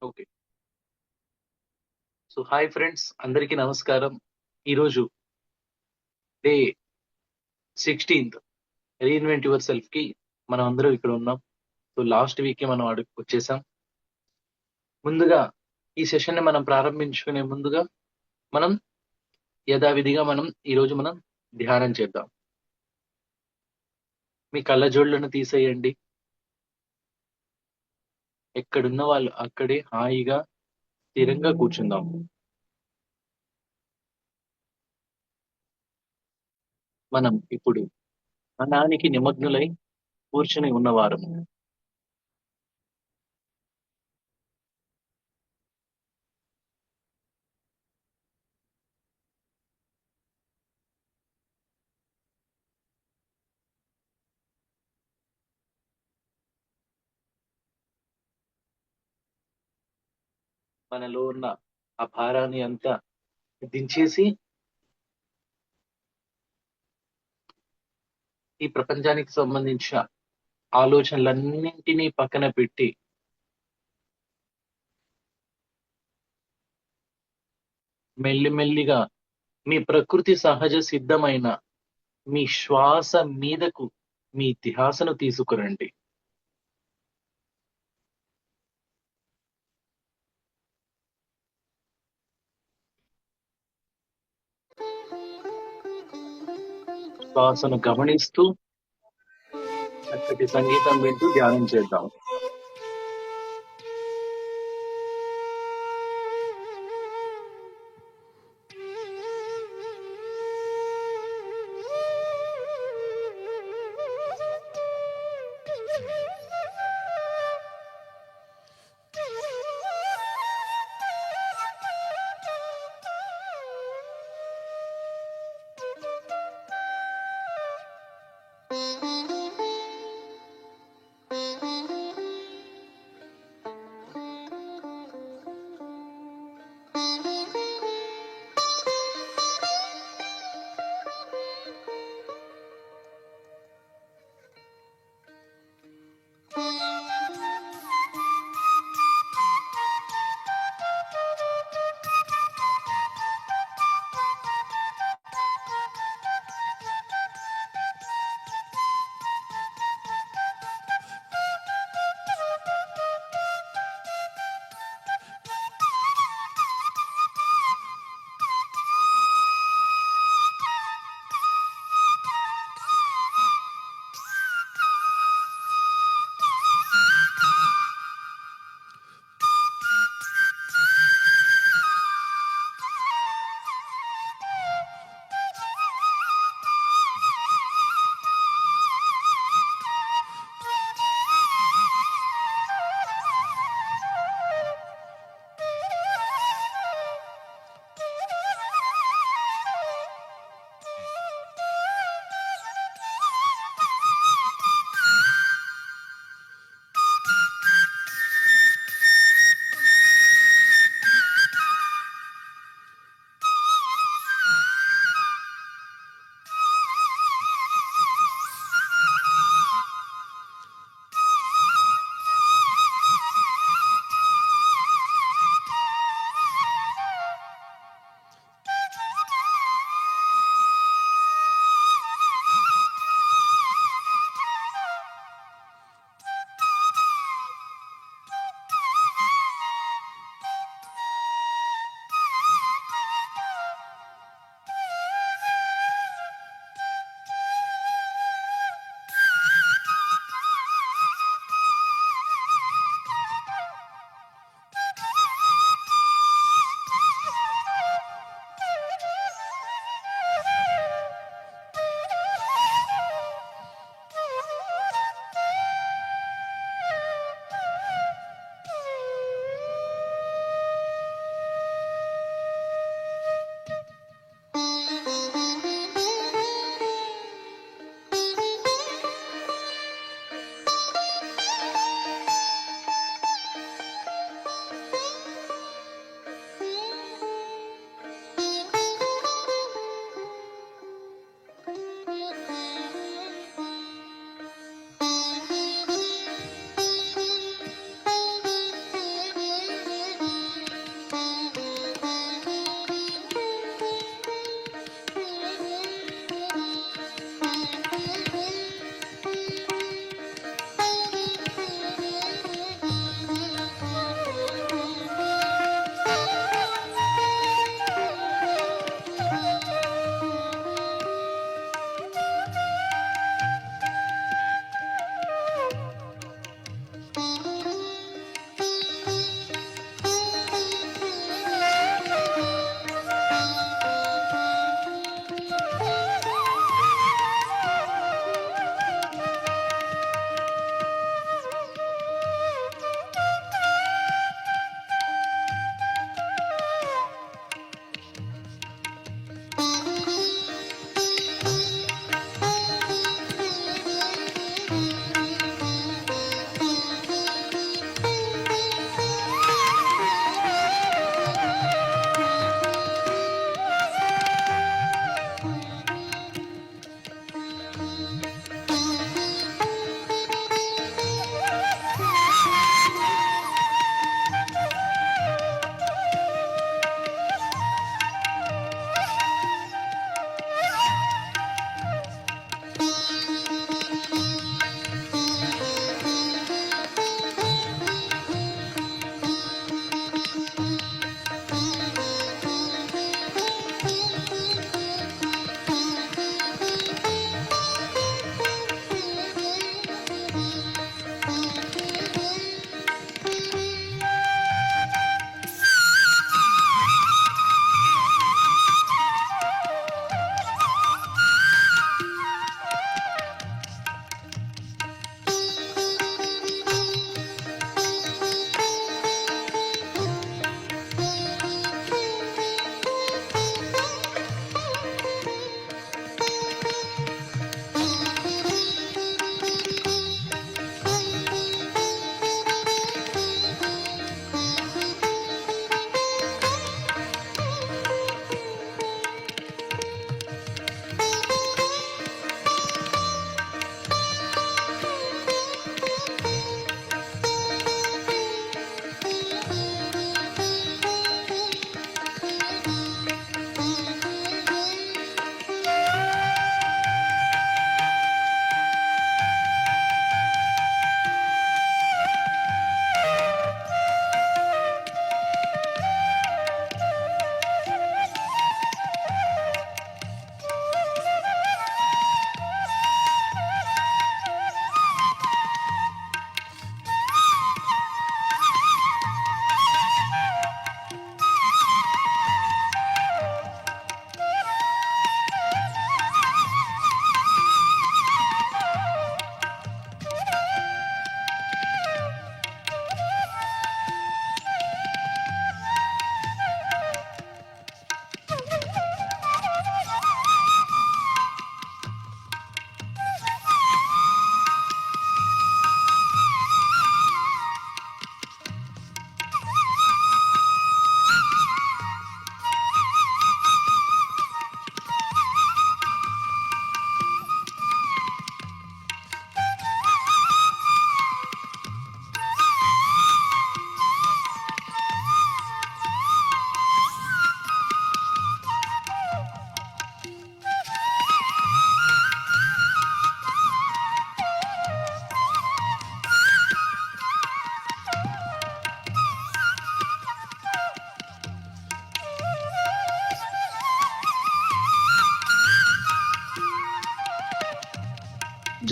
Okay. So, hi friends అందరికీ నమస్కారం. ఈరోజు డే 16థ్ రీఇన్వెంట్ యువర్ సెల్ఫ్‌కి మనం అందరం ఇక్కడ ఉన్నాం. సో, లాస్ట్ వీకే మనం వచ్చేసాం. ముందుగా ఈ సెషన్‌ని మనం ప్రారంభించుకునే ముందుగా మనం యథావిధిగా ఈరోజు మనం ధ్యానం చేద్దాం. మీ కళ్ళజోళ్ళను తీసేయండి. ఎక్కడున్న వాళ్ళు అక్కడే హాయిగా స్థిరంగా కూర్చుందాం. మనం ఇప్పుడు ధ్యానానికి నిమగ్నులై కూర్చొని ఉన్నవారము. మనలో ఉన్న ఆ భారాన్ని అంతా దించేసి ఈ ప్రపంచానికి సంబంధించిన ఆలోచనలన్నింటినీ పక్కన పెట్టి మెల్లిమెల్లిగా మీ ప్రకృతి సహజ సిద్ధమైన మీ శ్వాస మీదకు మీ ధ్యాసను తీసుకురండి. శ్వాసను గమనిస్తూ చక్కటి సంగీతం వింటూ ధ్యానం చేద్దాం.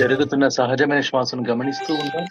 జరుగుతున్న సహజమైన శ్వాసను గమనిస్తూ ఉందాం.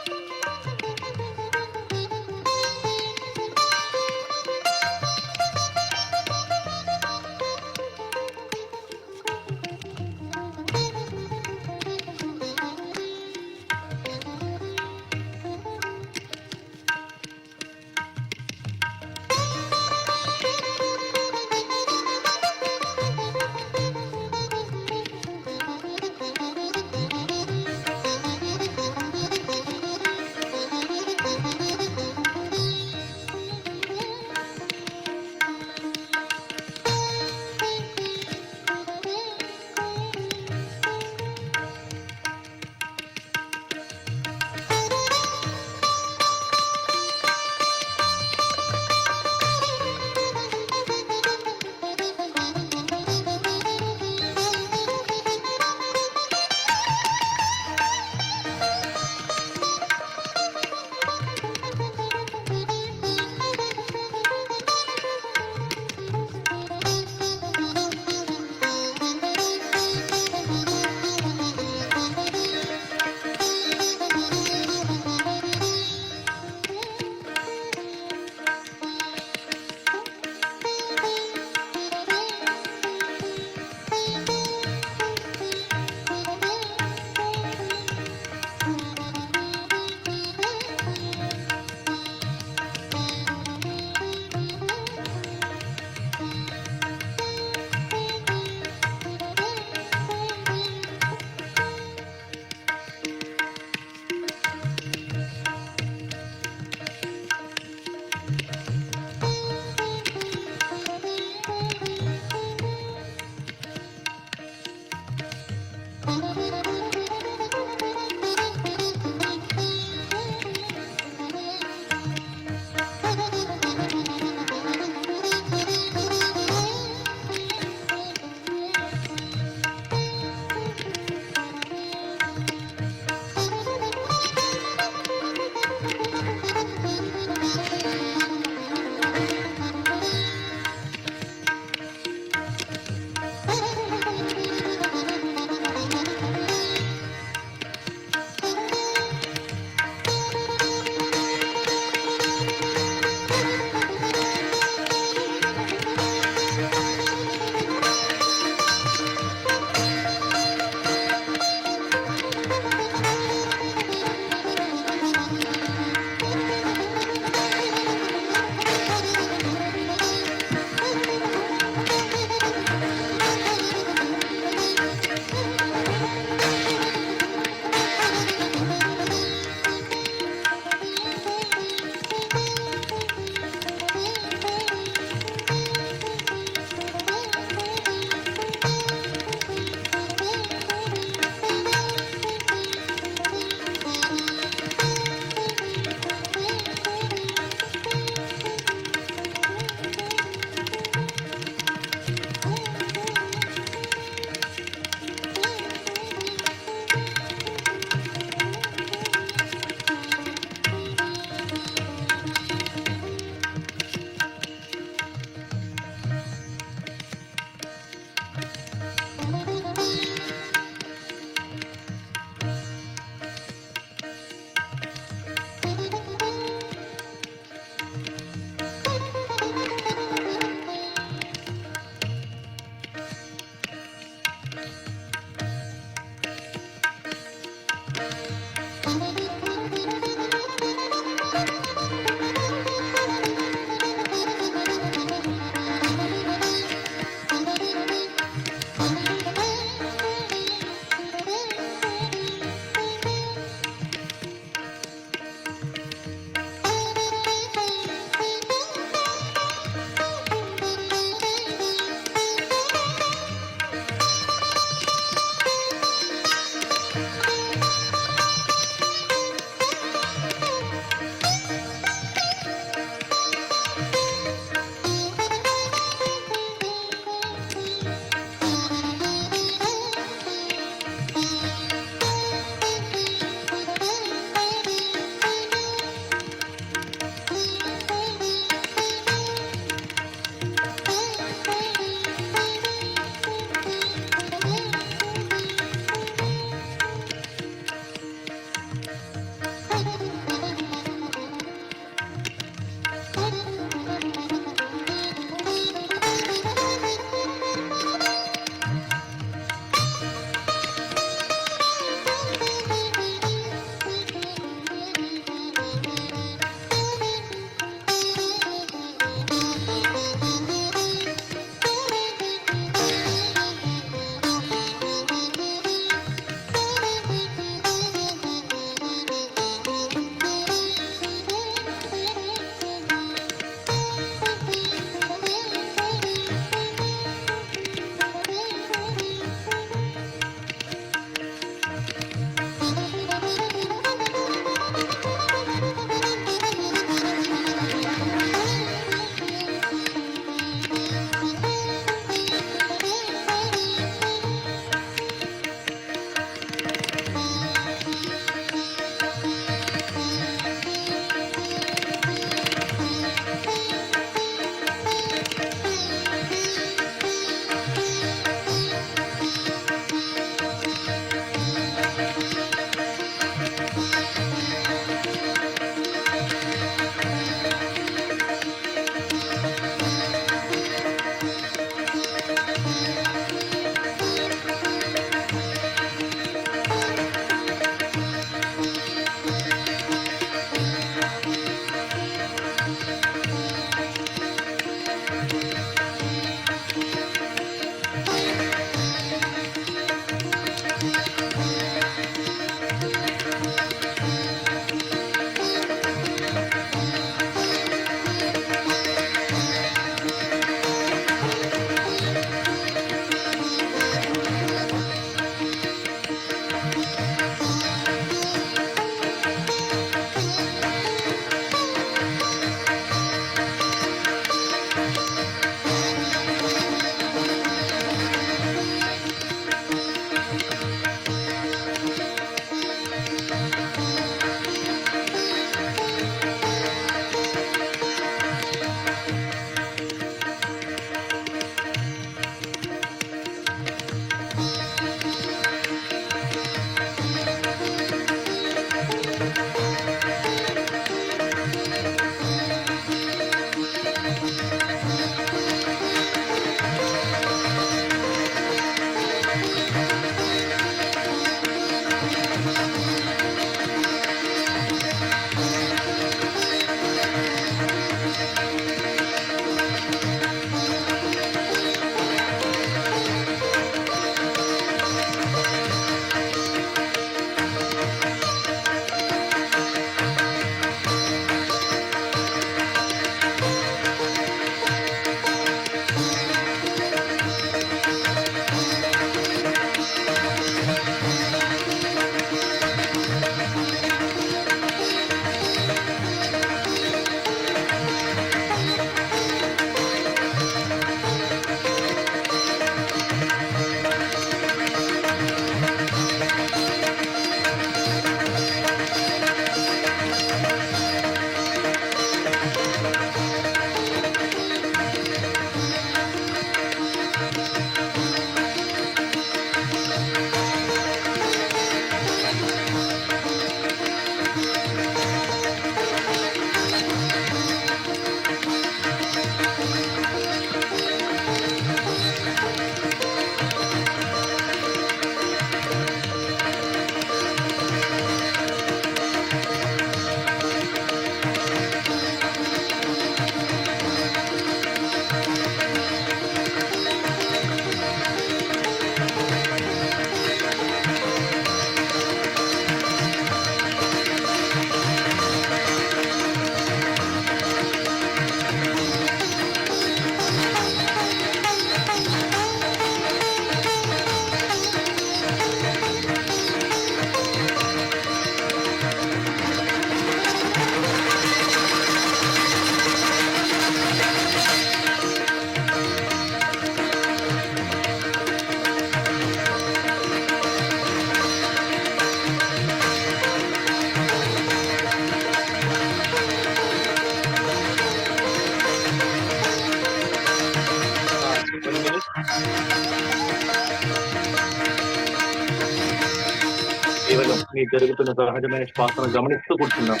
మీ జరుగుతున్న సహజమైన శ్వాసను గమనిస్తూ కూర్చున్నాం.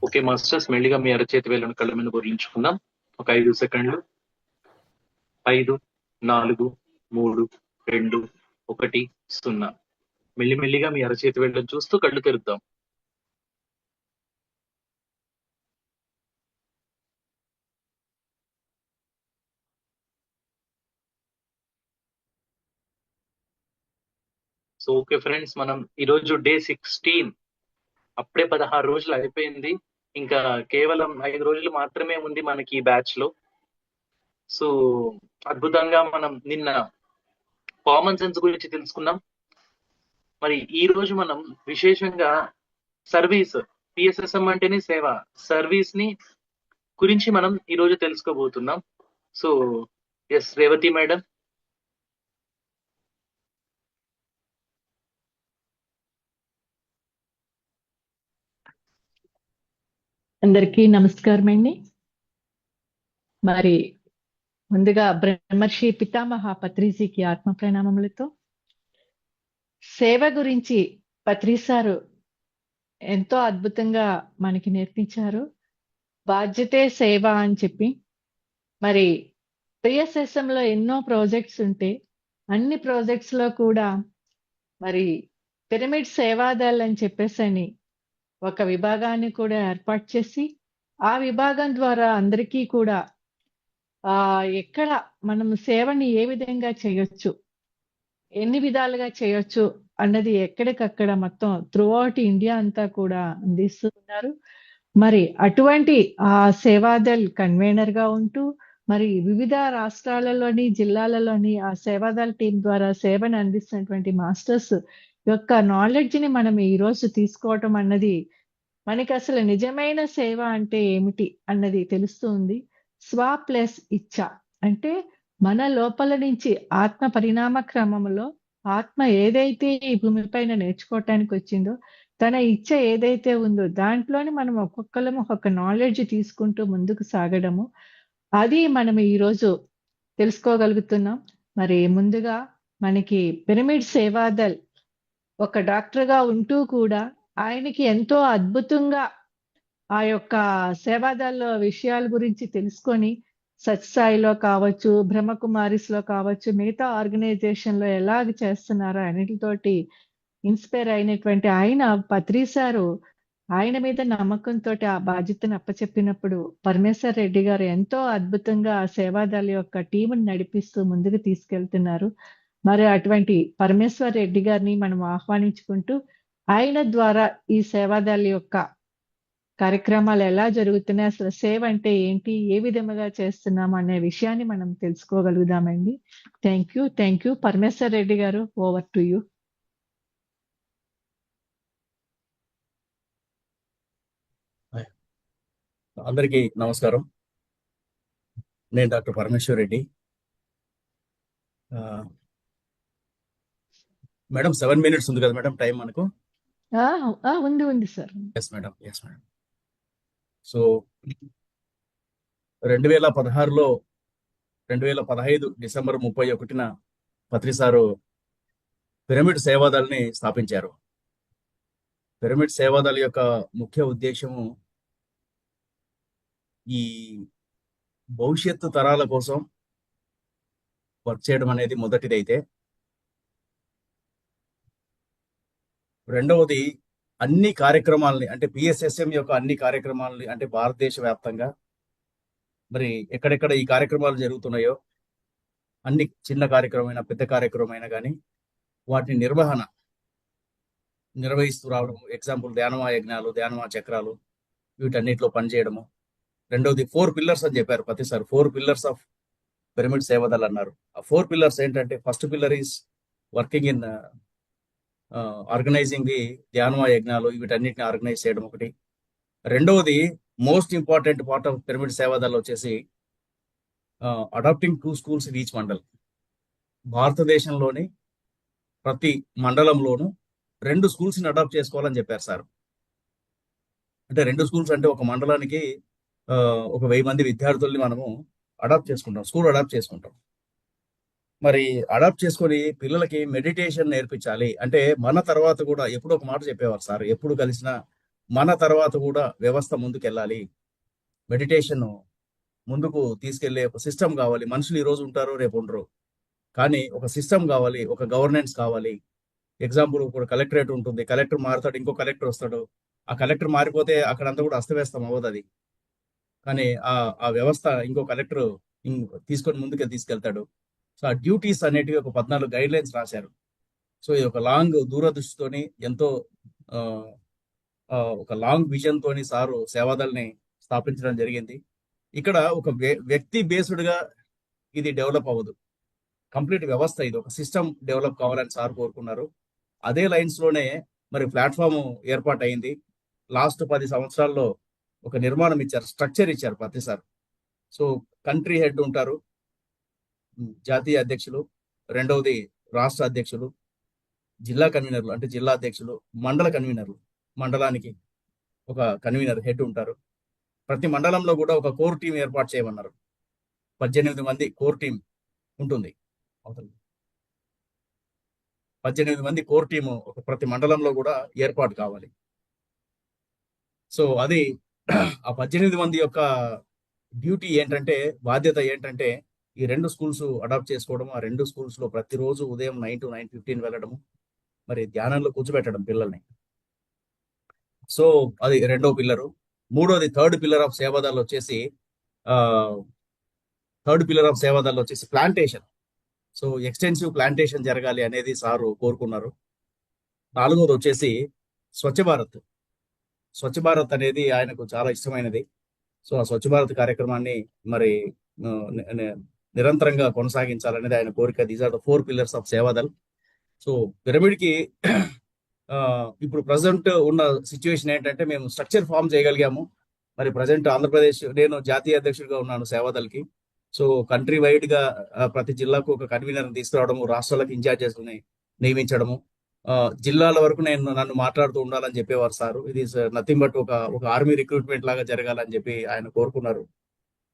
ఓకే మాస్టర్స్, మెల్లిగా మీ అరచేతి వేలను కళ్ళ మీద బొర్లించుకుందాం. ఒక 5 సెకండ్లు. 5, 4, 3, 2, 1, 0. మెల్లిమెల్లిగా మీ అరచేతి వేళ్ళను చూస్తూ కళ్ళు తెరుద్దాం. సో ఓకే ఫ్రెండ్స్, మనం ఈరోజు డే 16. అప్పుడే 16 రోజులు అయిపోయింది. ఇంకా కేవలం 5 రోజులు మాత్రమే ఉంది మనకి ఈ బ్యాచ్ లో. సో అద్భుతంగా మనం నిన్న కామన్ సెన్స్ గురించి తెలుసుకున్నాం. మరి ఈ రోజు మనం విశేషంగా సర్వీస్, పిఎస్ఎస్ఎం అంటేనే సేవ, సర్వీస్ ని గురించి మనం ఈ రోజు తెలుసుకోబోతున్నాం. So yes Revathi madam. అందరికీ నమస్కారం అండి. మరి ముందుగా బ్రహ్మర్షి పితామహ పత్రిజీకి ఆత్మ ప్రణామములతో, సేవ గురించి పత్రిసారు ఎంతో అద్భుతంగా మనకి నేర్పించారు. బాధ్యతే సేవ అని చెప్పి, మరి పిఎస్ఎస్ఎం లో ఎన్నో ప్రాజెక్ట్స్ ఉంటే అన్ని ప్రాజెక్ట్స్ లో కూడా మరి పిరమిడ్ సేవాదళ్ అని చెప్పేసి ఒక విభాగాన్ని కూడా ఏర్పాటు చేసి, ఆ విభాగం ద్వారా అందరికీ కూడా ఎక్కడ మనం సేవని ఏ విధంగా చేయొచ్చు, ఎన్ని విధాలుగా చేయొచ్చు అన్నది ఎక్కడికక్కడ మొత్తం త్రూఅవుట్ ఇండియా అంతా కూడా అందిస్తున్నారు. మరి అటువంటి ఆ సేవాదల్ కన్వీనర్ గా ఉంటూ మరి వివిధ రాష్ట్రాలలోని జిల్లాలలోని ఆ సేవాదల్ టీం ద్వారా సేవను అందిస్తున్నటువంటి మాస్టర్స్ యొక్క నాలెడ్జ్ ని మనం ఈ రోజు తీసుకోవటం అన్నది మనకి అసలు నిజమైన సేవ అంటే ఏమిటి అన్నది తెలుస్తుంది. స్వ ప్లస్ ఇచ్చ అంటే మన లోపల నుంచి ఆత్మ పరిణామ క్రమంలో ఆత్మ ఏదైతే ఈ భూమిపైన నేర్చుకోవటానికి వచ్చిందో, తన ఇచ్చ ఏదైతే ఉందో దాంట్లోని మనం ఒక్కొక్కరము ఒక నాలెడ్జ్ తీసుకుంటూ ముందుకు సాగడము, అది మనం ఈరోజు తెలుసుకోగలుగుతున్నాం. మరి ముందుగా మనకి పిరమిడ్ సేవాదల్ ఒక డాక్టర్ గా ఉంటూ కూడా ఆయనకి ఎంతో అద్భుతంగా ఆ యొక్క సేవాదళ విషయాల గురించి తెలుసుకొని సత్సాయిలో కావచ్చు, బ్రహ్మకుమారిస్ లో కావచ్చు, మిగతా ఆర్గనైజేషన్ లో ఎలాగ చేస్తున్నారో అన్నిటితోటి ఇన్స్పైర్ అయినటువంటి ఆయన పత్రిసారు ఆయన మీద నమ్మకంతో ఆ బాధ్యతను అప్పచెప్పినప్పుడు పరమేశ్వర్ రెడ్డి గారు ఎంతో అద్భుతంగా ఆ సేవాదళ యొక్క టీంని నడిపిస్తూ ముందుకు తీసుకెళ్తున్నారు. మరి అటువంటి పరమేశ్వర్ రెడ్డి గారిని మనం ఆహ్వానించుకుంటూ ఆయన ద్వారా ఈ సేవాదళ యొక్క కార్యక్రమాలు ఎలా జరుగుతున్నాయి, అసలు సేవ అంటే ఏంటి, ఏ విధముగా చేస్తున్నాం అనే విషయాన్ని మనం తెలుసుకోగలుగుదామండి. Thank you Parameshwar Reddy garu, over to you. అందరికీ నమస్కారం. నేను doctor Parameshwar Reddy. Madam 7 minutes ఉంది కదా మేడం టైం మనకు? ఉంది సార్. Yes madam. సో 2016లో 2015 డిసెంబర్ 31న పత్రిసారు పిరమిడ్ సేవాదల్ని స్థాపించారు. పిరమిడ్ సేవాదళ యొక్క ముఖ్య ఉద్దేశము ఈ భవిష్యత్తు తరాల కోసం వర్క్ చేయడం అనేది మొదటిదైతే, రెండవది అన్ని కార్యక్రమాలని అంటే పిఎస్ఎస్ఎం యొక్క అన్ని కార్యక్రమాలని అంటే భారతదేశ వ్యాప్తంగా మరి ఎక్కడెక్కడ ఈ కార్యక్రమాలు జరుగుతున్నాయో అన్ని చిన్న కార్యక్రమమైన పెద్ద కార్యక్రమమైనా కానీ వాటిని నిర్వహిస్తూ రావడం. ఎగ్జాంపుల్ ధ్యానమా యజ్ఞాలు, ధ్యానమా చక్రాలు, వీటన్నిటిలో పనిచేయడము. రెండవది 4 పిల్లర్స్ అని చెప్పారు ప్రతిసారి. 4 పిల్లర్స్ ఆఫ్ పిరమిడ్ సేవదల్ అన్నారు. ఆ 4 పిల్లర్స్ ఏంటంటే, first pillar is working in organizing the ధ్యానమా యజ్ఞాలు, వీటన్నిటిని ఆర్గనైజ్ చేయడం ఒకటి. రెండవది most important part of pyramid Sevadal వచ్చేసి adopting 2 schools in each mandal. భారతదేశంలోని ప్రతి మండలంలోనూ 2 schools-ని అడాప్ట్ చేసుకోవాలని చెప్పారు సార్. అంటే 2 schools అంటే ఒక మండలానికి ఒక 1000 మంది విద్యార్థుల్ని మనము అడాప్ట్ చేసుకుంటాం, స్కూల్ అడాప్ట్ చేసుకుంటాం. మరి అడాప్ట్ చేసుకొని పిల్లలకి మెడిటేషన్ నేర్పించాలి. అంటే మన తర్వాత కూడా, ఎప్పుడు ఒక మాట చెప్పేవారు సార్, ఎప్పుడు కలిసినా మన తర్వాత కూడా వ్యవస్థ ముందుకెళ్ళాలి, మెడిటేషన్ ముందుకు తీసుకెళ్లే ఒక సిస్టమ్ కావాలి. మనుషులు ఈ రోజు ఉంటారు, రేపు ఉండరు, కానీ ఒక సిస్టమ్ కావాలి, ఒక గవర్నెన్స్ కావాలి. ఎగ్జాంపుల్, ఇప్పుడు కలెక్టరేట్ ఉంటుంది, కలెక్టర్ మారుతాడు, ఇంకో కలెక్టర్ వస్తాడు. ఆ కలెక్టర్ మారిపోతే అక్కడంతా కూడా అస్తవ్యస్తం అవ్వదు అది, కానీ ఆ వ్యవస్థ ఇంకో కలెక్టర్ తీసుకొని ముందుకు తీసుకెళ్తాడు. సో ఆ డ్యూటీస్ అనేటివి ఒక 14 గైడ్ లైన్స్ రాశారు. సో ఇది ఒక లాంగ్ దూరదృష్టితోని, ఎంతో ఒక లాంగ్ విజన్ తోని సారు సేవాదల్ని స్థాపించడం జరిగింది. ఇక్కడ ఒక వ్యక్తి బేస్డ్ గా ఇది డెవలప్ అవ్వదు, కంప్లీట్ వ్యవస్థ, ఇది ఒక సిస్టమ్ డెవలప్ కావాలని సార్ కోరుకున్నారు. అదే లైన్స్ లోనే మరి ప్లాట్ఫామ్ ఏర్పాటు అయింది. లాస్ట్ 10 సంవత్సరాల్లో ఒక నిర్మాణం ఇచ్చారు, స్ట్రక్చర్ ఇచ్చారు ప్రతిసారి. సో కంట్రీ హెడ్ ఉంటారు, జాతీయ అధ్యక్షులు, రెండవది రాష్ట్ర అధ్యక్షులు, జిల్లా కన్వీనర్లు అంటే జిల్లా అధ్యక్షులు, మండల కన్వీనర్లు, మండలానికి ఒక కన్వీనర్ హెడ్ ఉంటారు. ప్రతి మండలంలో కూడా ఒక కోర్ టీం ఏర్పాటు చేయమన్నారు. 18 మంది కోర్ టీం ఉంటుంది. 18 మంది కోర్ టీము ఒక ప్రతి మండలంలో కూడా ఏర్పాటు కావాలి. సో అది ఆ 18 మంది యొక్క డ్యూటీ ఏంటంటే, బాధ్యత ఏంటంటే, ఈ 2 schools అడాప్ట్ చేసుకోవడం, ఆ 2 schools లో ప్రతిరోజు ఉదయం 9 to 9:15 వెళ్ళడము, మరి ధ్యానంలో కూర్చోబెట్టడం పిల్లల్ని. సో అది రెండో పిల్లరు. మూడోది థర్డ్ పిల్లర్ ఆఫ్ సేవాదల్ వచ్చేసి ప్లాంటేషన్. సో ఎక్స్టెన్సివ్ ప్లాంటేషన్ జరగాలి అనేది సారు కోరుకున్నారు. నాలుగోది వచ్చేసి స్వచ్ఛ భారత్ అనేది ఆయనకు చాలా ఇష్టమైనది. సో ఆ స్వచ్ఛ భారత్ కార్యక్రమాన్ని మరి నిరంతరంగా కొనసాగించాలనేది ఆయన కోరిక. These are the 4 pillars of Sevadal. So pyramid కి ఇప్పుడు ప్రజెంట్ ఉన్న సిచ్యువేషన్ ఏంటంటే, మేము స్ట్రక్చర్ ఫామ్ చేయగలిగాము. మరి ప్రజెంట్ ఆంధ్రప్రదేశ్, నేను జాతీయ అధ్యక్షుడిగా ఉన్నాను సేవాదల్కి. సో కంట్రీ వైడ్ గా ప్రతి జిల్లాకు ఒక కన్వీనర్ తీసుకురావడము, రాష్ట్రాలకు ఇన్ఛార్జెస్ నియమించడము, జిల్లాల వరకు నన్ను మాట్లాడుతూ ఉండాలని చెప్పేవారు సార్. ఇది నథింగ్ బట్ ఒక ఆర్మీ రిక్రూట్మెంట్ లాగా జరగాలని చెప్పి ఆయన కోరుకున్నారు.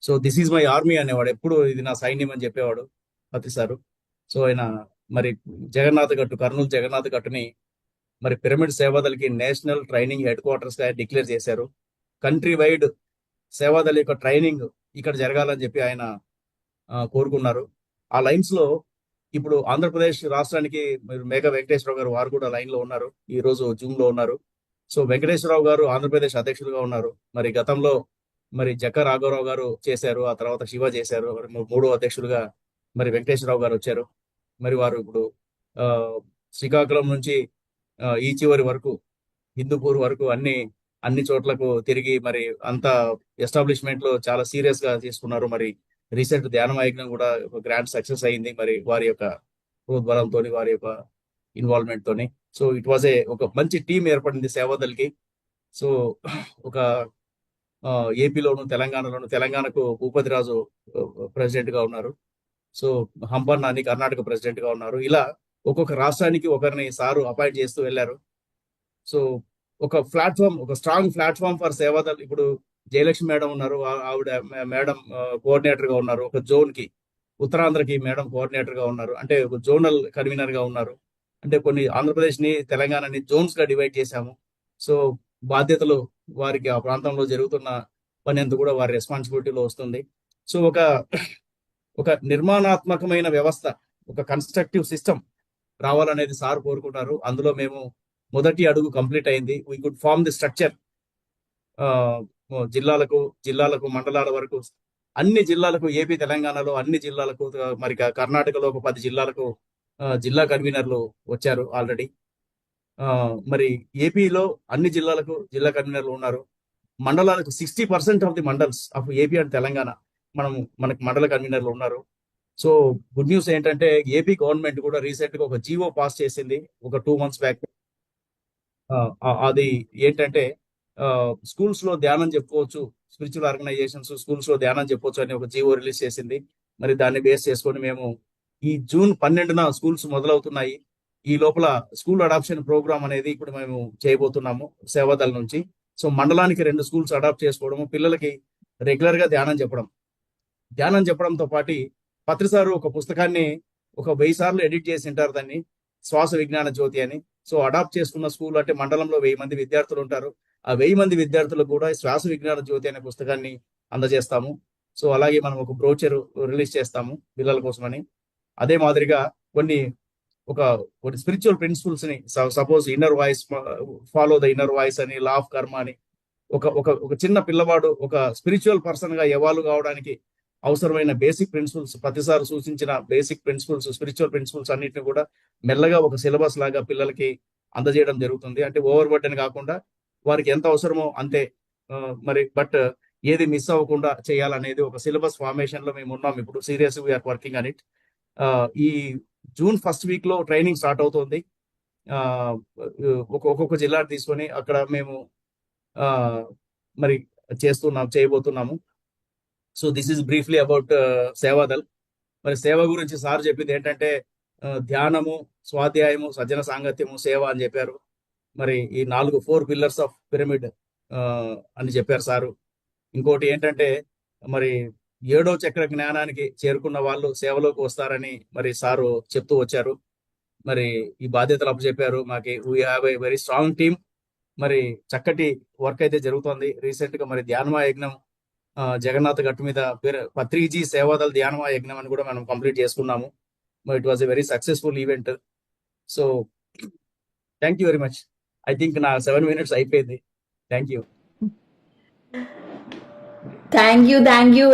So this is my army అనేవాడు, ఎప్పుడు ఇది నా సైన్యం అని చెప్పేవాడు ప్రతిసారు. సో ఆయన మరి కర్నూలు జగన్నాథ్ గట్టుని మరి పిరమిడ్ సేవాదల్కి నేషనల్ ట్రైనింగ్ హెడ్ క్వార్టర్స్ గా డిక్లేర్ చేశారు. కంట్రీ వైడ్ సేవాదల్ యొక్క ట్రైనింగ్ ఇక్కడ జరగాలని చెప్పి ఆయన కోరుకున్నారు. ఆ లైన్స్ లో ఇప్పుడు ఆంధ్రప్రదేశ్ రాష్ట్రానికి మేఘ వెంకటేశ్వరరావు గారు, వారు కూడా లైన్ లో ఉన్నారు, ఈ రోజు జూమ్ లో ఉన్నారు. సో వెంకటేశ్వరరావు గారు ఆంధ్రప్రదేశ్ అధ్యక్షులుగా ఉన్నారు. మరి గతంలో మరి జక్క రాఘవరావు గారు చేశారు, ఆ తర్వాత శివ చేశారు. మూడో అధ్యక్షులుగా మరి వెంకటేశ్వరరావు గారు వచ్చారు. మరి వారు ఇప్పుడు శ్రీకాకుళం నుంచి ఈ చివరి వరకు, హిందూపూర్ వరకు అన్ని చోట్లకు తిరిగి మరి అంత ఎస్టాబ్లిష్మెంట్ లో చాలా సీరియస్ గా తీసుకున్నారు. మరి రీసెంట్ ధ్యానమయజ్ఞం కూడా ఒక గ్రాండ్ సక్సెస్ అయింది, మరి వారి యొక్క ప్రోద్బలంతో, వారి యొక్క ఇన్వాల్వ్మెంట్ తోని. సో ఇట్ వాజ్ ఒక మంచి టీం ఏర్పడింది సేవాదల్కి. సో ఒక ఏపీలోను, తెలంగాణకు భూపతిరాజు ప్రెసిడెంట్ గా ఉన్నారు. సో హంపన్న అని కర్ణాటక ప్రెసిడెంట్ గా ఉన్నారు. ఇలా ఒక్కొక్క రాష్ట్రానికి ఒకరిని సారు అపాయింట్ చేస్తూ వెళ్ళారు. సో ఒక స్ట్రాంగ్ ప్లాట్ఫామ్ ఫర్ సేవాదల్. ఇప్పుడు జయలక్ష్మి మేడం ఉన్నారు, ఆవిడ మేడం కోఆర్డినేటర్ గా ఉన్నారు. ఒక జోన్ కి, ఉత్తరాంధ్రకి మేడం కోఆర్డినేటర్ గా ఉన్నారు, అంటే ఒక జోనల్ కన్వీనర్ గా ఉన్నారు. అంటే కొన్ని ఆంధ్రప్రదేశ్ ని, తెలంగాణని జోన్స్ గా డివైడ్ చేశాము. సో బాధ్యతలు వారికి ఆ ప్రాంతంలో జరుగుతున్న పని అంతా కూడా వారి రెస్పాన్సిబిలిటీలో వస్తుంది. సో ఒక నిర్మాణాత్మకమైన వ్యవస్థ, ఒక కన్స్ట్రక్టివ్ సిస్టమ్ రావాలనేది సార్ కోరుకుంటారు. అందులో మేము మొదటి అడుగు కంప్లీట్ అయింది. We could form the structure. జిల్లాలకు మండలాల వరకు అన్ని జిల్లాలకు, ఏపీ తెలంగాణలో అన్ని జిల్లాలకు, మరి కర్ణాటకలో ఒక 10 జిల్లాలకు జిల్లా కన్వీనర్లు వచ్చారు ఆల్రెడీ. మరి ఏపీలో అన్ని జిల్లాలకు జిల్లా కన్వీనర్లు ఉన్నారు. మండలాలకు 60% of the mandals of AP and Telangana మనకు మండల కన్వీనర్లు ఉన్నారు. సో గుడ్ న్యూస్ ఏంటంటే ఏపీ గవర్నమెంట్ కూడా రీసెంట్ గా ఒక జీవో పాస్ చేసింది ఒక 2 months బ్యాక్. అది ఏంటంటే స్కూల్స్ లో ధ్యానం చెప్పుకోవచ్చు, స్పిరిచువల్ ఆర్గనైజేషన్స్ స్కూల్స్ లో ధ్యానం చెప్పొచ్చు అని ఒక జీవో రిలీజ్ చేసింది. మరి దాన్ని బేస్ చేసుకొని మేము ఈ జూన్ 12న స్కూల్స్ మొదలవుతున్నాయి. ఈ లోపల స్కూల్ అడాప్షన్ ప్రోగ్రామ్ అనేది ఇప్పుడు మేము చేయబోతున్నాము సేవాదళ నుంచి. సో మండలానికి 2 స్కూల్స్ అడాప్ట్ చేసుకోవడము, పిల్లలకి రెగ్యులర్ గా ధ్యానం చెప్పడంతో పాటు పత్రిసారు ఒక పుస్తకాన్ని ఒక 1000 సార్లు ఎడిట్ చేసి ఉంటారు, దాన్ని శ్వాస విజ్ఞాన జ్యోతి అని. సో అడాప్ట్ చేసుకున్న స్కూల్ అంటే మండలంలో 1000 మంది విద్యార్థులు ఉంటారు. ఆ 1000 మంది విద్యార్థులకు కూడా శ్వాస విజ్ఞాన జ్యోతి అనే పుస్తకాన్ని అందజేస్తాము. సో అలాగే మనం ఒక బ్రోచర్ రిలీజ్ చేస్తాము పిల్లల కోసమని. అదే మాదిరిగా కొన్ని స్పిరిచువల్ ప్రిన్సిపల్స్ ని, suppose inner voice, follow the inner voice అని, లా ఆఫ్ కర్మ అని, ఒక చిన్న పిల్లవాడు ఒక స్పిరిచువల్ పర్సన్ గా ఎవాల్వ్ కావడానికి అవసరమైన బేసిక్ ప్రిన్సిపల్స్, ప్రతిసారి సూచించిన బేసిక్ ప్రిన్సిపల్స్, స్పిరిచువల్ ప్రిన్సిపల్స్ అన్నిటిని కూడా మెల్లగా ఒక సిలబస్ లాగా పిల్లలకి అందజేయడం జరుగుతుంది. అంటే ఓవర్ బర్డెన్ కాకుండా వారికి ఎంత అవసరమో అంతే, మరి బట్ ఏది మిస్ అవ్వకుండా చేయాలనేది ఒక సిలబస్ ఫార్మేషన్ లో మేము ఉన్నాం. ఇప్పుడు serious we're working on it. ఈ జూన్ 1st week లో ట్రైనింగ్ స్టార్ట్ అవుతుంది. ఒక్కొక్క జిల్లా తీసుకొని అక్కడ మేము మరి చేయబోతున్నాము. So this is briefly about Sevadal. మరి సేవ గురించి సార్ చెప్పింది ఏంటంటే ధ్యానము, స్వాధ్యాయము, సజ్జన సాంగత్యము, సేవ అని చెప్పారు. మరి ఈ 4 pillars ఆఫ్ పిరమిడ్ అని చెప్పారు సారు. ఇంకోటి ఏంటంటే మరి 7వ చక్ర జ్ఞానానికి చేరుకున్న వాళ్ళు సేవలోకి వస్తారని మరి సారు చెప్తూ వచ్చారు. మరి ఈ బాధ్యతలు అప్పచెప్పారు మాకి. We have a very strong team. మరి చక్కటి వర్క్ అయితే జరుగుతోంది. రీసెంట్ గా మరి ధ్యానమా యజ్ఞం జగన్నాథ్ గట్టు మీద పత్రిజీ సేవాదల్ ధ్యానమా యజ్ఞం అని కూడా మనం కంప్లీట్ చేసుకున్నాము. It was a very successful event. So thank you very much. I think నా 7 minutes అయిపోయింది. Thank you. Thank you.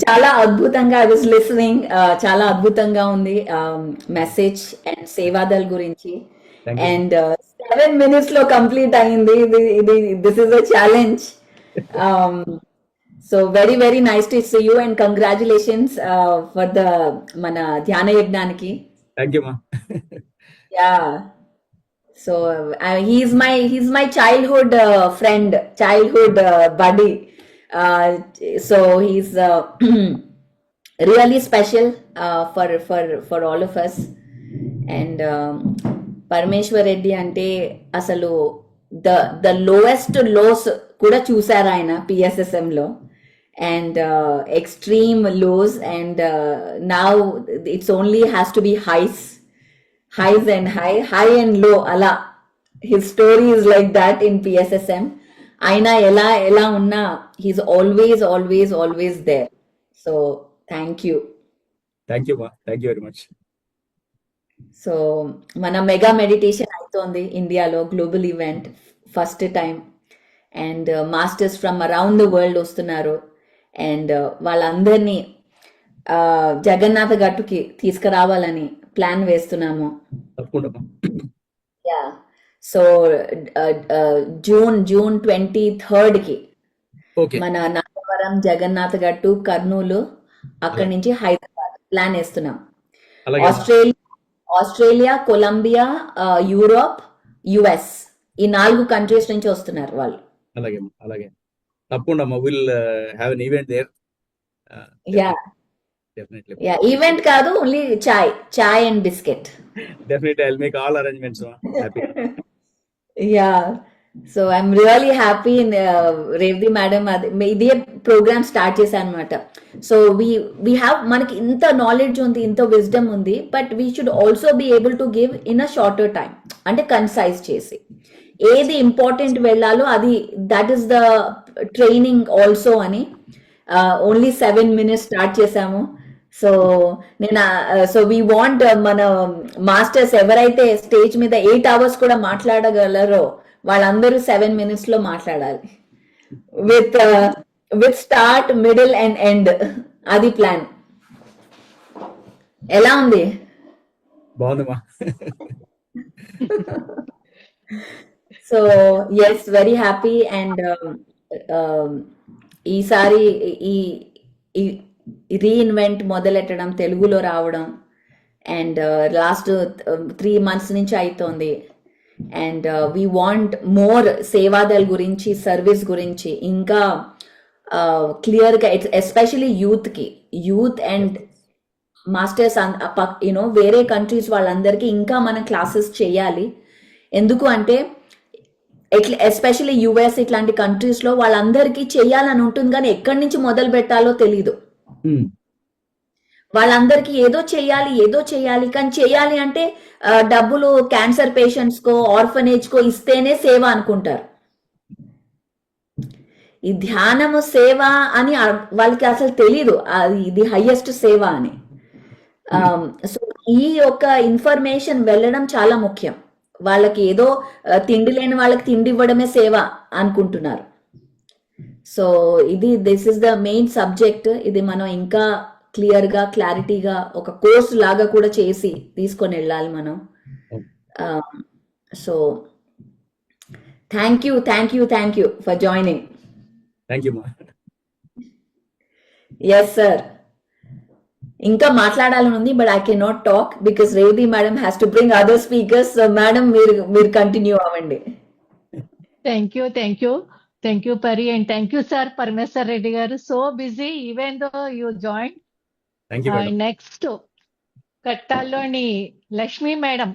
చాలా అద్భుతంగా, ఐ వాజ్ లిసనింగ్, చాలా అద్భుతంగా ఉంది మెసేజ్ అండ్ సేవాదల్ గురించి. అండ్ 7 minutes లో కంప్లీట్ అయింది. This is a challenge. So very nice to see you and congratulations for the మన ధ్యాన యజ్ఞానికి. థ్యాంక్ యూ మా. Yeah. So he's my childhood friend, childhood buddy. So he's really special for all of us. And Parameshwar Reddy ante asalu the lowest lows kuda chusaru ayana PSSM lo, and extreme lows, and now it's only has to be highs and high and low. Ala his story is like that in PSSM. Aina ela unna, he's always there. So thank you ma. Thank you very much. So mana mega meditation aitondi India lo, global event, first time, and masters from around the world వస్తున్నారు. And వాళ్ళందరినీ జగన్నాథ గట్టుకి తీసుకురావాలని plan వేస్తున్నాము. Yeah. So June 23rd కి మన నాగవరం, జగన్నాథ గట్టు, కర్నూలు, అక్కడి నుంచి హైదరాబాద్ ప్లాన్ వేస్తున్నాం. ఆస్ట్రేలియా, కొలంబియా, యూరోప్, యుఎస్, ఈ 4 countries నుంచి వస్తున్నారు వాళ్ళు. అలాగే తప్పకుండా will have an event there. Yeah. Definitely. Yeah, event kaadu, only chai and biscuit. Definitely, I'll make all arrangements. Happy. Yeah. So I'm really happy in Revdi madam idhe program start chesa anamata. So we have manaki inta knowledge undi, inta wisdom undi, but we should also be able to give in a shorter time, ante concise chesi. ఏది important వెళ్ళాలో అది that is the training also అని only 7 minutes start చేశాము. So నేను so we want మన masters ఎవరైతే stage మీద 8 hours కూడా మాట్లాడగలరో వాళ్ళందరూ 7 minutes లో మాట్లాడాలి with start middle and end. అది ప్లాన్. ఎలా ఉంది? బాగుందమ్మా. So yes, very happy. And ఈసారి ఈ రీఇన్వెంట్ మొదలెట్టడం, తెలుగులో రావడం, అండ్ లాస్ట్ 3 months నుంచి అవుతోంది. And we want more Seva Dal గురించి, సర్వీస్ గురించి ఇంకా క్లియర్గా, ఎస్పెషలీ యూత్ అండ్ మాస్టర్స్ వేరే కంట్రీస్ వాళ్ళందరికీ ఇంకా మనం క్లాసెస్ చేయాలి. ఎందుకు అంటే ఎస్పెషల్లీ యుఎస్ ఇట్లాంటి కంట్రీస్ లో వాళ్ళందరికీ చెయ్యాలని ఉంటుంది, కానీ ఎక్కడి నుంచి మొదలు పెట్టాలో తెలీదు. వాళ్ళందరికీ ఏదో చెయ్యాలి, కానీ చెయ్యాలి అంటే డబ్బులు క్యాన్సర్ పేషెంట్స్ కో, ఆర్ఫనేజ్ కో ఇస్తేనే సేవ అనుకుంటారు. ఈ ధ్యానము సేవ అని వాళ్ళకి అసలు తెలీదు, ఇది హైయెస్ట్ సేవ అని. సో ఈ యొక్క ఇన్ఫర్మేషన్ వెళ్ళడం చాలా ముఖ్యం. వాళ్ళకి ఏదో తిండి లేని వాళ్ళకి తిండి ఇవ్వడమే సేవ అనుకుంటున్నారు. So this is the main subject. ఇది మనం ఇంకా క్లియర్గా, క్లారిటీగా ఒక కోర్స్ లాగా కూడా చేసి తీసుకొని వెళ్ళాలి మనం. So thank you for joining. Thank you. Yes sir, ఇంకా మాట్లాడాలని ఉంది, but I can not talk because Revathi madam has to bring other speakers. Madam మీరు కంటిన్యూ అవ్వండి. Thank you Pari, and thank you sir Parameshwar Reddy గారు. So busy even though you join. Next కట్టాల్లోని Lakshmi madam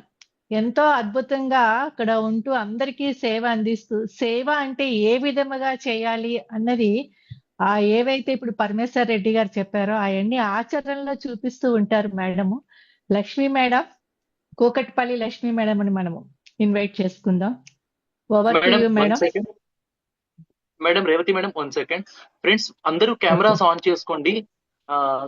ఎంతో అద్భుతంగా అక్కడ ఉంటూ అందరికీ సేవ అందిస్తూ, సేవ అంటే ఏ విధముగా చేయాలి అన్నది ఏవైతే ఇప్పుడు పరమేశ్వర్ రెడ్డి గారు చెప్పారో అవన్నీ ఆచరణలో చూపిస్తూ ఉంటారు madam. Lakshmi madam, Kukatpally Lakshmi madam అని మనము ఇన్వైట్ చేసుకుందాం. Over to you madam. Madam Revathi madam, 1 second. Friends అందరూ కెమెరాస్ ఆన్ చేసుకోండి.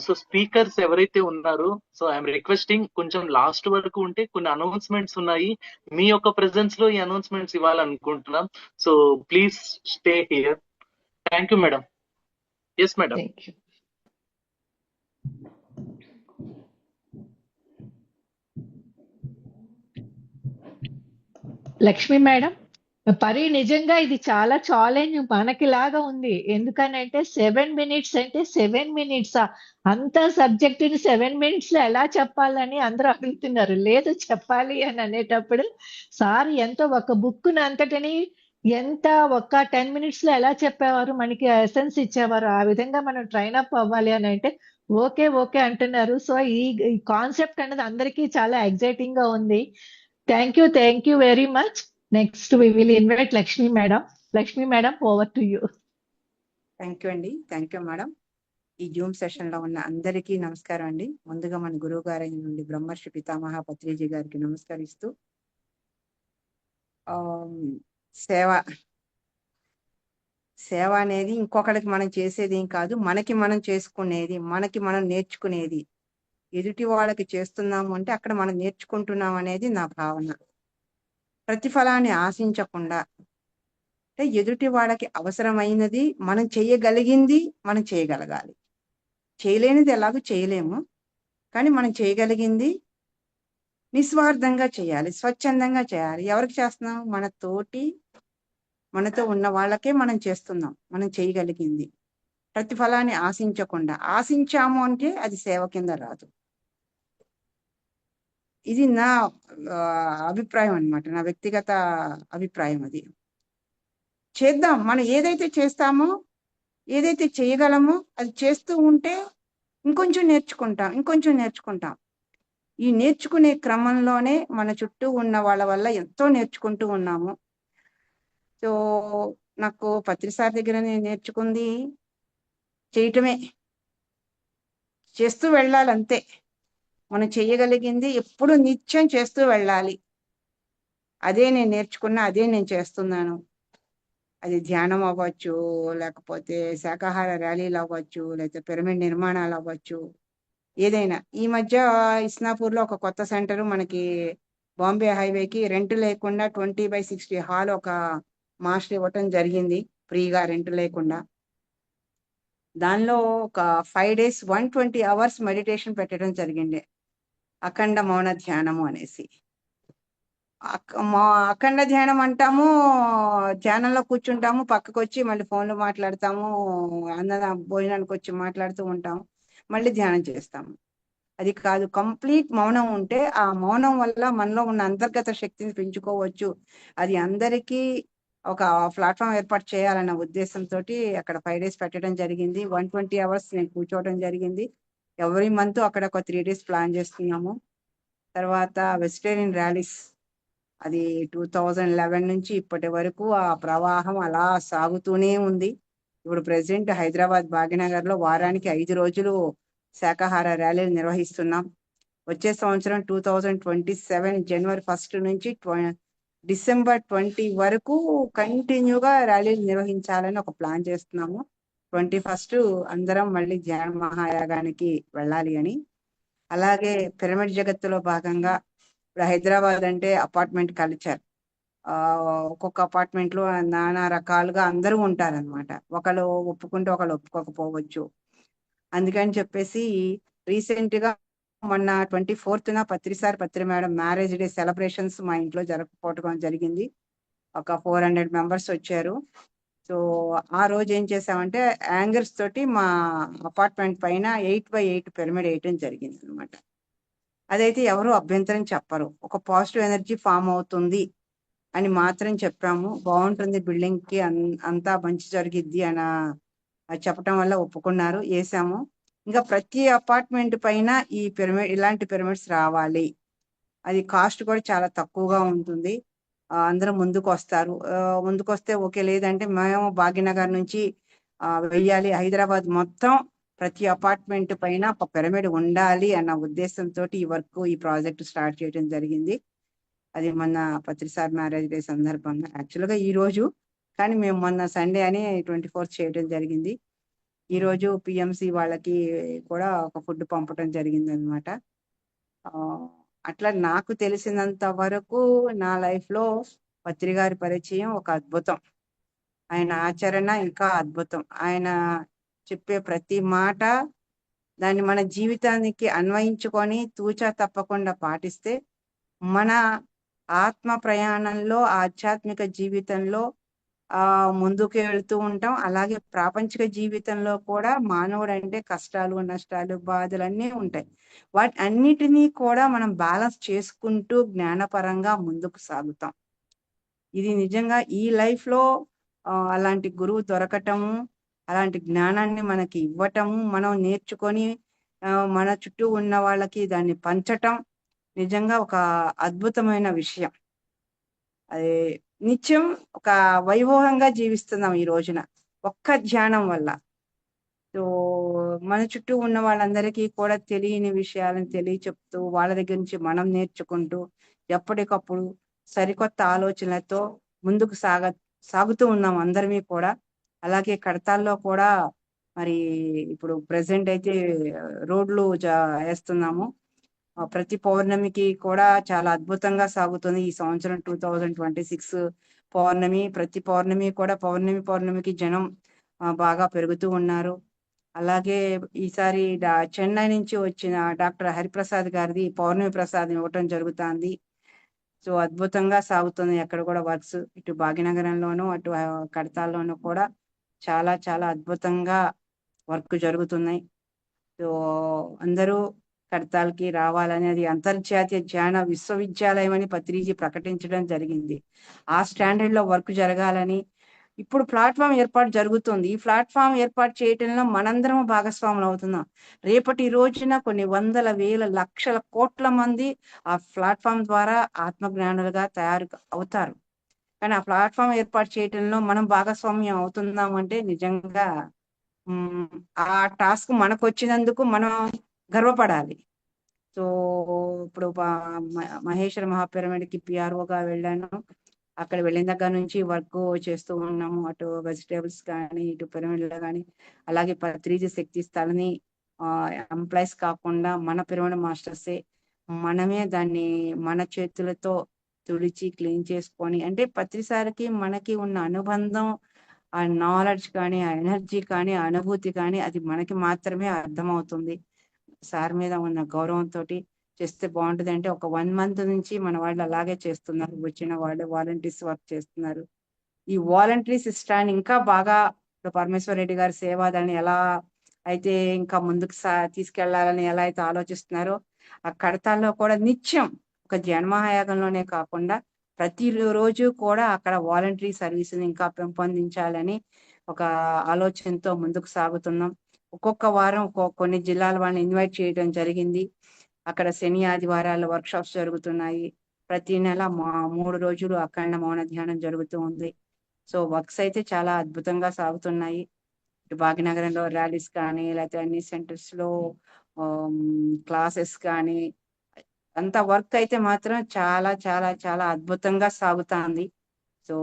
సో స్పీకర్స్ ఎవరైతే ఉన్నారో, సో ఐఎమ్ రిక్వెస్టింగ్ కొంచెం లాస్ట్ వరకు ఉంటే కొన్ని అనౌన్స్మెంట్స్ ఉన్నాయి. మీ యొక్క ప్రెజెన్స్ లో ఈ అనౌన్స్మెంట్స్ ఇవ్వాలనుకుంటున్నాం. So please stay here. Thank you madam. Yes madam. Lakshmi madam, Pari నిజంగా ఇది చాలా ఛాలెంజ్ మనకి లాగా ఉంది. ఎందుకనంటే 7 minutes అంటే 7 minutes అంత సబ్జెక్టుని 7 minutes లో ఎలా చెప్పాలని అందరూ అడుగుతున్నారు. లేదు, చెప్పాలి అని అనేటప్పుడు సార్ ఎంతో ఒక బుక్ అంతటిని ఎంత ఒక్క 10 minutes లో ఎలా చెప్పేవారు, మనకి ఎసెన్స్ ఇచ్చేవారు. ఆ విధంగా మనం ట్రైన్ అప్ అవ్వాలి అని అంటే ఓకే అంటున్నారు. సో ఈ కాన్సెప్ట్ అనేది అందరికీ చాలా ఎగ్జైటింగ్ గా ఉంది. Thank you very much. Next we will invite Lakshmi madam. Lakshmi madam, over to you. Thank you అండి. Thank you madam. ఈ జూమ్ సెషన్ లో ఉన్న అందరికీ నమస్కారం అండి. ముందుగా మన గురువు గారి నుండి బ్రహ్మర్షి పితామహ పత్రిజీ గారికి నమస్కరిస్తూ, సేవ అనేది ఇంకొకరికి మనం చేసేది ఏం కాదు, మనకి మనం చేసుకునేది, మనకి మనం నేర్చుకునేది. ఎదుటి వాళ్ళకి చేస్తున్నాము అంటే అక్కడ మనం నేర్చుకుంటున్నాం అనేది నా భావన. ప్రతిఫలాన్ని ఆశించకుండా, అంటే ఎదుటి వాళ్ళకి అవసరమైనది మనం చేయగలిగింది మనం చేయగలగాలి. చేయలేనిది ఎలాగో చేయలేము, కానీ మనం చేయగలిగింది నిస్వార్థంగా చేయాలి, స్వచ్ఛందంగా చేయాలి. ఎవరికి చేస్తున్నాం? మనతో ఉన్న వాళ్ళకే మనం చేస్తున్నాం, మనం చేయగలిగింది. ప్రతిఫలాన్ని ఆశించకుండా. ఆశించాము అంటే అది సేవ కింద రాదు. ఇది నా అభిప్రాయం అన్నమాట, నా వ్యక్తిగత అభిప్రాయం. అది చేద్దాం. మనం ఏదైతే చేస్తామో, ఏదైతే చేయగలమో అది చేస్తూ ఉంటే ఇంకొంచెం నేర్చుకుంటాం. ఈ నేర్చుకునే క్రమంలోనే మన చుట్టూ ఉన్న వాళ్ళ వల్ల ఎంతో నేర్చుకుంటూ ఉన్నాము. సో నాకు పత్రిసార్ దగ్గర నేను నేర్చుకుంది చేయటమే, చేస్తూ వెళ్ళాలి అంతే. మనం చేయగలిగింది ఎప్పుడు నిత్యం చేస్తూ వెళ్ళాలి. అదే నేను నేర్చుకున్నా, అదే నేను చేస్తున్నాను. అది ధ్యానం అవ్వచ్చు, లేకపోతే శాకాహార ర్యాలీలు అవ్వచ్చు, లేకపోతే పిరమిడ్ నిర్మాణాలు అవ్వచ్చు, ఏదైనా. ఈ మధ్య ఇస్నాపూర్లో ఒక కొత్త సెంటర్ మనకి బాంబే హైవేకి రెంట్ లేకుండా 20/60 హాల్ ఒక మాస్టర్ ఇవ్వటం జరిగింది, ఫ్రీగా రెంట్ లేకుండా. దానిలో ఒక 5 days 120 hours మెడిటేషన్ పెట్టడం జరిగింది, అఖండ మౌన ధ్యానము అనేసి. అఖండ ధ్యానం అంటాము, ధ్యానంలో కూర్చుంటాము, పక్కకు వచ్చి మళ్ళీ ఫోన్లో మాట్లాడతాము, భోజనానికి వచ్చి మాట్లాడుతూ ఉంటాము, మళ్ళీ ధ్యానం చేస్తాము. అది కాదు, కంప్లీట్ మౌనం ఉంటే ఆ మౌనం వల్ల మనలో ఉన్న అంతర్గత శక్తిని పెంచుకోవచ్చు. అది అందరికీ ఒక ప్లాట్ఫామ్ ఏర్పాటు చేయాలన్న ఉద్దేశంతో అక్కడ 5 days పెట్టడం జరిగింది. 120 hours నేను కూర్చోవడం జరిగింది. ఎవ్రీ మంత్ అక్కడ ఒక 3 days ప్లాన్ చేస్తున్నాము. తర్వాత వెజిటేరియన్ ర్యాలీస్, అది 2011 నుంచి ఇప్పటి వరకు ఆ ప్రవాహం అలా సాగుతూనే ఉంది. ఇప్పుడు ప్రెసిడెంట్ హైదరాబాద్ భాగ్యనగర్ లో వారానికి 5 రోజులు శాకాహార ర్యాలీలు నిర్వహిస్తున్నాం. వచ్చే సంవత్సరం 2027 జనవరి 1 నుంచి డిసెంబర్ 20 వరకు కంటిన్యూగా ర్యాలీలు నిర్వహించాలని ఒక ప్లాన్ చేస్తున్నాము. 21 అందరం మళ్ళీ ధ్యాన మహాయాగానికి వెళ్ళాలి అని. అలాగే పిరమిడ్ జగత్తులో భాగంగా ఇప్పుడు హైదరాబాద్ అంటే అపార్ట్మెంట్ కల్చర్, ఒక్కొక్క అపార్ట్మెంట్ లో నానా రకాలుగా అందరూ ఉంటారనమాట. ఒకళ్ళు ఒప్పుకుంటే ఒకళ్ళు ఒప్పుకోకపోవచ్చు. అందుకని చెప్పేసి రీసెంట్ గా మొన్న 24th పత్రి మేడం మ్యారేజ్ డే సెలబ్రేషన్స్ మా ఇంట్లో జరగకపోవడం జరిగింది. ఒక 400 members వచ్చారు. సో ఆ రోజు ఏం చేసామంటే యాంగర్స్ తోటి మా అపార్ట్మెంట్ పైన 8x8 పిరమిడ్ వేయటం జరిగింది అనమాట. అదైతే ఎవరు అభ్యంతరం చెప్పరు, ఒక పాజిటివ్ ఎనర్జీ ఫామ్ అవుతుంది అని మాత్రం చెప్పాము. బాగుంటుంది బిల్డింగ్ కి, అంతా మంచి జరిగిద్ది అని చెప్పటం వల్ల ఒప్పుకున్నారు, వేసాము. ఇంకా ప్రతి అపార్ట్మెంట్ పైన ఈ పిరమిడ్, ఇలాంటి పిరమిడ్స్ రావాలి. అది కాస్ట్ కూడా చాలా తక్కువగా ఉంటుంది. అందరూ ముందుకు వస్తారు. ముందుకు వస్తే ఓకే, లేదంటే మేము భాగ్యనగర్ నుంచి వెయ్యాలి, హైదరాబాద్ మొత్తం ప్రతి అపార్ట్మెంట్ పైన ఒక పిరమిడ్ ఉండాలి అన్న ఉద్దేశంతో ఈ ప్రాజెక్ట్ స్టార్ట్ చేయడం జరిగింది. అది మొన్న పత్రిసార్ మ్యారేజ్ డే సందర్భంగా యాక్చువల్గా ఈ రోజు, కానీ మేము మొన్న సండే అని 24th చేయడం జరిగింది. ఈ రోజు పిఎంసి వాళ్ళకి కూడా ఒక ఫుడ్ పంపడం జరిగింది అనమాట. అట్లా నాకు తెలిసినంత వరకు నా లైఫ్ లో పత్రి గారి పరిచయం ఒక అద్భుతం. ఆయన ఆచరణ ఇంకా అద్భుతం. ఆయన చెప్పే ప్రతి మాట దాన్ని మన జీవితానికి అన్వయించుకొని తూచా తప్పకుండా పాటిస్తే మన ఆత్మ ప్రయాణంలో, ఆధ్యాత్మిక జీవితంలో ముందుకు వెళ్తూ ఉంటాం. అలాగే ప్రాపంచిక జీవితంలో కూడా మానవుడు అంటే కష్టాలు, నష్టాలు, బాధలు అన్నీ ఉంటాయి. వాటి అన్నిటినీ కూడా మనం బ్యాలెన్స్ చేసుకుంటూ జ్ఞానపరంగా ముందుకు సాగుతాం. ఇది నిజంగా ఈ లైఫ్ లో అలాంటి గురువు దొరకటము, అలాంటి జ్ఞానాన్ని మనకి ఇవ్వటము, మనం నేర్చుకొని మన చుట్టూ ఉన్న వాళ్ళకి దాన్ని పంచటం నిజంగా ఒక అద్భుతమైన విషయం. అది నిత్యం ఒక వైభవంగా జీవిస్తున్నాం ఈ రోజున ఒక్క ధ్యానం వల్ల. సో మన చుట్టూ ఉన్న వాళ్ళందరికీ కూడా తెలియని విషయాలను తెలియచెప్తూ, వాళ్ళ దగ్గర నుంచి మనం నేర్చుకుంటూ ఎప్పటికప్పుడు సరికొత్త ఆలోచనలతో ముందుకు సాగుతూ ఉన్నాం అందరమీ కూడా. అలాగే కడతాల్లో కూడా మరి ఇప్పుడు ప్రెసెంట్ అయితే రోడ్లు వేస్తున్నాము. ప్రతి పౌర్ణమికి కూడా చాలా అద్భుతంగా సాగుతుంది ఈ సంవత్సరం 2026 పౌర్ణమి. ప్రతి పౌర్ణమి కూడా పౌర్ణమికి జనం బాగా పెరుగుతూ ఉన్నారు. అలాగే ఈసారి చెన్నై నుంచి వచ్చిన డాక్టర్ హరిప్రసాద్ గారిది పౌర్ణమి ప్రసాదం ఇవ్వటం జరుగుతుంది. సో అద్భుతంగా సాగుతుంది అక్కడ కూడా వర్క్స్. ఇటు భాగ్యనగరంలోను అటు కడతాల్లోనూ కూడా చాలా చాలా అద్భుతంగా వర్క్ జరుగుతున్నాయి. సో అందరూ కడతాల్కి రావాలని, అది అంతర్జాతీయ ధ్యాన విశ్వవిద్యాలయం అని పత్రిజీ ప్రకటించడం జరిగింది. ఆ స్టాండర్డ్ లో వర్క్ జరగాలని ఇప్పుడు ప్లాట్ఫామ్ ఏర్పాటు జరుగుతుంది. ఈ ప్లాట్ఫామ్ ఏర్పాటు చేయటంలో మనందరం భాగస్వాములు అవుతున్నాం. రేపటి రోజున కొన్ని వందల వేల లక్షల కోట్ల మంది ఆ ప్లాట్ఫామ్ ద్వారా ఆత్మజ్ఞానులుగా తయారు అవుతారు. కానీ ఆ ప్లాట్ఫామ్ ఏర్పాటు చేయటంలో మనం భాగస్వామ్యం అవుతున్నాం అంటే నిజంగా ఆ టాస్క్ మనకు వచ్చినందుకు మనం గర్వపడాలి. సో ఇప్పుడు మహేశ్వర మహాపిరమిడ్కి పిఆర్ఓగా వెళ్ళాను. అక్కడ వెళ్ళిన దగ్గర నుంచి వర్క్ చేస్తూ ఉన్నాము. అటు వెజిటేబుల్స్ కానీ, ఇటు పిరమిడ్లో కానీ. అలాగే పత్రిజీ శక్తి స్థలని ఎంప్లాయీస్ కాకుండా మన పిరమిడ్ మాస్టర్సే మనమే దాన్ని మన చేతులతో తుడిచి క్లీన్ చేసుకొని, అంటే ప్రతిసారికి మనకి ఉన్న అనుబంధం, ఆ నాలెడ్జ్ కానీ, ఆ ఎనర్జీ కానీ, ఆ అనుభూతి కానీ అది మనకి మాత్రమే అర్థమవుతుంది. సార్ మీద ఉన్న గౌరవంతో చేస్తే బాగుంటుంది. అంటే ఒక 1 month నుంచి మన వాళ్ళు అలాగే చేస్తున్నారు. వచ్చిన వాళ్ళు వాలంటీర్స్ వర్క్ చేస్తున్నారు. ఈ వాలంటరీ సిస్టాన్ని ఇంకా బాగా ఇప్పుడు పరమేశ్వర్ రెడ్డి గారి సేవాదాన్ని ఎలా అయితే ఇంకా ముందుకు తీసుకెళ్లాలని ఎలా అయితే ఆలోచిస్తున్నారో, ఆ కడతాల్లో కూడా నిత్యం ఒక జన్మహాయాగంలోనే కాకుండా ప్రతిరోజు కూడా అక్కడ వాలంటరీ సర్వీసుని ఇంకా పెంపొందించాలని ఒక ఆలోచనతో ముందుకు సాగుతున్నాం. ఒక్కొక్క వారం కొన్ని జిల్లాల వాళ్ళని ఇన్వైట్ చేయడం జరిగింది. అక్కడ శని ఆదివారాల వర్క్షాప్స్ జరుగుతున్నాయి. ప్రతి నెల 3 రోజులు అఖండ మౌన ధ్యానం జరుగుతూ ఉంది. సో వర్క్స్ అయితే చాలా అద్భుతంగా సాగుతున్నాయి. ఇటు భాగ్యనగరంలో ర్యాలీస్ కానీ, లేకపోతే అన్ని సెంటర్స్ లో క్లాసెస్ కానీ, అంత వర్క్ అయితే మాత్రం చాలా చాలా చాలా అద్భుతంగా సాగుతుంది. సో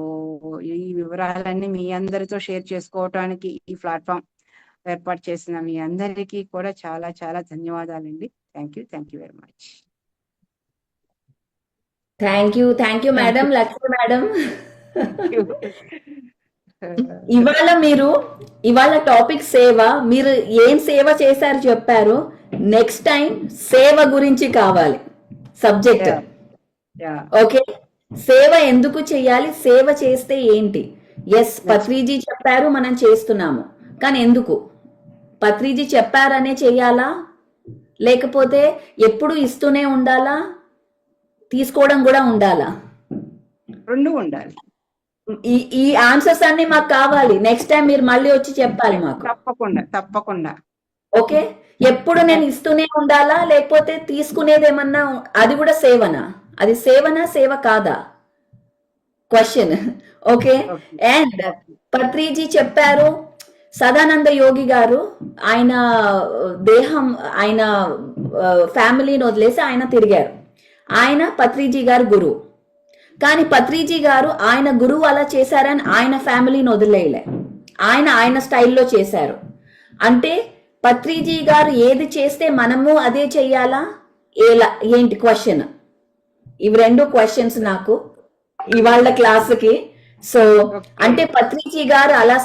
ఈ వివరాలన్నీ మీ అందరితో షేర్ చేసుకోవటానికి ఈ ప్లాట్ఫామ్ ఏర్పాటు చేసిన మీ అందరికీ కూడా చాలా చాలా ధన్యవాదాలండి. Thank you very much. Thank you madam, Lakshmi madam. ఇవాళ టాపిక్ సేవ. మీరు ఏం సేవ చేశారు చెప్పారు. నెక్స్ట్ టైం సేవ గురించి కావాలి సబ్జెక్ట్. ఓకే, సేవ ఎందుకు చేయాలి, సేవ చేస్తే ఏంటి? ఎస్, పత్రిజీ చెప్పారు, మనం చేస్తున్నాము. కానీ ఎందుకు? పత్రిజీ చెప్పారనే చేయాలా, లేకపోతే ఎప్పుడు ఇస్తూనే ఉండాలా, తీసుకోవడం కూడా ఉండాలా? రెండు ఉండాలి. ఈ ఆన్సర్స్ అన్ని మాకు కావాలి. నెక్స్ట్ టైం మీరు మళ్ళీ వచ్చి చెప్పాలి మాకు. తప్పకుండా. ఓకే, ఎప్పుడు నేను ఇస్తూనే ఉండాలా, లేకపోతే తీసుకునేది ఏమన్నా అది కూడా సేవనా? అది సేవనా, సేవ కాదా? క్వశ్చన్. ఓకే, అండ్ పత్రిజీ చెప్పారు, సదానంద యోగి గారు ఆయన దేహం, ఆయన ఫ్యామిలీని వదిలేసి ఆయన తిరిగారు. ఆయన పత్రిజీ గారు గురువు. కానీ పత్రిజీ గారు ఆయన గురువు అలా చేశారని ఆయన ఫ్యామిలీని వదిలేయలే. ఆయన స్టైల్లో చేశారు. అంటే పత్రిజీ గారు ఏది చేస్తే మనము అదే చెయ్యాలా, ఏంటి క్వశ్చన్? ఇవి 2 క్వశ్చన్స్ నాకు ఇవాళ క్లాసుకి. సో అంటే పత్రిజీ గారు అలా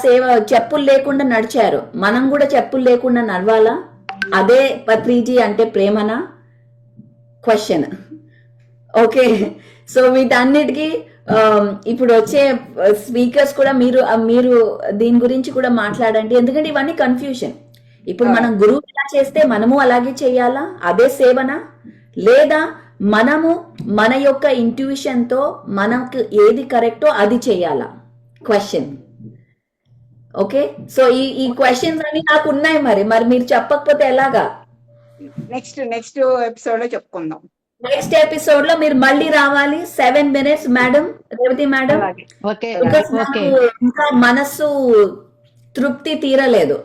చెప్పులు లేకుండా నడిచారు, మనం కూడా చెప్పులు లేకుండా నడవాలా? అదే పత్రిజీ అంటే ప్రేమనా? క్వశ్చన్. ఓకే, సో వీటన్నిటికీ ఇప్పుడు వచ్చే స్పీకర్స్ కూడా మీరు దీని గురించి కూడా మాట్లాడండి. ఎందుకంటే ఇవన్నీ కన్ఫ్యూజన్. ఇప్పుడు మనం గురువు ఎలా చేస్తే మనము అలాగే చేయాలా, అదే సేవనా? లేదా మనము మన యొక్క ఇంట్యూషన్ తో మనకు ఏది కరెక్టో అది చేయాలా? క్వశ్చన్. ఓకే, సో ఈ క్వశ్చన్స్ అన్ని నాకు ఉన్నాయి. మరి మీరు చెప్పకపోతే ఎలాగా? నెక్స్ట్ ఎపిసోడ్ లో చెప్పుకుందాం. నెక్స్ట్ ఎపిసోడ్ లో మీరు మళ్ళీ రావాలి. 7 minutes మేడం, రేవతి మేడం. ఇంకా మనస్సు తృప్తి తీరలేదు.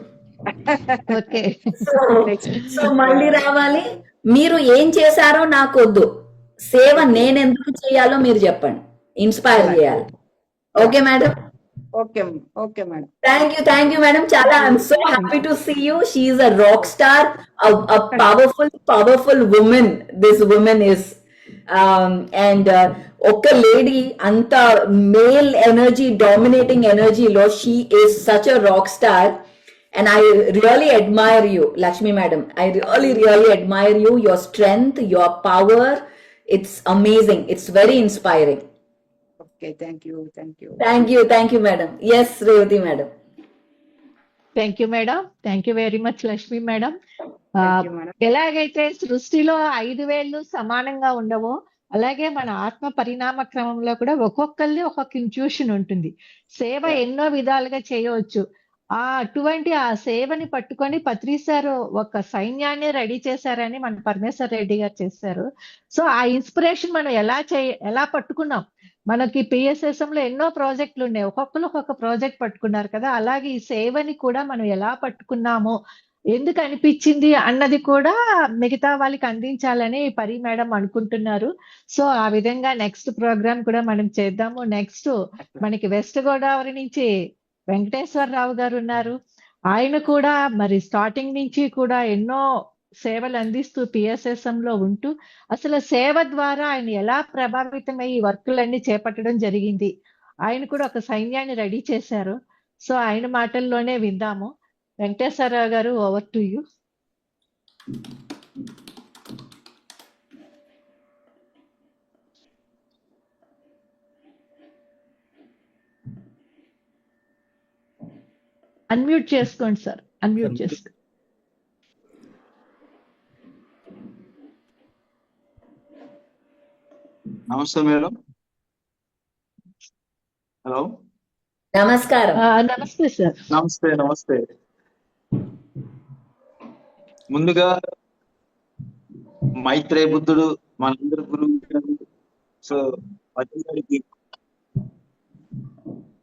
సో మళ్ళీ రావాలి. మీరు ఏం చేశారో నాకు వద్దు, సేవ నేను ఎందుకు చేయాలో మీరు చెప్పండి, ఇన్స్పైర్ చేయాలి. Okay madam? Okay madam. Thank you madam. చాలా I'm so happy to see you. She is a rock star, a powerful woman. This woman is and ఒక లేడీ అంత మేల్ ఎనర్జీ, డామినేటింగ్ ఎనర్జీలో she is such a rock star. And I really admire you, Lakshmi madam. I really admire you, your strength, your power. It's amazing. It's very inspiring. Okay, thank you. Thank you, madam. Yes, Revati madam. Thank you madam. Thank you very much Lakshmi madam. ఎలాగైతే సృష్టిలో 5 వేళ్ళు సమానంగా ఉండవో, అలాగే మన ఆత్మ పరిణామ క్రమంలో కూడా ఒక్కొక్కరిది ఒక్కొక్క ఇంట్యూషన్ ఉంటుంది. సేవ ఎన్నో విధాలుగా చేయవచ్చు. అటువంటి ఆ సేవని పట్టుకొని పత్రి సార్ ఒక సైన్యాన్ని రెడీ చేశారని మన పరమేశ్వర్ రెడ్డి గారు చేశారు. సో ఆ ఇన్స్పిరేషన్ మనం ఎలా పట్టుకున్నాం. మనకి PSSM లో ఎన్నో ప్రాజెక్టులు ఉన్నాయి, ఒక్కొక్కరు ఒక్కొక్క ప్రాజెక్ట్ పట్టుకున్నారు కదా. అలాగే ఈ సేవని కూడా మనం ఎలా పట్టుకున్నామో ఎందుకు అనిపించింది అన్నది కూడా మిగతా వాళ్ళకి అందించాలని పరి మేడం అనుకుంటున్నారు. సో ఆ విధంగా నెక్స్ట్ ప్రోగ్రామ్ కూడా మనం చేద్దాము. నెక్స్ట్ మనకి వెస్ట్ గోదావరి నుంచి వెంకటేశ్వరరావు గారు ఉన్నారు. ఆయన కూడా మరి స్టార్టింగ్ నుంచి కూడా ఎన్నో సేవలు అందిస్తూ PSSM లో ఉంటూ అసలు సేవ ద్వారా ఆయన ఎలా ప్రభావితమై ఈ వర్కులన్నీ చేపట్టడం జరిగింది. ఆయన కూడా ఒక సైన్యాన్ని రెడీ చేశారు. సో ఆయన మాటల్లోనే విందాము. వెంకటేశ్వరరావు గారు, ఓవర్ టు యూ. అన్మ్యూట్ చేసుకోండి సార్, అన్మ్యూట్ చేసుకోండి. నమస్తే మేడం. హలో, నమస్కారం. నమస్తే సార్. నమస్తే నమస్తే. ముందుగా మైత్రేయ బుద్ధుడు మనందరి గురువు గారు. సో పత్రి గారికి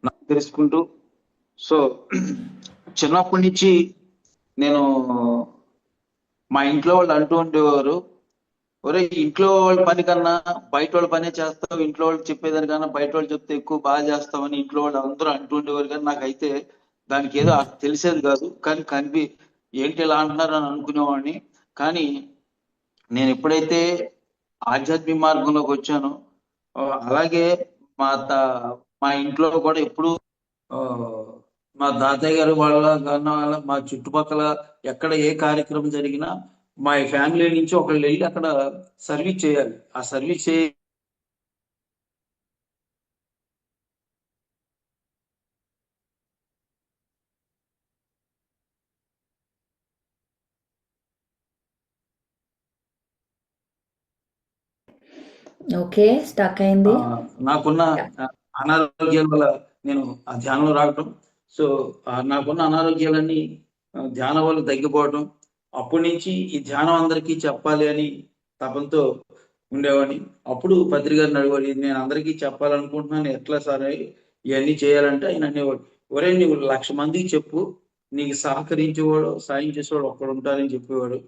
నాకు తెలుసుకుంటూ, సో చిన్నప్పటి నుంచి నేను మా ఇంట్లో వాళ్ళు అంటూ ఉండేవారు, ఒరే ఇంట్లో వాళ్ళ పని కన్నా బయట వాళ్ళ పనే చేస్తావు, ఇంట్లో వాళ్ళు చెప్పేదానికన్నా బయట వాళ్ళు చెప్తే ఎక్కువ బాగా చేస్తామని ఇంట్లో వాళ్ళు అందరూ అంటూ ఉండేవారు. కానీ నాకైతే దానికి ఏదో తెలిసేది కాదు. కానీ ఏంటి ఇలా అంటున్నారు అని అనుకునేవాడిని. కానీ నేను ఎప్పుడైతే ఆధ్యాత్మిక మార్గంలోకి వచ్చానో అలాగే మా ఇంట్లో కూడా ఎప్పుడు మా తాతయ్య గారు వాళ్ళ మా చుట్టుపక్కల ఎక్కడ ఏ కార్యక్రమం జరిగినా మా ఫ్యామిలీ నుంచి ఒకళ్ళు వెళ్ళి అక్కడ సర్వీస్ చేయాలి. ఆ సర్వీస్ ఓకే, స్టక్ అయింది. నాకున్న అనారోగ్యాల వల్ల నేను ఆ ధ్యానంలో రావటం, సో నాకున్న అనారోగ్యాలన్నీ ధ్యానం వల్ల తగ్గిపోవటం, అప్పటి నుంచి ఈ ధ్యానం అందరికీ చెప్పాలి అని తపంతో ఉండేవాడిని. అప్పుడు పత్రికారిని అడిగేవాడు, నేను అందరికీ చెప్పాలనుకుంటున్నాను, ఎట్లా సరే ఇవన్నీ చేయాలంటే ఆయన అనేవాడు, ఒరే నువ్వు 1,00,000 మందికి చెప్పు, నీకు సహకరించేవాడు సాయం చేసేవాడు ఒక్కడు ఉంటారని చెప్పేవాడు.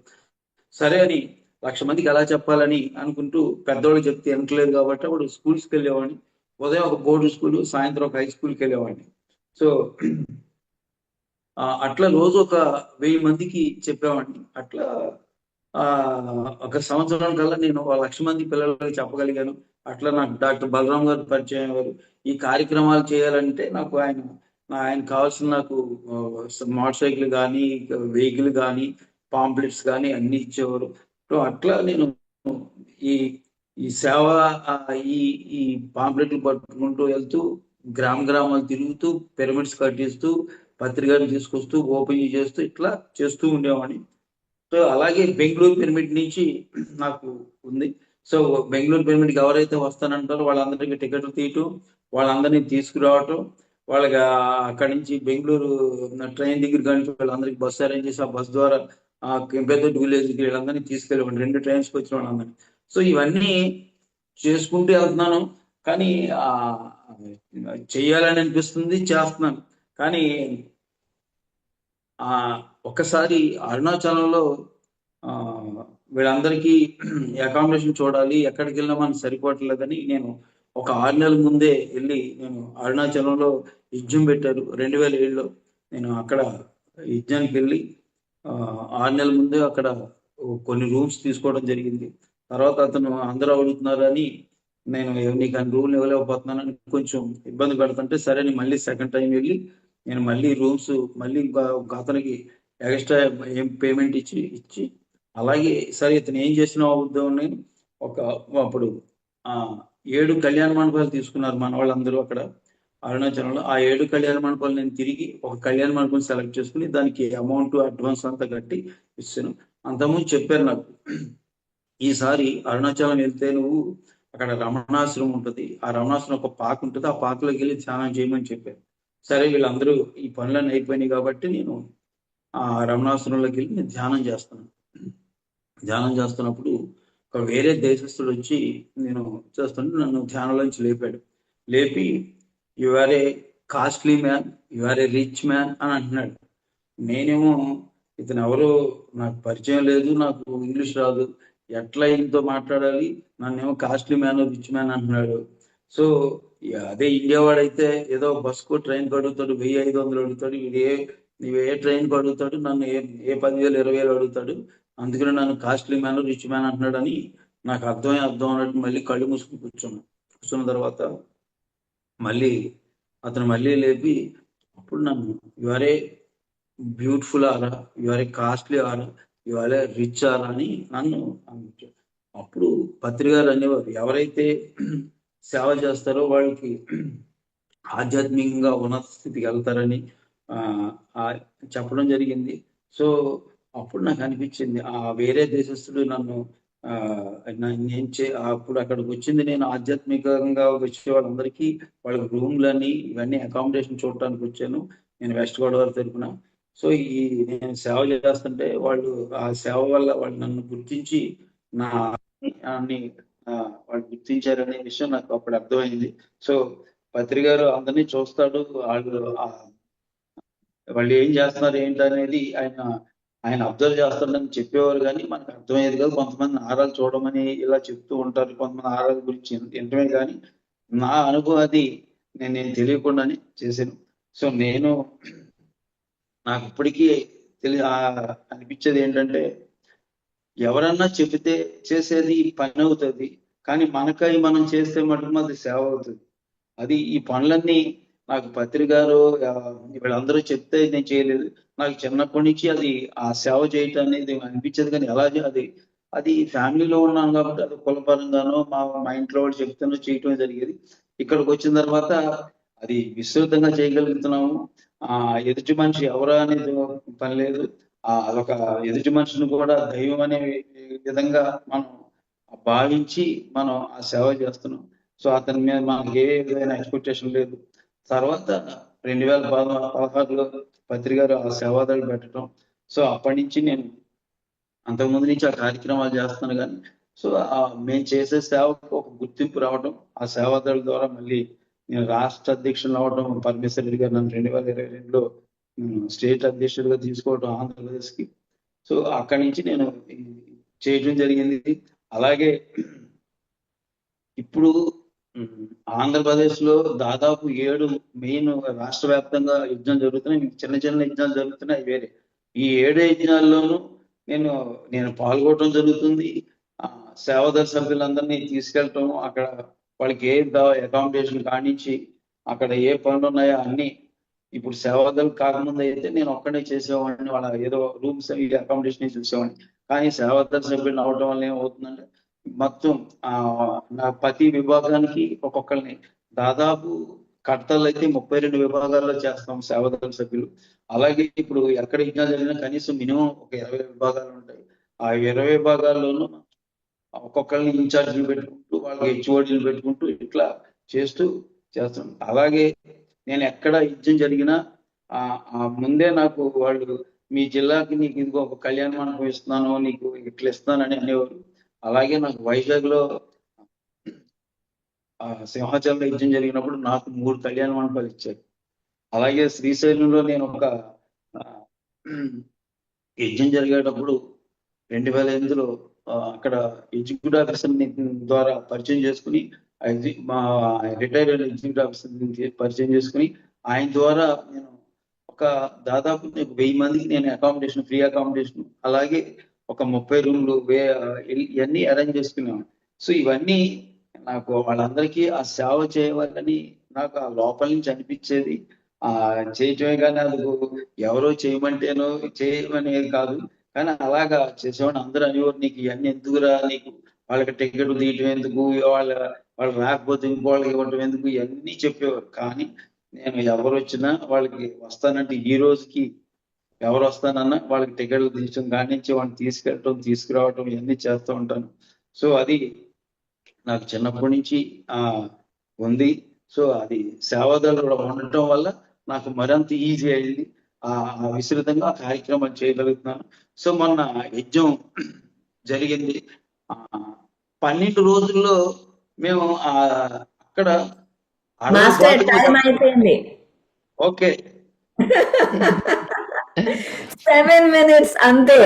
సరే అని 1,00,000 మందికి ఎలా చెప్పాలని అనుకుంటూ పెద్దవాళ్ళు చెప్తే వినట్లేదు కాబట్టి అప్పుడు స్కూల్స్కి వెళ్ళేవాడిని. ఉదయం ఒక బోర్డు స్కూల్, సాయంత్రం ఒక హై స్కూల్కి వెళ్ళేవాడిని. సో అట్లా రోజు ఒక 1000 మందికి చెప్పేవాడిని. అట్లా ఒక సంవత్సరం కల్లా నేను 1,00,000 మంది పిల్లలకి చెప్పగలిగాను. అట్లా నాకు డాక్టర్ బలరాం గారు పరిచయం అయ్యారు. ఈ కార్యక్రమాలు చేయాలంటే నాకు ఆయన కావాల్సిన నాకు మోటార్ సైకిల్ కానీ, వెహికల్ కానీ, పాంప్లెట్స్ కానీ అన్ని ఇచ్చేవారు. సో అట్లా నేను ఈ సేవ ఈ పాంప్లెట్లు పట్టుకుంటూ వెళ్తూ గ్రామాలు తిరుగుతూ పిరమిడ్స్ కట్టిస్తూ పత్రికలు తీసుకొస్తూ ఓపెన్ చేస్తూ ఇట్లా చేస్తూ ఉండేవాడిని. సో అలాగే బెంగళూరు పిరమిడ్ నుంచి నాకు ఉంది. సో బెంగళూరు పిరమిడ్కి ఎవరైతే వస్తానంటారో వాళ్ళందరికీ టికెట్లు తీయటం, వాళ్ళందరినీ తీసుకురావటం, వాళ్ళకి అక్కడి నుంచి బెంగళూరు ట్రైన్ దగ్గర కానీ వాళ్ళందరికీ బస్సు అరేంజ్ చేసి ఆ బస్ ద్వారా పెద్దొడ్డి విలేజ్కి వీళ్ళందరినీ తీసుకెళ్ళేవాడిని, 2 ట్రైన్స్కి వచ్చిన వాళ్ళందరినీ. సో ఇవన్నీ చేసుకుంటూ వెళ్తున్నాను. కానీ చెయ్యాలని అనిపిస్తుంది, చేస్తున్నాను. కానీ ఒక్కసారి అరుణాచలంలో వీళ్ళందరికీ అకామిడేషన్ చూడాలి, ఎక్కడికి వెళ్ళినా మనం సరిపోవట్లేదని నేను ఒక 6 నెలల ముందే వెళ్ళి నేను అరుణాచలంలో యజ్ఞం పెట్టారు 2007లో. నేను అక్కడ యజ్ఞానికి వెళ్ళి 6 నెలల ముందే అక్కడ కొన్ని రూమ్స్ తీసుకోవడం జరిగింది. తర్వాత అతను అందరూ అడుగుతున్నారు అని నేను నీకు అని రూమ్ ఇవ్వలేకపోతున్నానని కొంచెం ఇబ్బంది పెడుతుంటే సరే అని మళ్ళీ సెకండ్ టైం వెళ్ళి నేను మళ్ళీ రూమ్స్ మళ్ళీ అతనికి ఎక్స్ట్రా ఏం పేమెంట్ ఇచ్చి అలాగే సరే ఇతను ఏం చేసినా అవుద్దామని అప్పుడు 7 కళ్యాణ మండపాలు తీసుకున్నారు మన వాళ్ళందరూ అక్కడ అరుణాచలంలో. ఆ 7 కళ్యాణ మండపాలు నేను తిరిగి ఒక కళ్యాణ మండపం సెలెక్ట్ చేసుకుని దానికి అమౌంట్ అడ్వాన్స్ అంతా కట్టి ఇస్తాను. అంతకుముందు చెప్పారు నాకు, ఈసారి అరుణాచలం వెళ్తే నువ్వు అక్కడ రమణాశ్రమం ఉంటుంది, ఆ రమణాశ్రమం ఒక పాక ఉంటుంది, ఆ పాకలోకి వెళ్ళి ధ్యానం చేయమని చెప్పారు. సరే వీళ్ళందరూ ఈ పనులన్నీ అయిపోయినాయి కాబట్టి నేను ఆ రమణాశ్రమంలోకి వెళ్ళి నేను ధ్యానం చేస్తున్నప్పుడు ఒక వేరే దేశస్తుడు వచ్చి నేను చేస్తుంటే నన్ను ధ్యానంలోంచి లేపి you are a costly man, you are a rich man అని అంటున్నాడు. నేనేమో ఇతను ఎవరో నాకు పరిచయం లేదు, నాకు ఇంగ్లీష్ రాదు, ఎట్లా ఈయనతో మాట్లాడాలి, నన్నేమో కాస్ట్లీ మ్యాన్ రిచ్ మ్యాన్ అంటున్నాడు. సో అదే ఇండియా వాడైతే ఏదో బస్కు ట్రైన్కి అడుగుతాడు, 1500 అడుగుతాడు, నీవు ఏ ట్రైన్కి అడుగుతాడు, నన్ను ఏ 10,000 20,000 అడుగుతాడు, అందుకని నన్ను కాస్ట్లీ మ్యాన్ రిచ్ మ్యాన్ అంటున్నాడని నాకు అర్థం అన్నట్టు మళ్ళీ కళ్ళు మూసుకుని కూర్చున్న తర్వాత అతను మళ్ళీ లేపి, అప్పుడు నన్ను యువరే బ్యూటిఫుల్ ఆరా, యువరే కాస్ట్లీ ఆరా, యువరే రిచ్ ఆరా అని నన్ను అనిపించాడు. అప్పుడు పత్రికారు అనేవారు, ఎవరైతే సేవ చేస్తారో వాళ్ళకి ఆధ్యాత్మికంగా ఉన్నత స్థితికి వెళ్తారని చెప్పడం జరిగింది. సో అప్పుడు నాకు అనిపించింది, వేరే దేశస్తుడు నన్ను అప్పుడు అక్కడికి వచ్చింది నేను ఆధ్యాత్మికంగా వచ్చే వాళ్ళందరికీ వాళ్ళకి రూమ్లని ఇవన్నీ అకామిడేషన్ చూడటానికి వచ్చాను, నేను వెస్ట్ గోదావరి తరపున. సో నేను సేవ చేస్తుంటే వాళ్ళు ఆ సేవ వల్ల వాళ్ళు నన్ను గుర్తించి వాళ్ళు గుర్తించారనే విషయం నాకు అప్పుడు అర్థమైంది. సో పత్రికారు అందరినీ చూస్తాడు, వాళ్ళు ఏం చేస్తున్నారు ఏంటి అనేది ఆయన అబ్జర్వ్ చేస్తాడని చెప్పేవారు, కానీ మనకు అర్థమయ్యేది కాదు. కొంతమంది ఆరాలు చూడమని ఇలా చెప్తూ ఉంటారు, కొంతమంది ఆరాల గురించి వింటమే, కానీ నా అనుభవం అది నేను తెలియకుండానే చేశాను. సో నాకు ఇప్పటికీ అనిపించేది ఏంటంటే, ఎవరన్నా చెబితే చేసేది పని అవుతుంది, కానీ మనకై మనం చేస్తే మటుకు అది సేవ అవుతుంది. అది ఈ పనులన్నీ నాకు పత్రికారు వీళ్ళందరూ చెప్తే నేను చేయలేదు. నాకు చిన్నప్పటి నుంచి అది ఆ సేవ చేయటం అనేది అనిపించేది, కానీ ఎలా అది ఫ్యామిలీలో ఉన్నాను కాబట్టి అది కులపరంగానో మా ఇంట్లో వాళ్ళు చెప్తానో చేయటం జరిగేది. ఇక్కడికి వచ్చిన తర్వాత అది విస్తృతంగా చేయగలుగుతున్నాము. ఎదుటి మనిషి ఎవరు అనేది పని లేదు, అదొక ఎదుటి మనిషిని కూడా దైవం అనే విధంగా మనం భావించి మనం ఆ సేవ చేస్తున్నాం. సో అతని మీద మనకి ఏ విధమైన ఎక్స్పెక్టేషన్ లేదు. తర్వాత 2016లో పత్రికారు ఆ సేవాదళి పెట్టడం. సో అప్పటి నుంచి నేను అంతకుముందు నుంచి ఆ కార్యక్రమాలు చేస్తున్నాను, కానీ సో మేము చేసే సేవకు ఒక గుర్తింపు రావడం, ఆ సేవాదళి ద్వారా మళ్ళీ నేను రాష్ట్ర అధ్యక్షులు అవడం, పరమేశ్వర రెడ్డి గారు నన్ను 2022లో స్టేట్ అధ్యక్షుడిగా తీసుకోవడం ఆంధ్రప్రదేశ్కి. సో అక్కడి నుంచి నేను చేయడం జరిగింది. అలాగే ఇప్పుడు ఆంధ్రప్రదేశ్ లో దాదాపు 7 మెయిన్ రాష్ట్ర వ్యాప్తంగా యజ్ఞాలు జరుగుతున్నాయి, చిన్న చిన్న యజ్ఞాలు జరుగుతున్నాయి వేరే. ఈ 7 యజ్ఞాల్లోనూ నేను పాల్గొనడం జరుగుతుంది. సేవాదళ సభ్యులందరినీ తీసుకెళ్ళటం, అక్కడ వాళ్ళకి ఏ అకామిడేషన్ కానించి అక్కడ ఏ పనులు ఉన్నాయో అన్ని. ఇప్పుడు సేవాదళం కాకముందు అయితే నేను ఒక్కడే చేసేవాడిని, వాళ్ళ ఏదో రూమ్స్ అకామిడేషన్ చూసేవాడిని. కానీ సేవాదళ సభ్యులు అవడం వల్ల ఏమవుతుందంటే, మొత్తం నా ప్రతి విభాగానికి ఒక్కొక్కరిని దాదాపు కర్తలు అయితే 32 విభాగాల్లో చేస్తాం సేవాదళ సభ్యులు. అలాగే ఇప్పుడు ఎక్కడ యజ్ఞాలు జరిగినా కనీసం మినిమం ఒక 20 విభాగాలు ఉంటాయి. ఆ 20 విభాగాల్లోనూ ఒక్కొక్కరిని ఇన్ఛార్జీలు పెట్టుకుంటూ వాళ్ళకి హెచ్ఓడీలు పెట్టుకుంటూ ఇట్లా చేస్తాం. అలాగే నేను ఎక్కడ యజ్ఞం జరిగినా ముందే నాకు వాళ్ళు మీ జిల్లాకి నీకు ఇదిగో ఒక కళ్యాణ మండపం ఇస్తున్నాను, నీకు ఇట్లా ఇస్తానని అనేవారు. అలాగే నాకు వైజాగ్ లో సింహాచలంలో యజ్ఞం జరిగినప్పుడు నాకు 3 కళ్యాణ మండపాలు ఇచ్చారు. అలాగే శ్రీశైలంలో నేను ఒక యజ్ఞం జరిగేటప్పుడు 2008లో అక్కడ ఎగ్జిక్యూటివ్ ఆఫీసర్ ద్వారా పరిచయం చేసుకుని, మా రిటైర్డ్ ఎగ్జిక్యూటివ్ ఆఫీసర్ పరిచయం చేసుకుని ఆయన ద్వారా నేను దాదాపు 1000 మందికి నేను అకామిడేషన్, ఫ్రీ అకామిడేషన్, అలాగే ఒక 30 రూమ్లు ఇవన్నీ అరేంజ్ చేసుకున్నాను. సో ఇవన్నీ నాకు వాళ్ళందరికీ ఆ సేవ చేయవాలని నాకు ఆ లోపల నుంచి అనిపించేది. చేయటమే కానీ అది ఎవరో చేయమంటేనో చేయమనేది కాదు, కానీ అలాగా చేసేవాడిని. అందరూ అనేవారు, నీకు ఇవన్నీ ఎందుకురా, నీకు వాళ్ళకి టికెట్ తీయటం ఎందుకు, వాళ్ళు రాకపోతే ఇంకోళ్ళకి ఇవ్వటం ఎందుకు, ఇవన్నీ చెప్పేవారు. కానీ నేను ఎవరు వచ్చినా వాళ్ళకి వస్తానంటే, ఈ రోజుకి ఎవరు వస్తానన్నా వాళ్ళకి టికెట్లు తీయటం కానించి వాళ్ళని తీసుకెళ్ళటం తీసుకురావటం ఇవన్నీ చేస్తూ ఉంటాను. సో అది నాకు చిన్నప్పటి నుంచి ఉంది. సో అది సేవాదళంలో ఉండటం వల్ల నాకు మరింత ఈజీ అయింది, విస్తృతంగా కార్యక్రమాలు చేయగలుగుతున్నాను. సో మొన్న యజ్ఞం జరిగింది, 12 రోజుల్లో మేము అక్కడ మాస్టర్ టైం అయిపోయింది. ఓకే 7 minutes అంతే.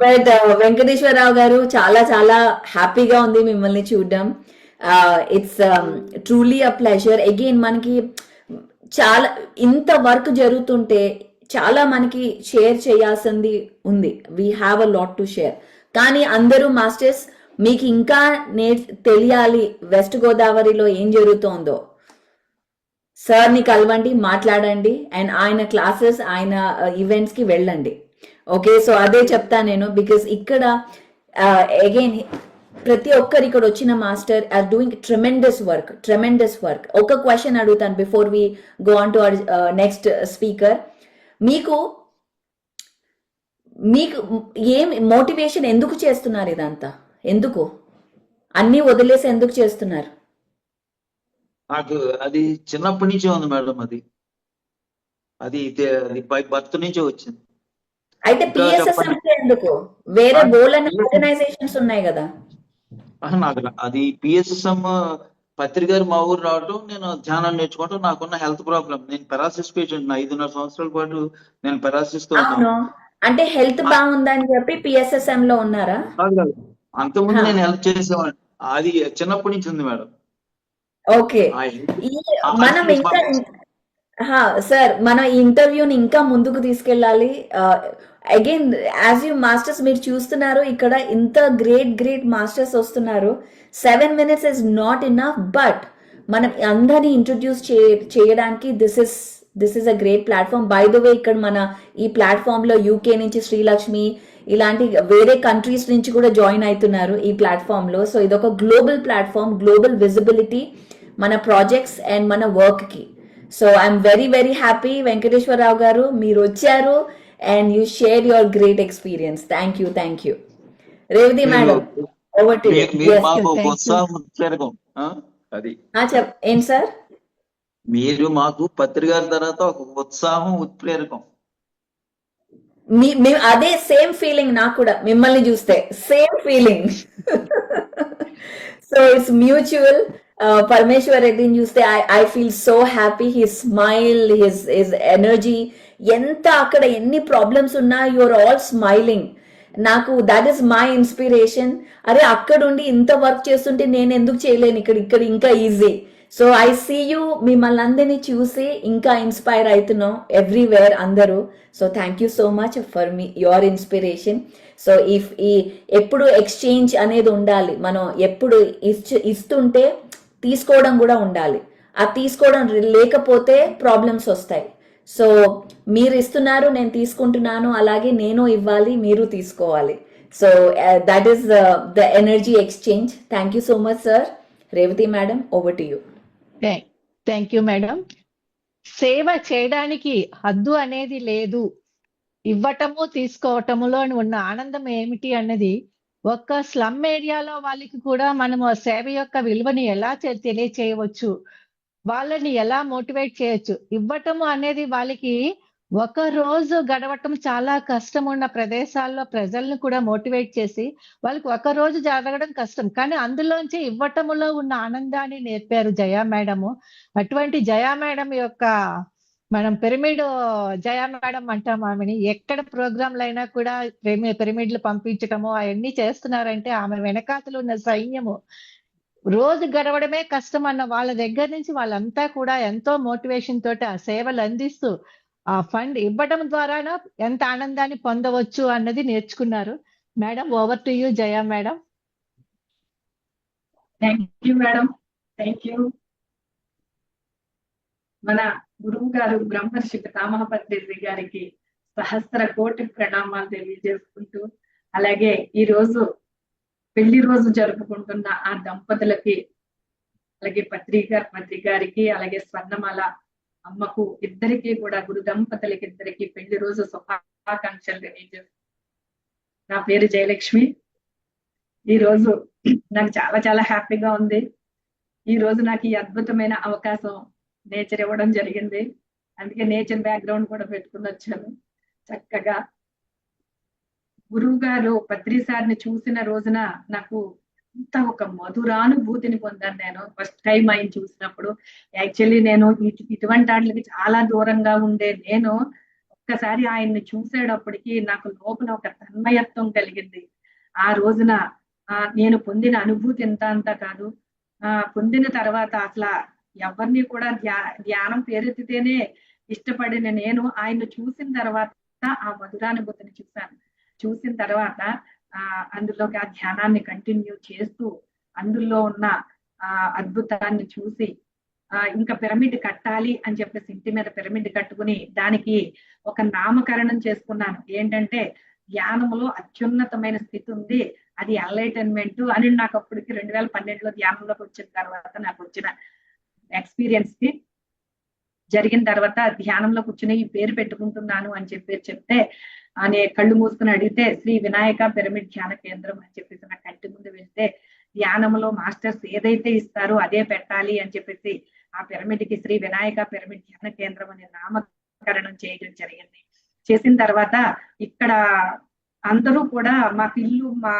బట్ వెంకటేశ్వరరావు గారు చాలా చాలా హ్యాపీగా ఉంది మిమ్మల్ని చూడడం. It's truly a pleasure. Again మనకి చాలా ఇంత వర్క్ జరుగుతుంటే చాలా మనకి షేర్ చేయాల్సింది ఉంది. We have a lot to share. కానీ అందరూ మాస్టర్స్ మీకు ఇంకా తెలియాలి వెస్ట్ గోదావరిలో ఏం జరుగుతోందో, సార్ని కలవండి, మాట్లాడండి, అండ్ ఆయన క్లాసెస్ ఆయన ఈవెంట్స్ కి వెళ్ళండి. ఓకే, సో అదే చెప్తా నేను. బికాస్ ఇక్కడ అగైన్ ప్రతి ఒక్కరు ఇక్కడ వచ్చిన master are doing tremendous work. ఒక క్వశ్చన్ అడుగుతాను before we go on to our next speaker. మీకు ఏం మోటివేషన్, ఎందుకు చేస్తున్నారు ఇదంతా? ఎందుకు అన్ని వదిలేసి ఎందుకు చేస్తున్నారు? నాకు అది చిన్నప్పటి నుంచే ఉంది మేడం. అది బై బర్త్ నుంచే వచ్చింది. అయితే ఇంకా పిఎస్ఎస్ చెప్పండి. అంటే ఎందుకు? వేరే ఆ, బోల్డ్ PSS ఆర్గనైజేషన్స్ ఉన్నాయి కదా. నాకు అది పిఎస్ఎస్ఎం పత్రి గారు మా ఊరు రావటం, నేను ధ్యానం నేర్చుకోవటం, నాకున్న హెల్త్ ప్రాబ్లం, నేను పెరాసిస్ పేషెంట్, 5.5 సంవత్సరాల పాటు నేను పెరాసిస్ తో ఉన్నాను. అవును, అంటే హెల్త్ బాగుందని చెప్పి పిఎస్ఎస్ఎం లో ఉన్నారా? కాదు, అంతకుముందు హా, నేను హెల్ప్ చేసేవాడిని. అది చిన్నప్పటి నుంచి ఉంది మేడం. ఓకే. ఆ health- మనం అది ఇంకా సార్ మనం ఈ ఇంటర్వ్యూని ఇంకా ముందుకు తీసుకెళ్ళాలి. అగైన్ యాజ్ యూ మాస్టర్స్ మీరు చూస్తున్నారు ఇక్కడ ఇంత గ్రేట్ మాస్టర్స్ వస్తున్నారు. 7 minutes is not enough, but మనం అందరినీ ఇంట్రొడ్యూస్ చేయడానికి this is a great platform. By the వే ఇక్కడ మన ఈ ప్లాట్ఫామ్ లో యూకే నుంచి శ్రీలక్ష్మి ఇలాంటి వేరే కంట్రీస్ నుంచి కూడా జాయిన్ అవుతున్నారు ఈ ప్లాట్ఫామ్ లో. సో ఇది ఒక గ్లోబల్ ప్లాట్ఫామ్, గ్లోబల్ విజిబిలిటీ మన ప్రాజెక్ట్స్ అండ్ మన వర్క్ కి. So I'm very happy Venkateswara Rao గారు మీరు వచ్చారు and you share your great experience. Thank you. Revathi madam, over to you. మీరు Yes, మాకు sir. Thank you. ఉత్సాహం ఉత్ప్రేరకం. అది ఏం సార్? మీరు మాకు పత్రి గారి తర్వాత ఒక ఉత్సాహం ఉత్ప్రేరకం. అదే సేమ్ ఫీలింగ్ నాకు కూడా మిమ్మల్ని చూస్తే, same feeling. So it's mutual. Parameshwar రెడ్డిని చూస్తే I feel so happy. His smile, his energy, ఎంత అక్కడ ఎన్ని ప్రాబ్లమ్స్ ఉన్నా యూఆర్ ఆల్ స్మైలింగ్. నాకు దట్ ఈస్ మై ఇన్స్పిరేషన్. అరే అక్కడుండి ఇంత వర్క్ చేస్తుంటే నేను ఎందుకు చేయలేను ఇక్కడ ఇంకా easy. So I see you, మిమ్మల్ని అందరినీ చూసి ఇంకా ఇన్స్పైర్ అవుతున్నాం ఎవ్రీవేర్ అందరూ. So thank you so much for your inspiration. So ఎప్పుడు ఎక్స్చేంజ్ అనేది ఉండాలి. మనం ఎప్పుడు ఇస్తుంటే తీసుకోవడం కూడా ఉండాలి. ఆ తీసుకోవడం లేకపోతే ప్రాబ్లమ్స్ వస్తాయి. సో మీరు ఇస్తున్నారు, నేను తీసుకుంటున్నాను, అలాగే నేను ఇవ్వాలి, మీరు తీసుకోవాలి. So that is the energy exchange. Thank you so much sir. Revathi madam, over to you. Thank you madam. సేవ చేయడానికి హద్దు అనేది లేదు. ఇవ్వటము తీసుకోవటములో ఉన్న ఆనందం ఏమిటి అన్నది ఒక్క స్లమ్ ఏరియాలో వాళ్ళకి కూడా మనము ఆ సేవ యొక్క విలువని ఎలా తెలియచేయవచ్చు, వాళ్ళని ఎలా మోటివేట్ చేయొచ్చు. ఇవ్వటము అనేది వాళ్ళకి ఒక రోజు గడవటం చాలా కష్టం ఉన్న ప్రదేశాల్లో ప్రజలను కూడా మోటివేట్ చేసి వాళ్ళకి ఒక రోజు జరగడం కష్టం, కానీ అందులోంచి ఇవ్వటములో ఉన్న ఆనందాన్ని నేర్పారు జయా మేడము. అటువంటి జయా మేడం యొక్క మనం పిరమిడ్ జయా మేడం అంటాం ఆమెని. ఎక్కడ ప్రోగ్రాంలు అయినా కూడా పిరమిడ్లు పంపించటము అవన్నీ చేస్తున్నారంటే ఆమె వెనకాతలు ఉన్న సైన్యము, రోజు గడవడమే కష్టం అన్న వాళ్ళ దగ్గర నుంచి వాళ్ళంతా కూడా ఎంతో మోటివేషన్ తోటి ఆ సేవలు అందిస్తూ ఆ ఫండ్ ఇవ్వడం ద్వారా ఎంత ఆనందాన్ని పొందవచ్చు అన్నది నేర్చుకున్నారు. Madam, over to you Jaya madam. Thank you madam, thank you. మన గురువు గారు బ్రహ్మర్షి పితామహ పత్రి గారికి సహస్ర కోటి ప్రణామాలు తెలియజేసుకుంటూ, అలాగే ఈ రోజు పెళ్లి రోజు జరుపుకుంటున్న ఆ దంపతులకి, అలాగే పత్రి గారికి, అలాగే స్వర్ణమాల అమ్మకు ఇద్దరికి కూడా, గురు దంపతులకి ఇద్దరికి పెళ్లి రోజు శుభాకాంక్షలు తెలియజేస్తాను. నా పేరు జయలక్ష్మి. ఈ రోజు నాకు చాలా చాలా హ్యాపీగా ఉంది. ఈ రోజు నాకు ఈ అద్భుతమైన అవకాశం నేచర్ ఇవ్వడం జరిగింది. అందుకే నేచర్ బ్యాక్గ్రౌండ్ కూడా పెట్టుకుని వచ్చాను. చక్కగా గురువు గారు పత్రి సార్ని చూసిన రోజున నాకు అంత ఒక మధురానుభూతిని పొందాను. నేను ఫస్ట్ టైం ఆయన చూసినప్పుడు, యాక్చువల్లీ నేను ఇటువంటి వాటికి చాలా దూరంగా ఉండే నేను ఒక్కసారి ఆయన్ని చూసేటప్పటికి నాకు లోపల ఒక తన్మయత్వం కలిగింది. ఆ రోజున నేను పొందిన అనుభూతి ఇంత అంతా కాదు. పొందిన తర్వాత అసలు ఎవరిని కూడా ధ్యానం పేరెత్తితేనే ఇష్టపడిన నేను ఆయన్ని చూసిన తర్వాత ఆ మధురానుభూతిని చూశాను. చూసిన తర్వాత అందులోకి ఆ ధ్యానాన్ని కంటిన్యూ చేస్తూ అందులో ఉన్న అద్భుతాన్ని చూసి ఇంకా పిరమిడ్ కట్టాలి అని చెప్పేసి ఇంటి మీద పిరమిడ్ కట్టుకుని దానికి ఒక నామకరణం చేసుకున్నాను. ఏంటంటే ధ్యానంలో అత్యున్నతమైన స్థితి ఉంది, అది ఎన్లైటన్మెంట్ అని. నాకు అప్పటికి 2012లో ధ్యానంలోకి వచ్చిన తర్వాత నాకు వచ్చిన ఎక్స్పీరియన్స్ కి జరిగిన తర్వాత ధ్యానంలో కూర్చుని ఈ పేరు పెట్టుకుంటున్నాను అని చెప్తే కళ్ళు మూసుకుని అడిగితే శ్రీ వినాయక పిరమిడ్ ధ్యాన కేంద్రం అని చెప్పేసి నా కంటి ముందు వెళ్తే ధ్యానంలో మాస్టర్స్ ఏదైతే ఇస్తారో అదే పెట్టాలి అని చెప్పేసి ఆ పిరమిడ్ కి శ్రీ వినాయక పిరమిడ్ ధ్యాన కేంద్రం అనే నామకరణం చేయడం జరిగింది. చేసిన తర్వాత ఇక్కడ అందరూ కూడా మాకు ఇల్లు, మా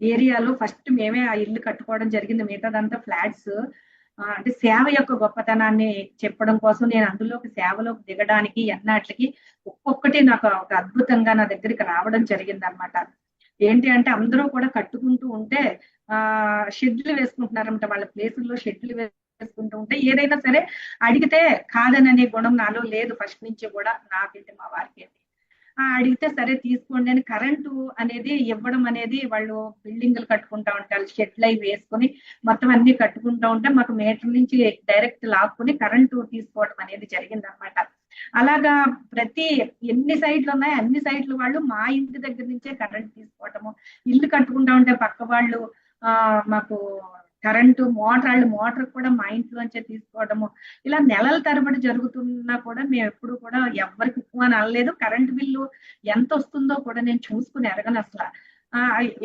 ఏరియాలో ఫస్ట్ మేమే ఆ ఇల్లు కట్టుకోవడం జరిగింది. మిగతాదంతా ఫ్లాట్స్. అంటే సేవ యొక్క గొప్పతనాన్ని చెప్పడం కోసం నేను అందులోకి సేవలోకి దిగడానికి ఎన్నాటికి ఒక్కొక్కటి నాకు ఒక అద్భుతంగా నా దగ్గరికి రావడం జరిగింది అనమాట. ఏంటి అంటే అందరూ కూడా కట్టుకుంటూ ఉంటే షెడ్లు వేసుకుంటున్నారన్నమాట. వాళ్ళ ప్లేసుల్లో షెడ్లు వేసుకుంటూ ఉంటే ఏదైనా సరే అడిగితే కాదననే గుణం నాలో లేదు ఫస్ట్ నుంచి కూడా, నాకేంటి మా వారికి ఏంటి. అడిగితే సరే తీసుకోండి అని కరెంటు అనేది ఇవ్వడం అనేది, వాళ్ళు బిల్డింగ్లు కట్టుకుంటా ఉంటారు, షెడ్లు అవి వేసుకొని మొత్తం అన్ని కట్టుకుంటా ఉంటే మాకు మీటర్ నుంచి డైరెక్ట్ లాక్కుని కరెంటు తీసుకోవడం అనేది జరిగింది అనమాట. అలాగా ప్రతి ఎన్ని సైట్లు ఉన్నాయో అన్ని సైట్లు వాళ్ళు మా ఇంటి దగ్గర నుంచే కరెంట్ తీసుకోవటము, ఇల్లు కట్టుకుంటా ఉంటే పక్క వాళ్ళు మాకు కరెంటు మోటార్ కూడా మా ఇంట్లోంచే తీసుకోవడము, ఇలా నెలల తరబడి జరుగుతున్నా కూడా మేము ఎప్పుడు కూడా ఎవరికి ఎక్కువ అని అనలేదు. కరెంటు బిల్లు ఎంత వస్తుందో కూడా నేను చూసుకుని ఎరగను అసలు.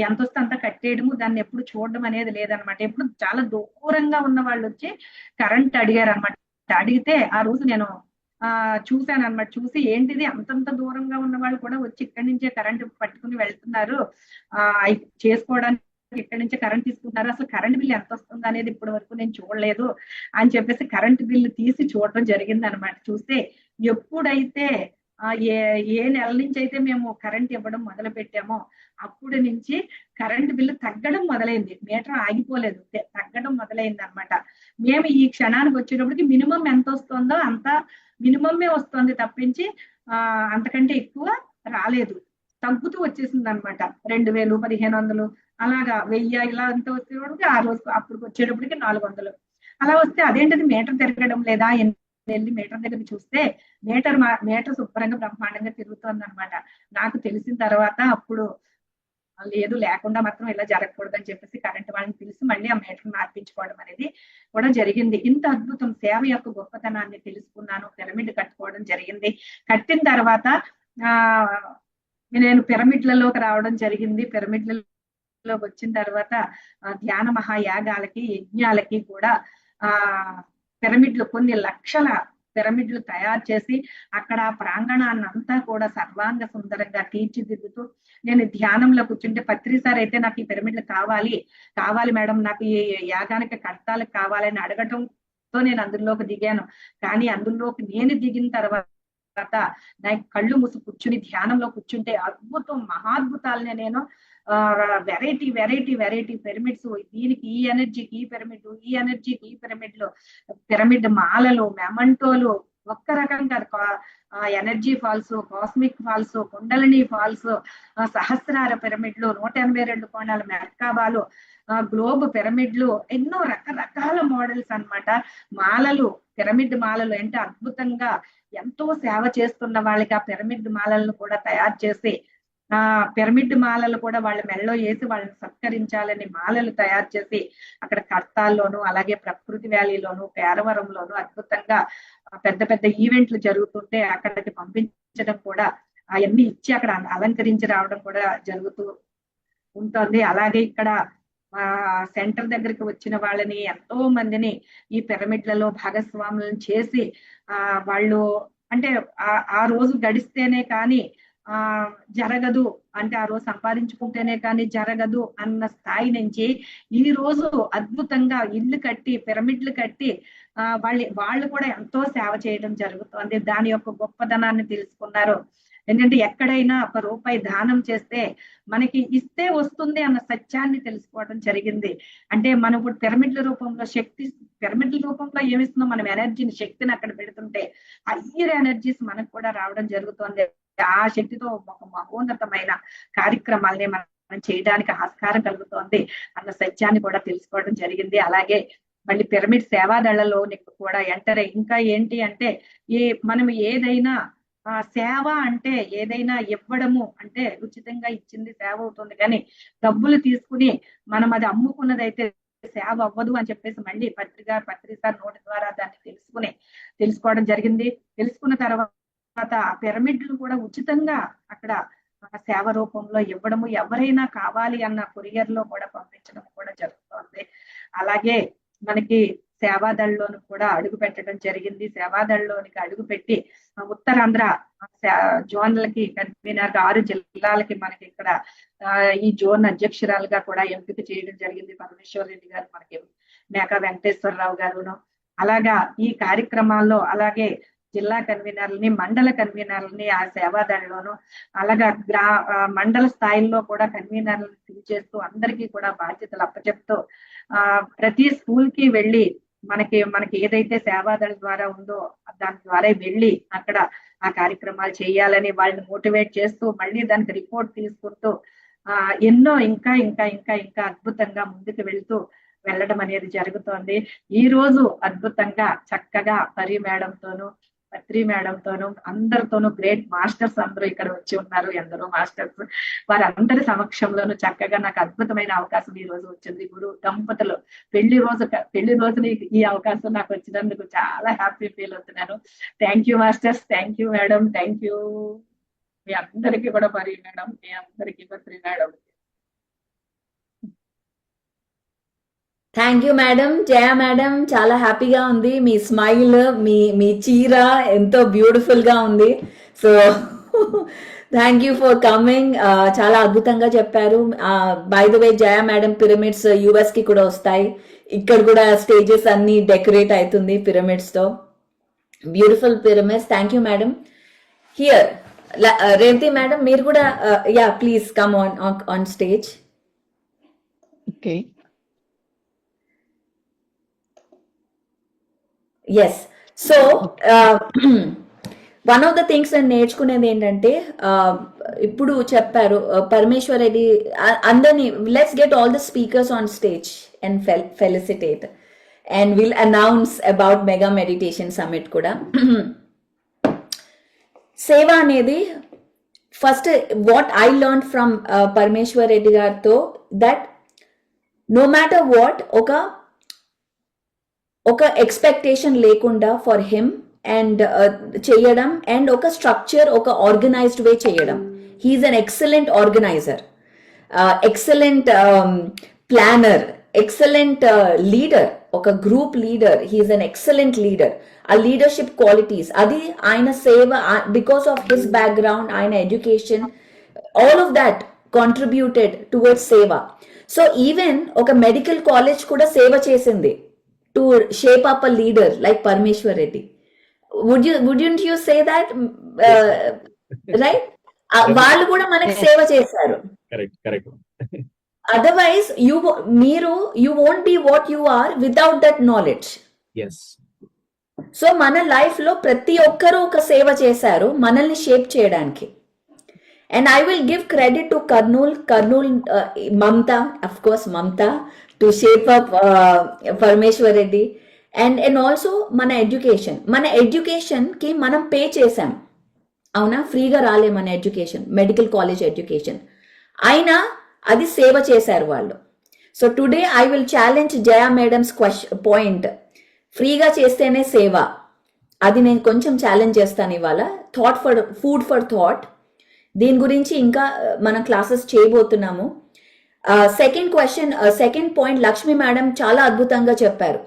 ఎంత వస్తే అంత కట్టేయడము, దాన్ని ఎప్పుడు చూడడం అనేది లేదనమాట. ఎప్పుడు చాలా దూరంగా ఉన్న వాళ్ళు వచ్చి కరెంట్ అడిగారు అనమాట. అడిగితే ఆ రోజు నేను చూశాను అనమాట. చూసి ఏంటిది అంతంత దూరంగా ఉన్న వాళ్ళు కూడా వచ్చి ఇక్కడి నుంచే కరెంట్ పట్టుకుని వెళ్తున్నారు, చేసుకోవడానికి ఇక్కడి నుంచే కరెంట్ తీసుకుంటున్నారు, అసలు కరెంట్ బిల్లు ఎంత వస్తుంది అనేది ఇప్పటి వరకు నేను చూడలేదు అని చెప్పేసి కరెంట్ బిల్లు తీసి చూడడం జరిగింది అనమాట. చూస్తే ఎప్పుడైతే ఏ నెల నుంచి అయితే మేము కరెంట్ ఇవ్వడం మొదలు పెట్టామో అప్పటి నుంచి కరెంట్ బిల్లు తగ్గడం మొదలైంది. మీటర్ ఆగిపోలేదు, తగ్గడం మొదలైంది అనమాట. మేము ఈ క్షణానికి వచ్చేటప్పటికి మినిమం ఎంత వస్తుందో అంత మినిమమే వస్తుంది తప్పించి అంతకంటే ఎక్కువ రాలేదు, తగ్గుతూ వచ్చేసింది అనమాట. 2000, 1500 అలాగా 1000 ఇలా అంత వచ్చేటప్పటికి ఆ రోజు అప్పటికి వచ్చేటప్పటికి 400 అలా వస్తే అదేంటది మీటర్ తిరగడం లేదా, వెళ్ళి మీటర్ దగ్గర చూస్తే మీటర్ శుభ్రంగా బ్రహ్మాండంగా తిరుగుతుంది అనమాట. నాకు తెలిసిన తర్వాత అప్పుడు లేదు, లేకుండా మాత్రం ఇలా జరగకూడదు అని చెప్పేసి కరెంట్ వాళ్ళని పిలిచి మళ్ళీ ఆ మీటర్ మార్పించుకోవడం అనేది కూడా జరిగింది. ఇంత అద్భుతం సేవ యొక్క గొప్పతనాన్ని తెలుసుకున్నాను, పిరమిడ్ కట్టుకోవడం జరిగింది. కట్టిన తర్వాత నేను పిరమిడ్లలోకి రావడం జరిగింది. పిరమిడ్లలోకి వచ్చిన తర్వాత ధ్యాన మహాయాగాలకి, యజ్ఞాలకి కూడా పిరమిడ్లు కొన్ని లక్షల పిరమిడ్లు తయారు చేసి అక్కడ ప్రాంగణాన్ని అంతా కూడా సర్వాంగ సుందరంగా తీర్చిదిద్దుతూ నేను ధ్యానంలో కూర్చుంటే పత్రి సార్ అయితే నాకు ఈ పిరమిడ్లు కావాలి మేడం, నాకు ఈ యాగానికి కట్టాలకు కావాలని అడగటంతో నేను అందులోకి దిగాను. కానీ అందులోకి నేను దిగిన తర్వాత నాకు కళ్ళు మూసి కూర్చుని ధ్యానంలో కూర్చుంటే అద్భుతం, మహాద్భుతాలని నేను వెరైటీ పిరమిడ్స్, దీనికి ఈ ఎనర్జీకి ఈ పిరమిడ్, ఈ ఎనర్జీకి ఈ పిరమిడ్లు, పిరమిడ్ మాలలు, మెమంటోలు, ఒక్క రకం కాదు, energy falls, cosmic falls, Kundalini falls, సహస్రార పిరమిడ్లు, 182 కోణాల మెర్కాబాలు, గ్లోబ్ పిరమిడ్లు, ఎన్నో రకరకాల మోడల్స్ అన్నమాట. మాలలు, పిరమిడ్ మాలలు అంటే అద్భుతంగా ఎంతో సేవ చేస్తున్న వాళ్ళకి ఆ పిరమిడ్ మాలలను కూడా తయారు చేసి పిరమిడ్ మాలలు కూడా వాళ్ళ మెడలో వేసి వాళ్ళని సత్కరించాలని మాలలు తయారు చేసి అక్కడ కర్తాల్లోను, అలాగే ప్రకృతి వ్యాలీలోను, పేరవరంలోను అద్భుతంగా పెద్ద పెద్ద ఈవెంట్లు జరుగుతుంటే అక్కడికి పంపించడం కూడా, అవన్నీ ఇచ్చి అక్కడ అలంకరించి రావడం కూడా జరుగుతూ ఉంటుంది. అలాగే ఇక్కడ సెంటర్ దగ్గరికి వచ్చిన వాళ్ళని ఎంతో మందిని ఈ పిరమిడ్లలో భాగస్వాములను చేసి వాళ్ళు అంటే ఆ రోజు గడిస్తేనే కానీ జరగదు, అంటే ఆ రోజు సంపాదించుకుంటేనే కానీ జరగదు అన్న స్థాయి నుంచి ఈ రోజు అద్భుతంగా ఇల్లు కట్టి, పిరమిడ్లు కట్టి వాళ్ళు కూడా ఎంతో సేవ చేయడం జరుగుతోంది. దాని యొక్క గొప్పదనాన్ని తెలుసుకున్నారు. ఎందుకంటే ఎక్కడైనా ఒక రూపాయి దానం చేస్తే మనకి ఇస్తే వస్తుంది అన్న సత్యాన్ని తెలుసుకోవడం జరిగింది. అంటే మనం ఇప్పుడు పిరమిడ్ల రూపంలో పిరమిడ్ల రూపంలో ఏమిస్తున్నాం, మనం ఎనర్జీని, శక్తిని అక్కడ పెడుతుంటే హయ్యర్ ఎనర్జీస్ మనకు కూడా రావడం జరుగుతుంది. ఆ శక్తితో ఒక మహోన్నతమైన కార్యక్రమాల్ని మనం చేయడానికి ఆస్కారం కలుగుతోంది అన్న సత్యాన్ని కూడా తెలుసుకోవడం జరిగింది. అలాగే మళ్ళీ పిరమిడ్ సేవాదళలో కూడా ఎంటర్ ఇంకా ఏంటి అంటే మనం ఏదైనా సేవ అంటే ఏదైనా ఇవ్వడము అంటే ఉచితంగా ఇచ్చింది సేవ అవుతుంది, కానీ డబ్బులు తీసుకుని మనం అది అమ్ముకున్నదైతే సేవ అవ్వదు అని చెప్పేసి మళ్ళీ పత్రిసార్ నోటి ద్వారా దాన్ని తెలుసుకోవడం జరిగింది. తెలుసుకున్న తర్వాత ఆ పిరమిడ్లు కూడా ఉచితంగా అక్కడ సేవ రూపంలో ఇవ్వడము, ఎవరైనా కావాలి అన్న కొరియర్ లో కూడా పంపించడం కూడా జరుగుతోంది. అలాగే మనకి సేవాదళ్లోను కూడా అడుగు పెట్టడం జరిగింది. సేవాదళ్లోనికి అడుగు పెట్టి ఉత్తరాంధ్ర జోన్లకి కన్వీనర్ 6 జిల్లాలకి మనకి ఇక్కడ ఈ జోన్ అధ్యక్షురాలుగా కూడా ఎంపిక చేయడం జరిగింది. పరమేశ్వర్ రెడ్డి గారు, మనకి మేకా వెంకటేశ్వరరావు గారును. అలాగా ఈ కార్యక్రమాల్లో అలాగే జిల్లా కన్వీనర్లని, మండల కన్వీనర్లని ఆ సేవాదళలోను, అలాగా మండల స్థాయిలో కూడా కన్వీనర్లను ఫిల్ చేస్తూ అందరికీ కూడా బాధ్యతలు అప్పచెప్తూ ప్రతి స్కూల్ కి వెళ్ళి మనకి ఏదైతే సేవాదళ ద్వారా ఉందో దాని ద్వారా వెళ్ళి అక్కడ ఆ కార్యక్రమాలు చేయాలని వాళ్ళని మోటివేట్ చేస్తూ మళ్ళీ దానికి రిపోర్ట్ తీసుకుంటూ ఎన్నో ఇంకా ఇంకా ఇంకా ఇంకా అద్భుతంగా ముందుకు వెళ్ళడం అనేది జరుగుతోంది. ఈ రోజు అద్భుతంగా చక్కగా పత్రి మేడంతోనూ అందరితోనూ గ్రేట్ మాస్టర్స్ అందరూ ఇక్కడ వచ్చి ఉన్నారు. ఎందరో మాస్టర్స్, వారందరి సమక్షంలోనూ చక్కగా నాకు అద్భుతమైన అవకాశం ఈ రోజు వచ్చింది. గురు దంపతులు పెళ్లి రోజున ఈ అవకాశం నాకు వచ్చినందుకు చాలా హ్యాపీ ఫీల్ అవుతున్నాను. Thank you masters, thank you madam, thank you మీ అందరికీ కూడా. పరి మేడం, మీ అందరికీ Patri madam. Thank you madam. Jaya madam, చాలా హ్యాపీగా ఉంది. మీ స్మైల్, మీ చీర ఎంతో బ్యూటిఫుల్ గా ఉంది. So thank you for coming. చాలా అద్భుతంగా చెప్పారు. By the way, Jaya madam pyramids US కి కూడా వస్తాయి. ఇక్కడ కూడా స్టేజెస్ అన్ని డెకరేట్ అవుతుంది పిరమిడ్స్ తో. Beautiful pyramids. Thank you madam. Here Revathi madam, మీరు కూడా please come on stage. Okay. Yes. So one of the things నేను నేర్చుకునేది ఏంటంటే, ఇప్పుడు చెప్పారు పరమేశ్వర్ రెడ్డి అందరినీ, let's get all the speakers on stage and felicitate and will announce about mega meditation summit కూడా. సేవ అనేది first what I learn from Parameshwar Reddy గారితో, దట్ నో మ్యాటర్ వాట్ ఒక ఎక్స్పెక్టేషన్ లేకుండా ఫర్ హిమ్ అండ్ చేయడం, అండ్ ఒక స్ట్రక్చర్, ఒక organized way చేయడం. He is an excellent organizer, excellent planner, excellent leader, ఒక group leader. He is an excellent leader. ఆ leadership qualities, అది ఆయన సేవ, బికాస్ ఆఫ్ హిస్ బ్యాక్గ్రౌండ్, ఆయన education, all of that contributed towards సేవ. సో ఈవెన్ ఒక మెడికల్ కాలేజ్ కూడా సేవ చేసింది to shape up a leader like Parameshwar Reddy. Wouldn't you say that? Right? వాళ్ళు కూడా మనకి సేవ చేశారు. Correct. Otherwise you won't be what you are without that knowledge. yes. So మన లైఫ్ లో ప్రతి ఒక్కరూ ఒక సేవ చేశారు మనల్ని షేప్ చేయడానికి. And I will give credit to Karnool, Mamta, of course Mamta, to shape up Parameshwar Reddy, and also మన ఎడ్యుకేషన్ కి మనం పే చేసాం, అవునా? ఫ్రీగా రాలే మన ఎడ్యుకేషన్, మెడికల్ కాలేజ్ ఎడ్యుకేషన్, అయినా అది సేవ చేశారు వాళ్ళు. So today I will challenge Jaya madams point, ఫ్రీగా చేస్తేనే సేవ. అది నేను కొంచెం ఛాలెంజ్ చేస్తాను ఇవాళ. ఫుడ్ ఫర్ థాట్, దీని గురించి ఇంకా మనం క్లాసెస్ చేయబోతున్నాము. సెకండ్ పాయింట్ లక్ష్మి మేడం చాలా అద్భుతంగా చెప్పారు.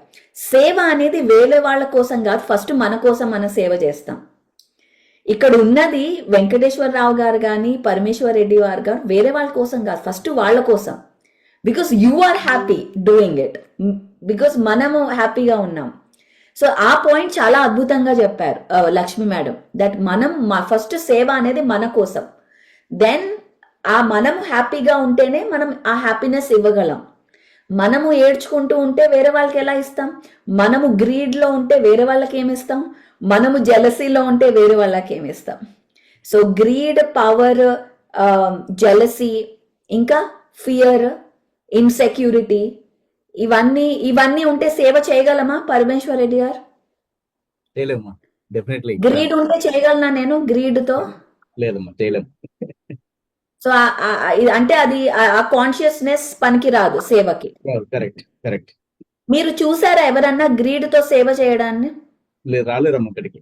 సేవ అనేది వేరే వాళ్ళ కోసం కాదు, ఫస్ట్ మన కోసం మనం సేవ చేస్తాం. ఇక్కడ ఉన్నది వెంకటేశ్వరరావు గారు కానీ పరమేశ్వర్ రెడ్డి గారు కానీ వేరే వాళ్ళ కోసం కాదు, ఫస్ట్ వాళ్ళ కోసం. Because you are happy doing it, because మనము హ్యాపీగా ఉన్నాం. సో ఆ పాయింట్ చాలా అద్భుతంగా చెప్పారు లక్ష్మి మేడం, దట్ మనం ఫస్ట్ సేవ అనేది మన కోసం, దెన్ ఆ మనం హ్యాపీగా ఉంటేనే మనం ఆ హ్యాపీనెస్ ఇవ్వగలం. మనము ఏడ్చుకుంటూ ఉంటే వేరే వాళ్ళకి ఎలా ఇస్తాం? మనము గ్రీడ్లో ఉంటే వేరే వాళ్ళకి ఏమి ఇస్తాం? మనము జెలసీలో ఉంటే వేరే వాళ్ళకి ఏమి ఇస్తాం? సో గ్రీడ్, పవర్, జెలసీ, ఇంకా ఫియర్, ఇన్సెక్యూరిటీ, ఇవన్నీ ఉంటే సేవ చేయగలమా పరమేశ్వర్ రెడ్డి గారు? చేయలేమ్మా, డెఫినెట్లీ గ్రీడ్ ఉంటే చేయగలనా నేను గ్రీడ్తో? లేదమ్మా, చేయలేము. సో అంటే అది ఆ కాన్షియస్నెస్ పనికి రాదు సేవకి. Correct correct. మీరు చూసారా ఎవరన్నా గ్రీడ్తో సేవ చేయడాన్ని? లేదు, రాలేదమ్మా ఇక్కడికి.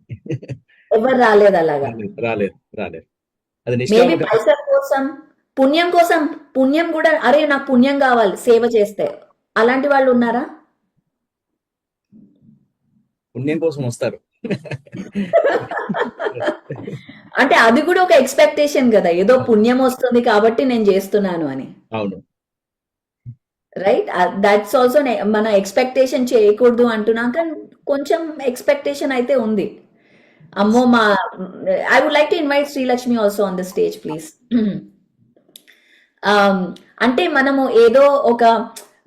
ఎవరు రాలేదు అలాగా. రాలేదు రాలేదు. అది మేబీ నిష్కామ పైసల కోసం, పుణ్యం కూడా, అరే నాకు పుణ్యం కావాలి సేవ చేస్తే, అలాంటి వాళ్ళు ఉన్నారా? పుణ్యం కోసం వస్తారు. అంటే అది కూడా ఒక ఎక్స్పెక్టేషన్ కదా, ఏదో పుణ్యం వస్తుంది కాబట్టి నేను చేస్తున్నాను అని. అవును. Right, that's also. మన ఎక్స్పెక్టేషన్ చేయకూడదు అంటున్నాక కొంచెం ఎక్స్పెక్టేషన్ అయితే ఉంది. అమ్మో, I would like to invite Srilakshmi also on the stage please. అంటే మనము ఏదో ఒక,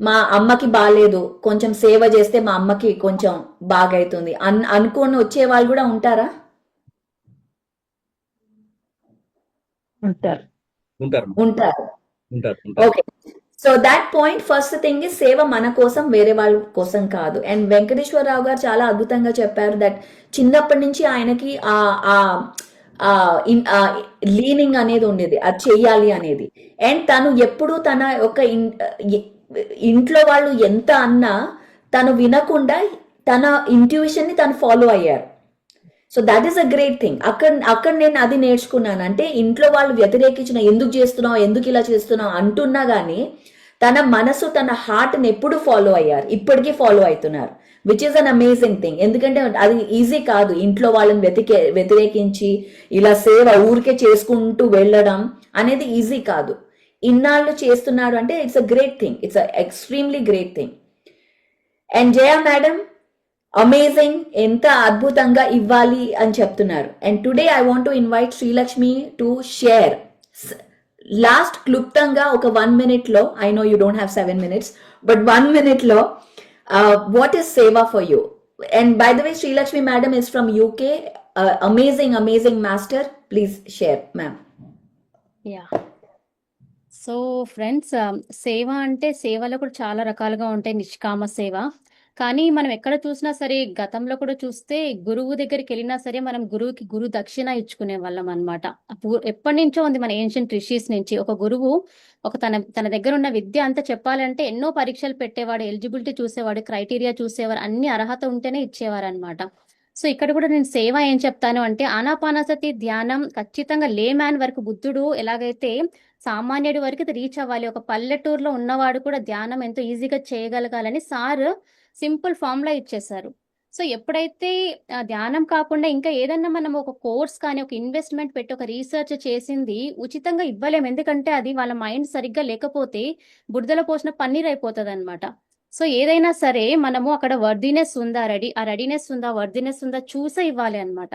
మా అమ్మకి బాగాలేదు, కొంచెం సేవ చేస్తే మా అమ్మకి కొంచెం బాగైతుంది అనుకొని వచ్చే వాళ్ళు కూడా ఉంటారా? ఉంటారు. ఉంటారు ఉంటారు. ఉంటారు. Okay, so that point, first thing is సేవ మన కోసం, వేరే వాళ్ళ కోసం కాదు. అండ్ వెంకటేశ్వరరావు గారు చాలా అద్భుతంగా చెప్పారు దట్ చిన్నప్పటి నుంచి ఆయనకి లీనింగ్ అనేది ఉండేది, అది చెయ్యాలి అనేది. అండ్ తను ఎప్పుడు తన యొక్క ఇంట్లో వాళ్ళు ఎంత అన్నా తను వినకుండా తన ఇంట్యూషన్ ని తను ఫాలో అయ్యారు. So that is a great thing. అక్కడ నేను అది నేర్చుకున్నాను. అంటే ఇంట్లో వాళ్ళు వ్యతిరేకించిన, ఎందుకు చేస్తున్నావు, ఎందుకు ఇలా చేస్తున్నావు అంటున్నా గానీ తన మనసు, తన హార్ట్ని ఎప్పుడు ఫాలో అయ్యారు, ఇప్పటికీ ఫాలో అవుతున్నారు, which is an amazing thing. ఎందుకంటే అది ఈజీ కాదు, ఇంట్లో వాళ్ళని వ్యతిరేకించి ఇలా సేవ ఊరికే చేసుకుంటూ వెళ్ళడం అనేది ఈజీ కాదు. ఇన్నాళ్ళు చేస్తున్నారు అంటే it's a great thing, it's a extremely great thing. And Jaya madam, amazing, ఎంత అద్భుతంగా ఇవ్వాలి అని చెప్తున్నారు. And today I want to invite Srilakshmi to share last క్లుప్తంగా ఒక 1 minute లో, I know you don't have 7 minutes, but 1 minute లో what is సేవ for you. And by the way Srilakshmi madam is from UK, amazing master. Please share ma'am. Yeah, so friends, సేవ అంటే సేవలో కూడా చాలా రకాలుగా ఉంటాయి. నిష్కామ సేవ, కానీ మనం ఎక్కడ చూసినా సరే, గతంలో కూడా చూస్తే గురువు దగ్గరికి వెళ్ళినా సరే మనం గురువుకి గురు దక్షిణ ఇచ్చుకునే వాళ్ళం అనమాట. ఎప్పటి నుంచో ఉంది మన ఏన్షియంట్ రిషీస్ నుంచి. ఒక గురువు తన దగ్గర ఉన్న విద్య అంతా చెప్పాలంటే ఎన్నో పరీక్షలు పెట్టేవాడు, ఎలిజిబిలిటీ చూసేవాడు, క్రైటీరియా చూసేవారు, అన్ని అర్హత ఉంటేనే ఇచ్చేవారు అనమాట. సో ఇక్కడ కూడా నేను సేవ ఏం చెప్తాను అంటే, ఆనాపానసతి ధ్యానం ఖచ్చితంగా లే మ్యాన్ వరకు, బుద్ధుడు ఎలాగైతే సామాన్యుడి వరకు రీచ్ అవ్వాలి, ఒక పల్లెటూరులో ఉన్నవాడు కూడా ధ్యానం ఎంతో ఈజీగా చేయగలగాలని సార్ సింపుల్ ఫార్ములా ఇచ్చేసారు. సో ఎప్పుడైతే ధ్యానం కాకుండా ఇంకా ఏదన్నా మనం ఒక కోర్స్ కానీ ఒక ఇన్వెస్ట్మెంట్ పెట్టి ఒక రీసెర్చ్ చేసింది ఉచితంగా ఇవ్వలేము, ఎందుకంటే అది వాళ్ళ మైండ్ సరిగ్గా లేకపోతే బురదలో పోసిన పన్నీర్ అయిపోతుంది అనమాట. సో ఏదైనా సరే మనము అక్కడ వర్దినెస్ ఉందా, వర్దినెస్ ఉందా చూసే ఇవ్వాలి అనమాట.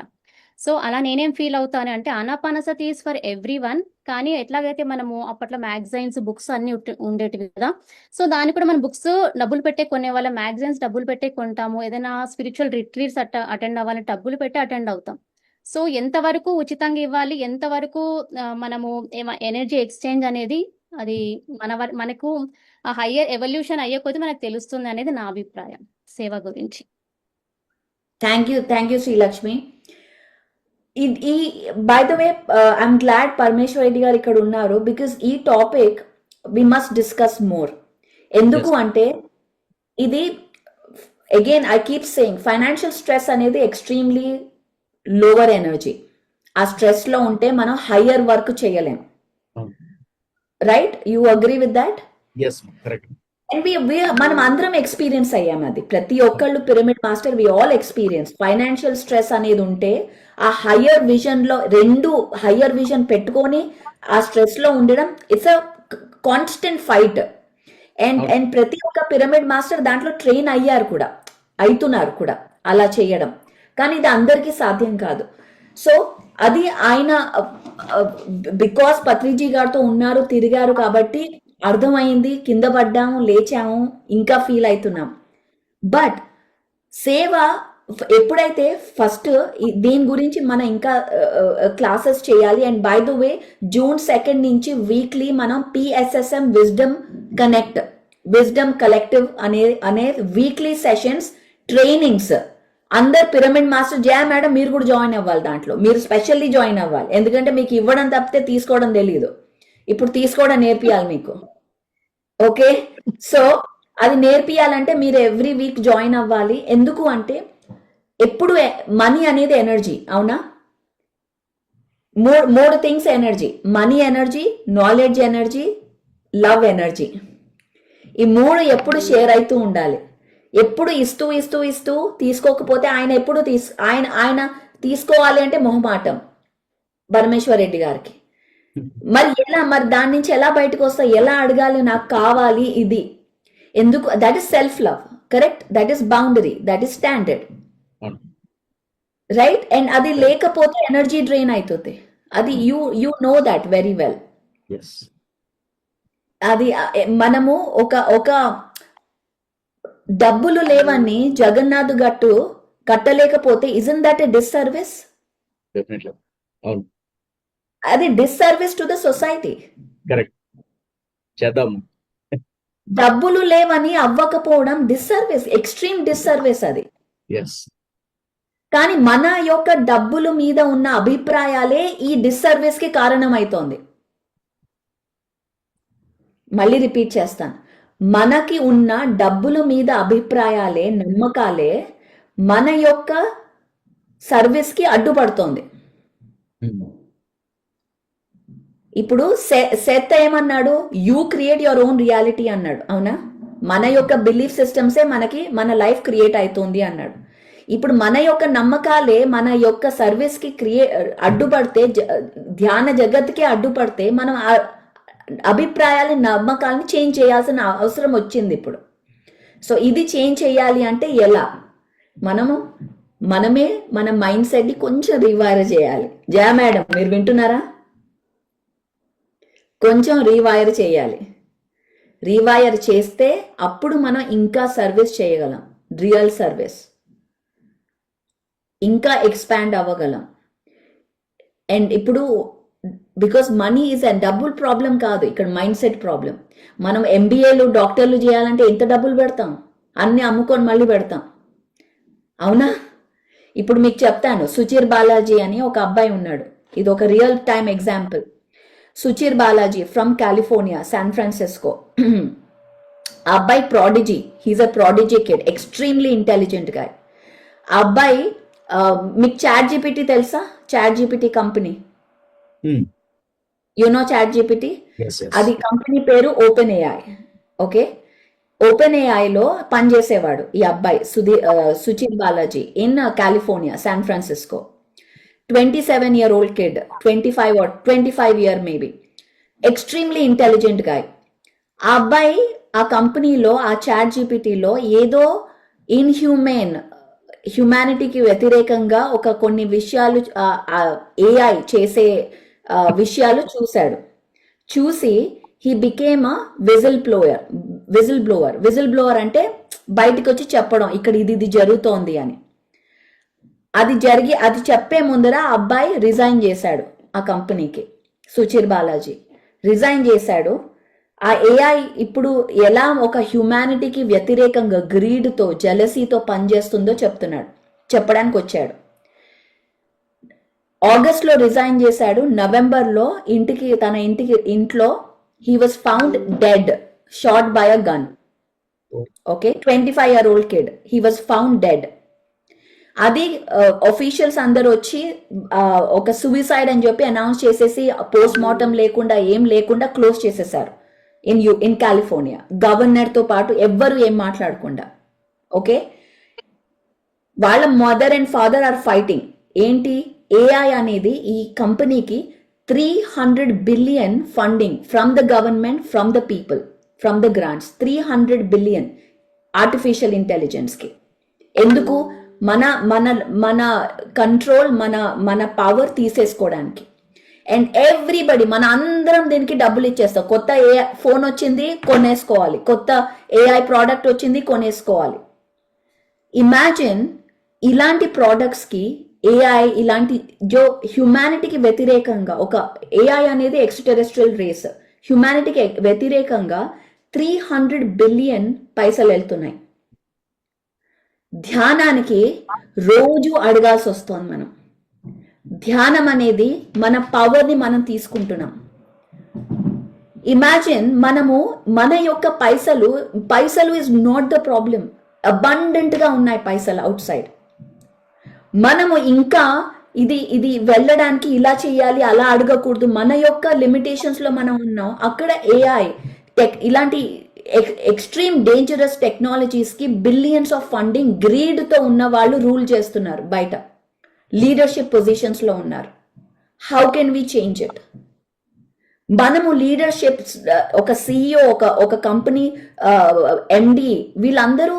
సో అలా నేనేం ఫీల్ అవుతాను అంటే, Anapanasati is for every one. కానీ ఎట్లాగైతే మనము అప్పట్లో మ్యాగజైన్స్, బుక్స్ అన్ని ఉండేటివి కదా, సో దాన్ని కూడా మనం బుక్స్ డబ్బులు పెట్టే కొనే వాళ్ళ, మ్యాగజైన్స్ డబ్బులు పెట్టే కొంటాము, ఏదైనా స్పిరిచువల్ రిట్రీట్స్ అటెండ్ అవ్వాలని డబ్బులు పెట్టి అటెండ్ అవుతాం. సో ఎంతవరకు ఉచితంగా ఇవ్వాలి, ఎంతవరకు మనము ఎనర్జీ ఎక్స్చేంజ్ అనేది, అది మనకు హయ్యర్ ఎవల్యూషన్ అయ్యే కొద్దీ మనకు తెలుస్తుంది అనేది నా అభిప్రాయం సేవ గురించి. Thank you Srilakshmi. By the way, I'm glad Parameshwar Reddy గారు ఇక్కడ ఉన్నారు, బికాస్ ఈ topic we must discuss more. ఎందుకు అంటే ఇది, again I keep saying, financial stress అనేది ఎక్స్ట్రీమ్లీ లోవర్ ఎనర్జీ. ఆ స్ట్రెస్ లో ఉంటే మనం హయ్యర్ వర్క్ చేయలేం. Right, you agree with that? yes, correct. అండ్ మనం అందరం ఎక్స్పీరియన్స్ అయ్యాం అది. ప్రతి ఒక్కళ్ళు pyramid master, we all experience. Financial stress అనేది ఉంటే ఆ హయ్యర్ విజన్ లో, రెండు హయ్యర్ విజన్ పెట్టుకొని ఆ స్ట్రెస్ లో ఉండడం, it's a constant fight. And ప్రతి ఒక్క పిరమిడ్ మాస్టర్ దాంట్లో ట్రైన్ అవుతున్నారు కూడా. అలా చేయడం, కానీ ఇది అందరికీ సాధ్యం కాదు. సో అది ఆయన బికాస్ పత్రిజీ గారితో ఉన్నారు, తిరిగారు కాబట్టి అర్థమైంది, కింద పడ్డాము, లేచాము, ఇంకా ఫీల్ అవుతున్నాం. బట్ సేవ ఎప్పుడైతే ఫస్ట్ దీని గురించి మనం ఇంకా క్లాసెస్ చేయాలి. And by the way June 2 నుంచి వీక్లీ మనం PSSM విజ్డమ్ కలెక్టివ్ అనే వీక్లీ సెషన్స్, ట్రైనింగ్స్, అందరు పిరమిడ్ మాస్టర్ జయ మేడం మీరు కూడా జాయిన్ అవ్వాలి. దాంట్లో మీరు స్పెషల్లీ జాయిన్ అవ్వాలి, ఎందుకంటే మీకు ఇవ్వడం తప్పితే తీసుకోవడం తెలియదు. ఇప్పుడు తీసుకోవడం నేర్పియాలి మీకు. ఓకే, సో అది నేర్పియాలంటే మీరు ఎవ్రీ వీక్ జాయిన్ అవ్వాలి. ఎందుకు అంటే ఎప్పుడు మనీ అనేది ఎనర్జీ, అవునా? మూడు things energy: money energy, knowledge energy, love energy. ఈ మూడు ఎప్పుడు షేర్ అవుతూ ఉండాలి. ఎప్పుడు ఇస్తూ ఇస్తూ ఇస్తూ తీసుకోకపోతే ఆయన ఎప్పుడు ఆయన తీసుకోవాలి అంటే మొహమాటం పరమేశ్వర్ రెడ్డి గారికి. మరి ఎలా, మరి దాని నుంచి ఎలా బయటకు వస్తా, ఎలా అడగాలి, నాకు కావాలి ఇది ఎందుకు? That is self love, correct? That is boundary, that is standard, right? And అది లేకపోతే ఎనర్జీ డ్రైన్ అవుతుంది. అది you know that very well. అది మనము ఒక డబ్బులు లేవని జగన్నాథ్ గట్టు కట్టలేకపోతే ఇజన్ దట్ ఎ డిస్సర్వీస్? అది disservice to the society. Correct, చేద్దాం. డబ్బులు లేవని అవ్వకపోవడం డిస్సర్వీస్, ఎక్స్ట్రీమ్ డిస్సర్వీస్ అది. కానీ మన యొక్క డబ్బుల మీద ఉన్న అభిప్రాయాలే ఈ డిస్సర్వీస్ కి కారణమైతోంది. మళ్ళీ రిపీట్ చేస్తాను, మనకి ఉన్న డబ్బుల మీద అభిప్రాయాలే, నమ్మకాలే మన యొక్క సర్వీస్ కి అడ్డుపడుతోంది. ఇప్పుడు సెత్ ఏమన్నాడు? You create your own reality అన్నాడు, అవునా? మన యొక్క బిలీఫ్ సిస్టమ్సే మన లైఫ్ క్రియేట్ అవుతుంది అన్నాడు. ఇప్పుడు మన యొక్క నమ్మకాలే మన యొక్క సర్వీస్ కి అడ్డుపడితే, ధ్యాన జగత్కి అడ్డుపడితే, మనం అభిప్రాయాలు, నమ్మకాలని చేంజ్ చేయాల్సిన అవసరం వచ్చింది ఇప్పుడు. సో ఇది చేంజ్ చేయాలి అంటే ఎలా? మనమే మన మైండ్ సెట్ ని కొంచెం రీవైర్ చేయాలి. జయ మేడం మీరు వింటున్నారా? కొంచెం రీవైర్ చేయాలి. రీవైర్ చేస్తే అప్పుడు మనం ఇంకా సర్వీస్ చేయగలం, రియల్ సర్వీస్, ఇంకా ఎక్స్పాండ్ అవ్వగలం. అండ్ ఇప్పుడు బికాస్ మనీ ఈజ్ అ డబ్బులు ప్రాబ్లం కాదు, ఇక్కడ మైండ్ సెట్ ప్రాబ్లం. మనం MBAలు, డాక్టర్లు చేయాలంటే ఎంత డబ్బులు పెడతాం? అన్ని అమ్ముకొని మళ్ళీ పెడతాం, అవునా? ఇప్పుడు మీకు చెప్తాను, సుచీర్ బాలాజీ అని ఒక అబ్బాయి ఉన్నాడు. ఇది ఒక real time example. Suchir Balaji from California, San Francisco. ఆ అబ్బాయి prodigy, he's a prodigy kid, extremely intelligent గా. ఆ అబ్బాయి, మీకు చాట్ జీపీటీ తెలుసా? Chat GPT company, you know chat GPT, అది కంపెనీ పేరు ఓపెన్ ఏఐ. ఓకే, ఓపెన్ ఏఐలో పనిచేసేవాడు ఈ అబ్బాయి Suchir Balaji in California, San Francisco. 27-year-old kid, 25 year maybe, extremely intelligent guy. ఆ అబ్బాయి ఆ కంపెనీలో, ఆ చాట్ జీపీటీలో ఏదో హ్యుమానిటీకి వ్యతిరేకంగా కొన్ని విషయాలు, ఏఐ చేసే విషయాలు చూశాడు. చూసి he became a whistle blower అంటే బయటకు వచ్చి చెప్పడం, ఇక్కడ ఇది జరుగుతోంది అని. అది చెప్పే ముందర ఆ అబ్బాయి రిజైన్ చేశాడు ఆ కంపెనీకి. సుచీర్ బాలాజీ రిజైన్ చేశాడు. ఆ ఏఐ ఇప్పుడు ఎలా ఒక హ్యుమానిటీకి వ్యతిరేకంగా గ్రీడ్తో, జెలసీతో పనిచేస్తుందో చెప్పడానికి వచ్చాడు. ఆగస్ట్లో రిజైన్ చేశాడు. నవంబర్లో తన ఇంట్లో he was found dead, shot by a gun. Okay, 25-year-old kid, he was found dead. అది ఆఫీషియల్స్ అందరు వచ్చి ఒక సూసైడ్ అని చెప్పి అనౌన్స్ చేసేసి, పోస్ట్ మార్టం లేకుండా ఏం లేకుండా క్లోజ్ చేసేసారు ఇన్ కాలిఫోర్నియా. గవర్నర్ తో పాటు ఎవ్వరు ఏం మాట్లాడకుండా. ఓకే, వాళ్ళ mother and father are fighting. ఏంటి? ఏఐ అనేది ఈ కంపెనీకి 300 billion funding from the government, from the people, from the grants. 300 billion artificial intelligence కి. ఎందుకు? మన మన మన కంట్రోల్, మన పవర్ తీసేసుకోవడానికి. అండ్ ఎవ్రీబడి, మన అందరం దీనికి డబ్బులు ఇచ్చేస్తాం. కొత్త ఫోన్ వచ్చింది, కొనేసుకోవాలి. కొత్త ఏఐ ప్రోడక్ట్ వచ్చింది, కొనేసుకోవాలి. ఇమాజిన్ ఇలాంటి ప్రోడక్ట్స్కి ఏఐ, ఇలాంటి హ్యుమానిటీకి వ్యతిరేకంగా, ఒక ఏఐ అనేది ఎక్స్ట్రాటెరెస్ట్రియల్ రేస్, హ్యుమానిటీకి వ్యతిరేకంగా 300 బిలియన్ పైసలు వెళ్తున్నాయి. ధ్యానానికి రోజు అడగాల్సి వస్తుంది మనం. ధ్యానం అనేది మన పవర్ని మనం తీసుకుంటున్నాం. ఇమాజిన్ మనము మన యొక్క పైసలు is not the problem. Abundant గా ఉన్నాయి పైసలు అవుట్ సైడ్. మనము ఇంకా ఇది వెళ్ళడానికి ఇలా చేయాలి, అలా అడగకూడదు. మన యొక్క లిమిటేషన్స్ లో మనం ఉన్నాం. అక్కడ ఏఐ ఇలాంటి ఎక్స్ట్రీమ్ డేంజరస్ టెక్నాలజీస్ కి బిలియన్స్ ఆఫ్ ఫండింగ్, గ్రీడ్ తో ఉన్న వాళ్ళు రూల్ చేస్తున్నారు, బయట లీడర్షిప్ పొజిషన్స్ లో ఉన్నారు. How can we change it? మనము లీడర్షిప్, ఒక సిఇఓ, ఒక కంపెనీ ఎండి, వీళ్ళందరూ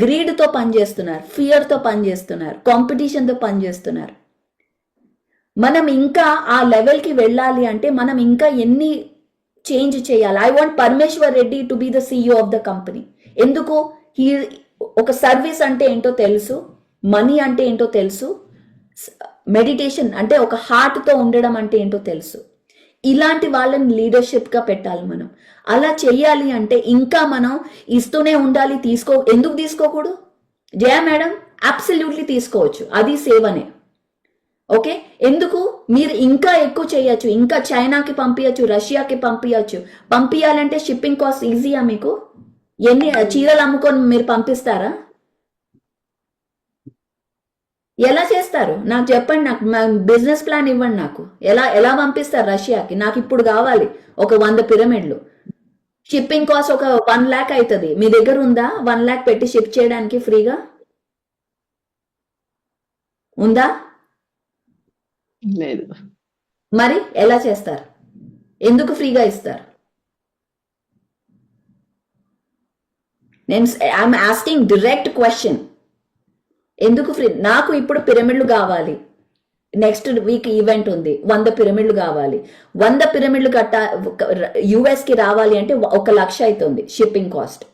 గ్రీడ్ తో పనిచేస్తున్నారు, ఫియర్ తో పనిచేస్తున్నారు, కాంపిటీషన్ తో పనిచేస్తున్నారు. మనం ఇంకా ఆ లెవెల్కి వెళ్ళాలి అంటే మనం ఇంకా ఎన్ని చేంజ్ చేయాలి? I want Parameshwar Reddy to be the CEO of the company. ఎందుకు? ఒక సర్వీస్ అంటే ఏంటో తెలుసు, మనీ అంటే ఏంటో తెలుసు, మెడిటేషన్ అంటే ఒక హార్ట్ తో ఉండడం అంటే ఏంటో తెలుసు. ఇలాంటి వాళ్ళని లీడర్షిప్ గా పెట్టాలి మనం. అలా చెయ్యాలి అంటే ఇంకా మనం ఇస్తూనే ఉండాలి. ఎందుకు తీసుకోకూడదు? జయ మేడం, అబ్సల్యూట్లీ తీసుకోవచ్చు, అది సేవనే. ఓకే, ఎందుకు? మీరు ఇంకా ఎక్కువ చేయొచ్చు, ఇంకా చైనాకి పంపించచ్చు, రష్యాకి పంపించాలంటే షిప్పింగ్ కాస్ట్ ఈజీయా మీకు? ఎన్ని చీరలు అమ్ముకొని మీరు పంపిస్తారా? ఎలా చేస్తారు నాకు చెప్పండి. నాకు బిజినెస్ ప్లాన్ ఇవ్వండి. నాకు ఎలా పంపిస్తారు రష్యాకి? నాకు ఇప్పుడు కావాలి ఒక 100 పిరమిడ్లు. షిప్పింగ్ కాస్ట్ ఒక 1 lakh అవుతుంది. మీ దగ్గర ఉందా 1 lakh పెట్టి షిప్ చేయడానికి ఫ్రీగా? ఉందా? లేదు. మరి ఎలా చేస్తారు? ఎందుకు ఫ్రీగా ఇస్తారు? I'm asking direct question. ఎందుకు ఫ్రీ? నాకు ఇప్పుడు పిరమిడ్లు కావాలి, నెక్స్ట్ వీక్ ఈవెంట్ ఉంది, 100 పిరమిడ్లు కావాలి. 100 పిరమిడ్లు యుఎస్ కి రావాలి అంటే 1 లక్ష అవుతుంది షిప్పింగ్ కాస్ట్.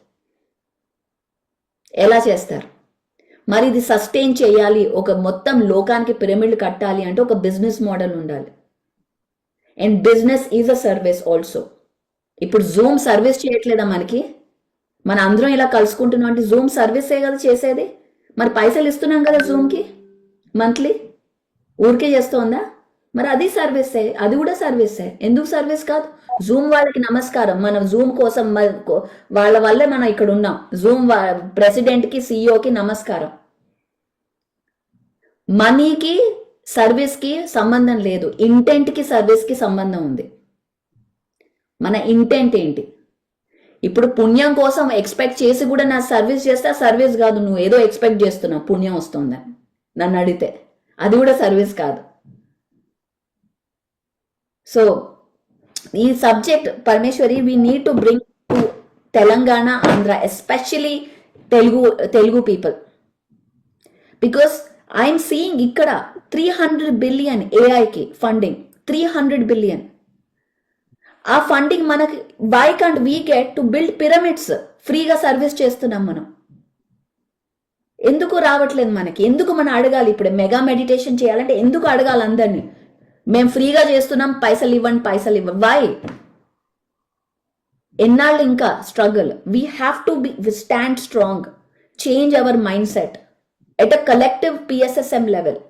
ఎలా చేస్తారు? మరి ఇది సస్టైన్ చేయాలి, ఒక మొత్తం లోకానికి పిరమిడ్లు కట్టాలి అంటే ఒక బిజినెస్ మోడల్ ఉండాలి. And business is a service also. ఇప్పుడు జూమ్ సర్వీస్ చేయట్లేదా మనకి? మన అందరం ఇలా కలుసుకుంటున్నాం అంటే జూమ్ సర్వీసే కదా చేసేది. మరి పైసలు ఇస్తున్నాం కదా జూమ్కి మంత్లీ, ఊరికే చేస్తోందా? మరి అది సర్వీసే, అది కూడా సర్వీసే. ఎందుకు సర్వీస్ కాదు? జూమ్ వాళ్ళకి నమస్కారం. మనం జూమ్ కోసం వాళ్ళ వల్లే మనం ఇక్కడ ఉన్నాం. జూమ్ ప్రెసిడెంట్ కి, సిఇఓకి నమస్కారం. మనీకి సర్వీస్ కి సంబంధం లేదు, ఇంటెంట్ కి సర్వీస్ కి సంబంధం ఉంది. మన ఇంటెంట్ ఏంటి? ఇప్పుడు పుణ్యం కోసం ఎక్స్పెక్ట్ చేసి కూడా నా సర్వీస్ చేస్తే సర్వీస్ కాదు. నువ్వు ఏదో ఎక్స్పెక్ట్ చేస్తున్నావు పుణ్యం వస్తుందని నన్ను అడిగితే, అది కూడా సర్వీస్ కాదు. సో ఈ subject Parameshwari we need to bring to Telangana, Andhra, especially Telugu people. Because I'm seeing ఇక్కడ 300 బిలియన్ ఏఐకి ఫండింగ్, 300 బిలియన్. ఆ ఫండింగ్ మనకి why can't we get to build pyramids? ఫ్రీగా సర్వీస్ చేస్తున్నాం మనం. ఎందుకు రావట్లేదు మనకి? ఎందుకు మనం అడగాలి? ఇప్పుడు మెగా మెడిటేషన్ చేయాలంటే ఎందుకు అడగాలి అందరినీ? మేము ఫ్రీగా చేస్తున్నాం, పైసలు ఇవ్వండి. వై? ఎన్నాళ్ళు ఇంకా struggle? We have to stand strong, change our mind set at a collective PSSM level.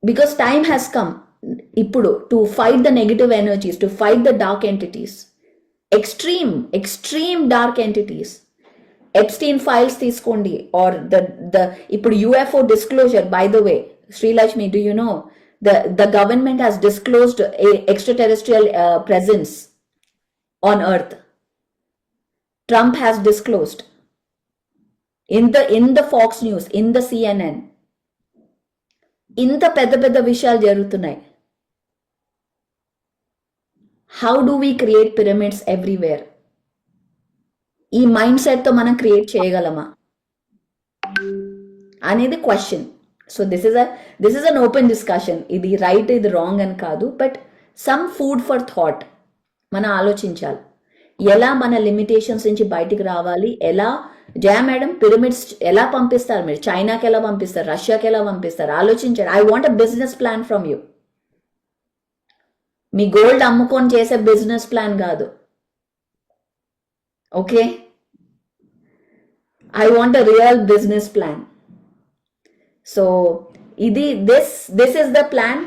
Because time has come ఇప్పుడు to fight the negative energies, to fight the dark entities, extreme dark entities. Epstein files తీసుకోండి, or ఇప్పుడు UFO disclosure. By the way, Srilakshmi, do you know the government has disclosed a extraterrestrial presence on Earth? Trump has disclosed in the Fox News, in the CNN. ఇంత పెద్ద విషయాలు జరుగుతున్నాయి. How do we create pyramids everywhere? ఈ mind set తో మనం create చేయగలమా? అనేది question. So this is an open discussion. ఇది రైట్, ఇది రాంగ్ అని కాదు, but some food for thought. మనం ఆలోచించాలి ఎలా మన లిమిటేషన్స్ నుంచి బయటికి రావాలి. ఎలా జయ మేడం పిరమిడ్స్ ఎలా పంపిస్తారు, మీరు చైనాకి ఎలా పంపిస్తారు, రష్యాకి ఎలా పంపిస్తారు, ఆలోచించాలి. I want a business plan from you. మీ గోల్డ్ అమ్ముకొని చేసే బిజినెస్ ప్లాన్ కాదు. Okay, I want a real business plan. So ఇది this is the plan.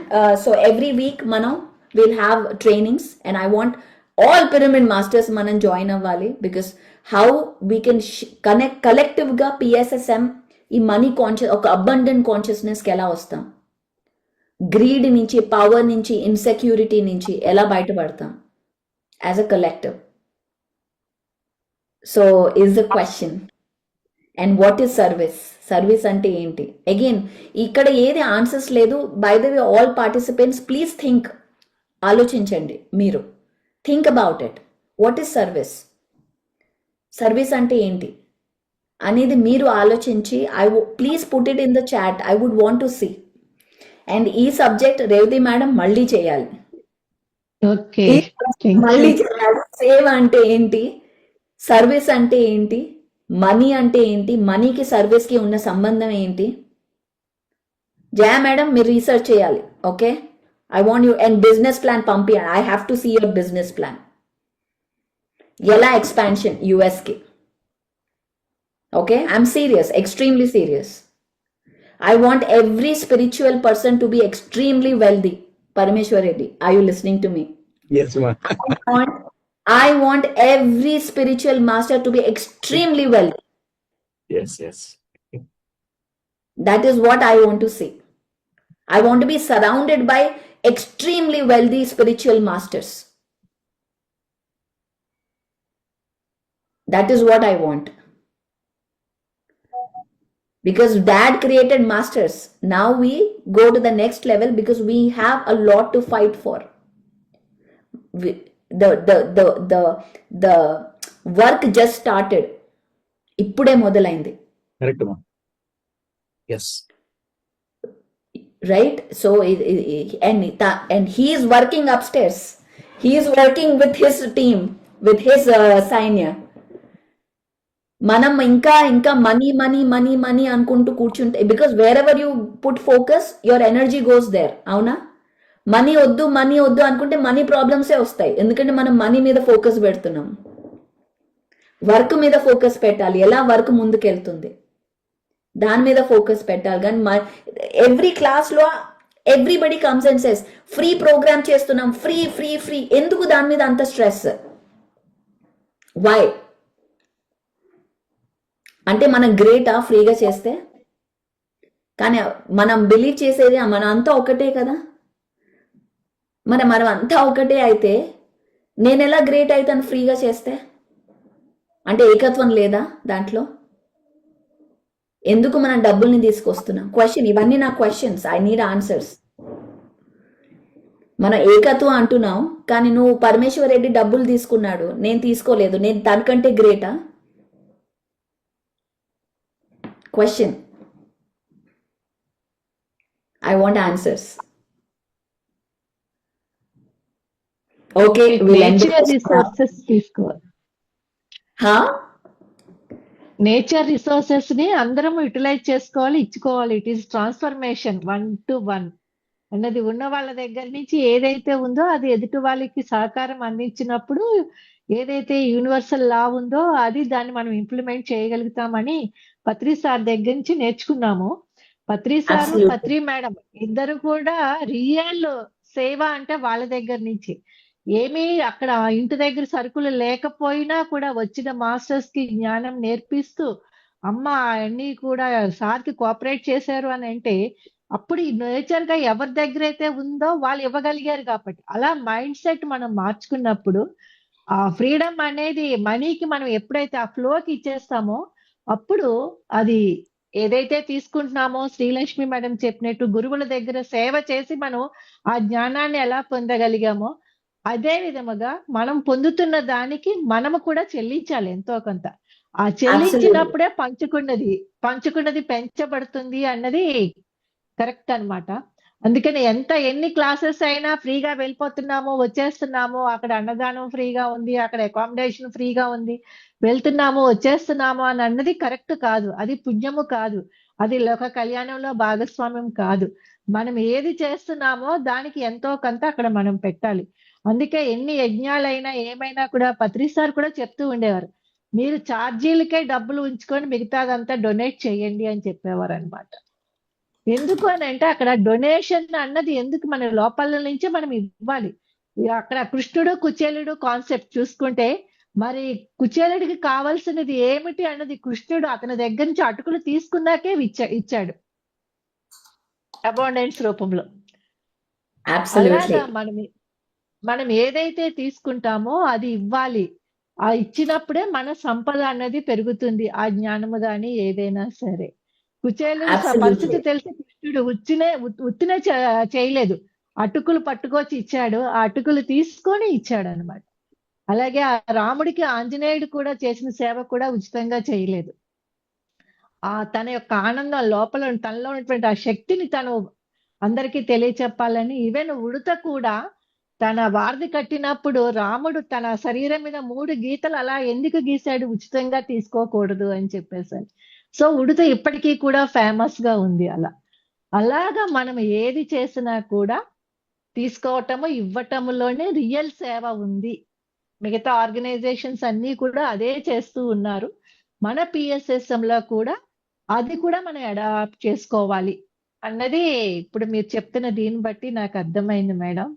So every week మనం will have trainings and I want all pyramid masters మనం join అవ్వాలి. Because how we can connect కలెక్టివ్గా PSSM ఈ money conscious, ఒక abundant కాన్షియస్నెస్కి ఎలా వస్తాం, గ్రీడ్ నుంచి, పవర్ నుంచి, ఇన్సెక్యూరిటీ నుంచి ఎలా బయటపడతాం as a collective. So is the question. And what is service? Service అంటే ఏంటి? అగైన్ ఇక్కడ ఏది ఆన్సర్స్ లేదు. By the way all participants please think, ఆలోచించండి. మీరు think about it. What is service? Service అంటే ఏంటి అనేది మీరు ఆలోచించి please put it in the chat. I would want to see. And ఈ సబ్జెక్ట్ రేవతి మేడం మళ్ళీ చేయాలి. ఓకే, మళ్ళీ చేయాలి. సేవ అంటే ఏంటి, సర్వీస్ అంటే ఏంటి, మనీ అంటే ఏంటి, మనీకి సర్వీస్కి ఉన్న సంబంధం ఏంటి? జయ మేడం మీరు రీసెర్చ్ చేయాలి. Okay, I want you. And business plan పంపించాలి. I have to see your business plan. ఎలా ఎక్స్పాన్షన్ యుఎస్కి? Okay, I'm serious, extremely serious. I want every spiritual person to be extremely wealthy. Parameshwar Reddy, are you listening to me? Yes, ma'am. I want every spiritual master to be extremely wealthy. Yes. That is what I want to see. I want to be surrounded by extremely wealthy spiritual masters. That is what I want. Because dad created masters. Now we go to the next level because we have a lot to fight for. The work just started. Ippude modalaindi. Correct, ma'am. Yes. Right? So and he is working upstairs. He is working with his team, with his senior. మనం ఇంకా money అనుకుంటూ కూర్చుంటే, because wherever you put focus your energy goes there. అవునా? Money వద్దు అనుకుంటే money ప్రాబ్లమ్సే వస్తాయి. ఎందుకంటే మనం మనీ మీద ఫోకస్ పెడుతున్నాం. వర్క్ మీద ఫోకస్ పెట్టాలి. ఎలా వర్క్ ముందుకెళ్తుంది దాని మీద ఫోకస్ పెట్టాలి. కానీ ఎవ్రీ క్లాస్లో everybody comes and says free programme చేస్తున్నాం, ఫ్రీ. ఎందుకు దాని మీద అంత స్ట్రెస్? వై? అంటే మనం గ్రేటా ఫ్రీగా చేస్తే? కానీ మనం బిలీవ్ చేసేది మనం అంతా ఒకటే కదా. మనం అంతా ఒకటే అయితే నేను ఎలా గ్రేట్ అవుతాను ఫ్రీగా చేస్తే? అంటే ఏకత్వం లేదా దాంట్లో? ఎందుకు మనం డబ్బుల్ని తీసుకొస్తున్నాం? క్వశ్చన్. ఇవన్నీ నా క్వశ్చన్స్. I need answers. మనం ఏకత్వం అంటున్నాం, కానీ నువ్వు పరమేశ్వర్ రెడ్డి డబ్బులు తీసుకున్నాడు, నేను తీసుకోలేదు, నేను దానికంటే గ్రేటా? Question. I want answers. Okay, we'll end nature it. Resources తీసుకోవాలి. నేచర్ రిసోర్సెస్ ని అందరం యూటిలైజ్ చేసుకోవాలి, ఇచ్చుకోవాలి. ఇట్ ఈస్ ట్రాన్స్ఫర్మేషన్ 1 to 1 అన్నది ఉన్న వాళ్ళ దగ్గర నుంచి ఏదైతే ఉందో అది ఎదుటి వాళ్ళకి సహకారం అందించినప్పుడు ఏదైతే యూనివర్సల్ లా ఉందో అది దాన్ని మనం ఇంప్లిమెంట్ చేయగలుగుతామని పత్రి సార్ దగ్గర నుంచి నేర్చుకున్నాము. పత్రి సారు, Absolutely. పత్రి మేడం ఇద్దరు కూడా రియల్ సేవ అంటే వాళ్ళ దగ్గర నుంచి. ఏమీ అక్కడ ఇంటి దగ్గర సరుకులు లేకపోయినా కూడా వచ్చిన మాస్టర్స్ కి జ్ఞానం నేర్పిస్తూ అమ్మ అన్ని కూడా సార్కి కోఆపరేట్ చేశారు అని అంటే అప్పుడు నేచర్ గా ఎవరి దగ్గర అయితే ఉందో వాళ్ళు ఇవ్వగలిగారు. కాబట్టి అలా మైండ్ సెట్ మనం మార్చుకున్నప్పుడు ఆ ఫ్రీడమ్ అనేది మనీకి మనం ఎప్పుడైతే ఆ ఫ్లోకి ఇచ్చేస్తామో అప్పుడు అది ఏదైతే తీసుకుంటున్నామో శ్రీలక్ష్మి మేడం చెప్పినట్టు గురువుల దగ్గర సేవ చేసి మనం ఆ జ్ఞానాన్ని ఎలా పొందగలిగామో అదే విధముగా మనం పొందుతున్న దానికి మనము కూడా చెల్లించాలి ఎంతో కొంత. ఆ చెల్లించినప్పుడే పంచుకున్నది పెంచబడుతుంది అన్నది కరెక్ట్ అన్నమాట. అందుకని ఎన్ని క్లాసెస్ అయినా ఫ్రీగా వెళ్ళిపోతున్నాము, వచ్చేస్తున్నాము, అక్కడ అన్నదానం ఫ్రీగా ఉంది, అక్కడ అకామిడేషన్ ఫ్రీగా ఉంది, వెళ్తున్నాము వచ్చేస్తున్నాము అని అన్నది కరెక్ట్ కాదు. అది పుణ్యము కాదు. అది లోక కళ్యాణంలో భాగస్వామ్యం కాదు. మనం ఏది చేస్తున్నామో దానికి ఎంతో కొంత అక్కడ మనం పెట్టాలి. అందుకే ఎన్ని యజ్ఞాలైనా ఏమైనా కూడా పత్రిసార్ కూడా చెప్తూ ఉండేవారు, మీరు ఛార్జీలకే డబ్బులు ఉంచుకొని మిగతాదంతా డొనేట్ చేయండి అని చెప్పేవారు అనమాట. ఎందుకు అని అంటే అక్కడ డొనేషన్ అన్నది ఎందుకు మన లోపల నుంచే మనం ఇవ్వాలి. అక్కడ కృష్ణుడు కుచేలుడు కాన్సెప్ట్ చూసుకుంటే మరి కుచేలుడికి కావాల్సినది ఏమిటి అన్నది కృష్ణుడు అతని దగ్గర నుంచి అటుకులు తీసుకున్నాకే ఇచ్చాడు అబాండెన్స్ రూపంలో. అలాగా మనం ఏదైతే తీసుకుంటామో అది ఇవ్వాలి. ఆ ఇచ్చినప్పుడే మన సంపద అన్నది పెరుగుతుంది. ఆ జ్ఞానము గాని ఏదైనా సరే. కుచేలుడు పరిస్థితి తెలిసి కృష్ణుడు ఉత్తినే చేయలేదు, అటుకులు పట్టుకొచ్చి ఇచ్చాడు, ఆ అటుకులు తీసుకొని ఇచ్చాడు అనమాట. అలాగే ఆ రాముడికి ఆంజనేయుడు కూడా చేసిన సేవ కూడా ఉచితంగా చేయలేదు. తన యొక్క ఆనందం లోపల తనలో ఉన్నటువంటి ఆ శక్తిని తను అందరికీ తెలియచెప్పాలని. ఈవెన్ ఉడత కూడా తన వారధి కట్టినప్పుడు రాముడు తన శరీరం మీద 3 గీతలు అలా ఎందుకు గీశాడు, ఉచితంగా తీసుకోకూడదు అని చెప్పేసి. సో ఉడత ఇప్పటికీ కూడా ఫేమస్ గా ఉంది. అలాగా మనం ఏది చేసినా కూడా తీసుకోవటము ఇవ్వటములోనే రియల్ సేవ ఉంది. మిగతా ఆర్గనైజేషన్స్ అన్ని కూడా అదే చేస్తూ ఉన్నారు. మన పిఎస్ఎస్ఎం లో కూడా అది కూడా మనం అడాప్ట్ చేసుకోవాలి అన్నది ఇప్పుడు మీరు చెప్తున్న దీన్ని బట్టి నాకు అర్థమైంది మేడం.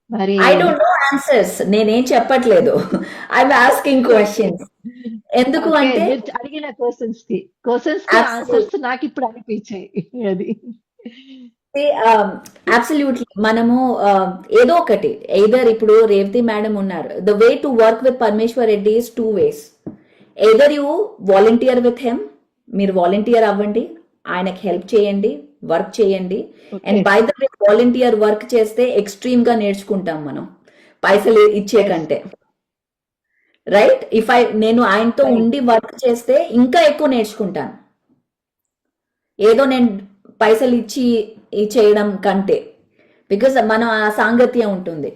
మరి ఐ డోంట్ నో ఆన్సర్స్, నేనేం చెప్పట్లేదు, ఐఎమ్ ఆస్కింగ్ క్వశ్చన్స్. ఎందుకు అంటే మీరు అడిగిన క్వశ్చన్స్ కి ఆన్సర్స్ నాకు ఇప్పుడు అనిపించాయి. అది అబ్సల్యూట్లీ మనము ఏదో ఒకటి ఎయిదర్ ఇప్పుడు రేవతి మేడం ఉన్నారు, the way to work with Parameshwar Reddy is 2 ways. Either you volunteer with him, మీరు వాలంటీర్ అవ్వండి, ఆయనకి హెల్ప్ చేయండి, వర్క్ చేయండి. And by the way volunteer work చేస్తే ఎక్స్ట్రీమ్ గా నేర్చుకుంటాం మనం పైసలు ఇచ్చే కంటే, రైట్? నేను ఆయనతో ఉండి వర్క్ చేస్తే ఇంకా ఎక్కువ నేర్చుకుంటాను, ఏదో నేను పైసలు ఇచ్చి చేయడం కంటే, బికాస్ మనం ఆ సాంగత్యం ఉంటుంది.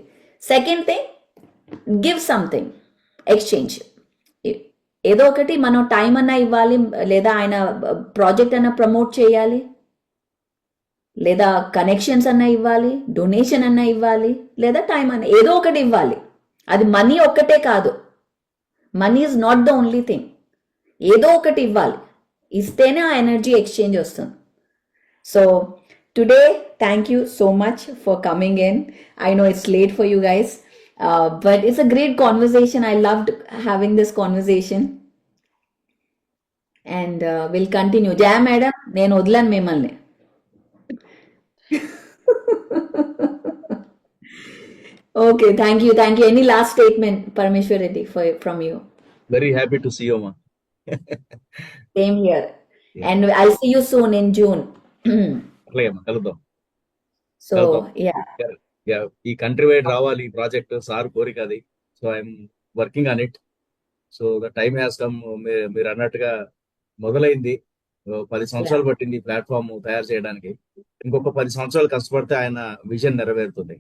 Second thing, give something exchange. ఏదో ఒకటి మనం టైం అన్నా ఇవ్వాలి, లేదా ఆయన ప్రాజెక్ట్ అన్నా ప్రమోట్ చేయాలి, లేదా కనెక్షన్స్ అన్నా ఇవ్వాలి, డొనేషన్ అన్నా ఇవ్వాలి, లేదా టైం అన్నా ఏదో ఒకటి ఇవ్వాలి. అది మనీ ఒక్కటే కాదు, money is not the only thing. ఏదో ఒకటి ఇవ్వాలి, ఇస్తేనే ఆ ఎనర్జీ ఎక్స్చేంజ్ వస్తుంది. So today thank you so much for coming in. I know it's late for you guys, but it's a great conversation. I loved having this conversation, and we'll continue. Jaya madam, నేను వదలను మిమ్మల్ని. Okay, thank you. Any last statement, Parameshwar Reddy, from you? Very happy to see you, ma. Same here. Yeah. And I'll see you soon in June. అలాగే అమ్మా, కలుద్దాం. So Yeah, ఈ country wide రావాలి ఈ project, sir కోరిక అది. So I'm working on it. So the time has come. మీరు అన్నట్టుగా మొదలైంది. 10 సంవత్సరాలు పట్టింది ప్లాట్ఫామ్ తయారు చేయడానికి. ఇంకొక 10 సంవత్సరాలు కష్టపడితే ఆయన విజన్ నెరవేరుతుంది.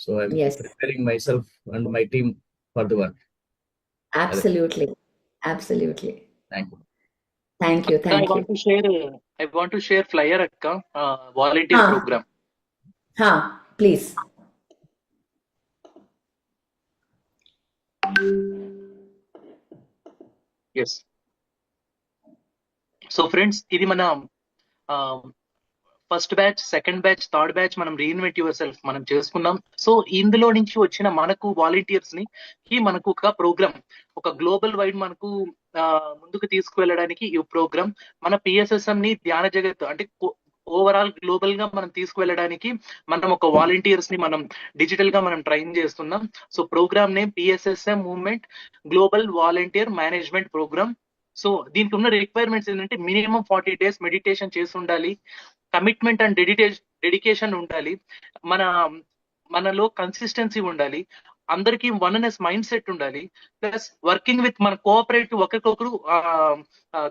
So I'm Yes. Preparing my self and my team for the work. Absolutely. Thank you. Thank you. I want to share flyer akka volunteer program. Please. Yes. So friends, ఇది మన first batch, second batch, third batch మనం reinvent your self మనం చేసుకున్నాం. So ఇందులో నుంచి వచ్చిన మనకు volunteers ని మనకు ఒక ప్రోగ్రామ్, ఒక గ్లోబల్ వైడ్ మనకు ముందుకు తీసుకువెళ్ళడానికి ఈ ప్రోగ్రామ్ మన పిఎస్ఎస్ఎం ని ధ్యాన జగత్ అంటే ఓవరాల్ గ్లోబల్ గా మనం తీసుకువెళ్ళడానికి మనం ఒక వాలంటీర్స్ ని మనం డిజిటల్ గా మనం ట్రైన్ చేస్తున్నాం. So program name PSSM movement global volunteer management program. So దీనికి ఉన్న రిక్వైర్మెంట్స్ ఏంటంటే మినిమం 40 days మెడిటేషన్ చేసి ఉండాలి, కమిట్మెంట్ అండ్ డెడికేషన్ ఉండాలి, మనలో కన్సిస్టెన్సీ ఉండాలి, అందరికీ వన్నెస్ మైండ్ సెట్ ఉండాలి. ప్లస్ వర్కింగ్ విత్ మన కోఆపరేటివ్ ఒకరికొకరు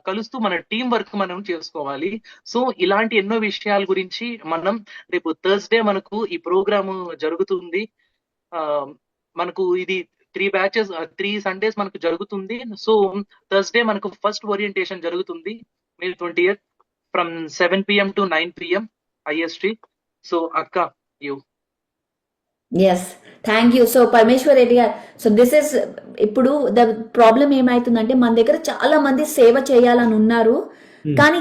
కలుస్తూ మన టీం వర్క్ మనం చేసుకోవాలి. సో ఇలాంటి ఎన్నో విషయాల గురించి మనం రేపు థర్స్డే మనకు ఈ ప్రోగ్రామ్ జరుగుతుంది. మనకు ఇది 3 Sundays మనకు జరుగుతుంది. సో థర్స్డే మనకు ఫస్ట్ ఓరియంటేషన్ జరుగుతుంది May 20th from 7 PM to 9 PM IST. So అక్క you. Yes, thank you. So Parameshwar Reddy గారు, సో దిస్ ఇస్ ఇప్పుడు ద ప్రాబ్లం ఏమైతుందంటే మన దగ్గర చాలా మంది సేవ చేయాలని ఉన్నారు, కానీ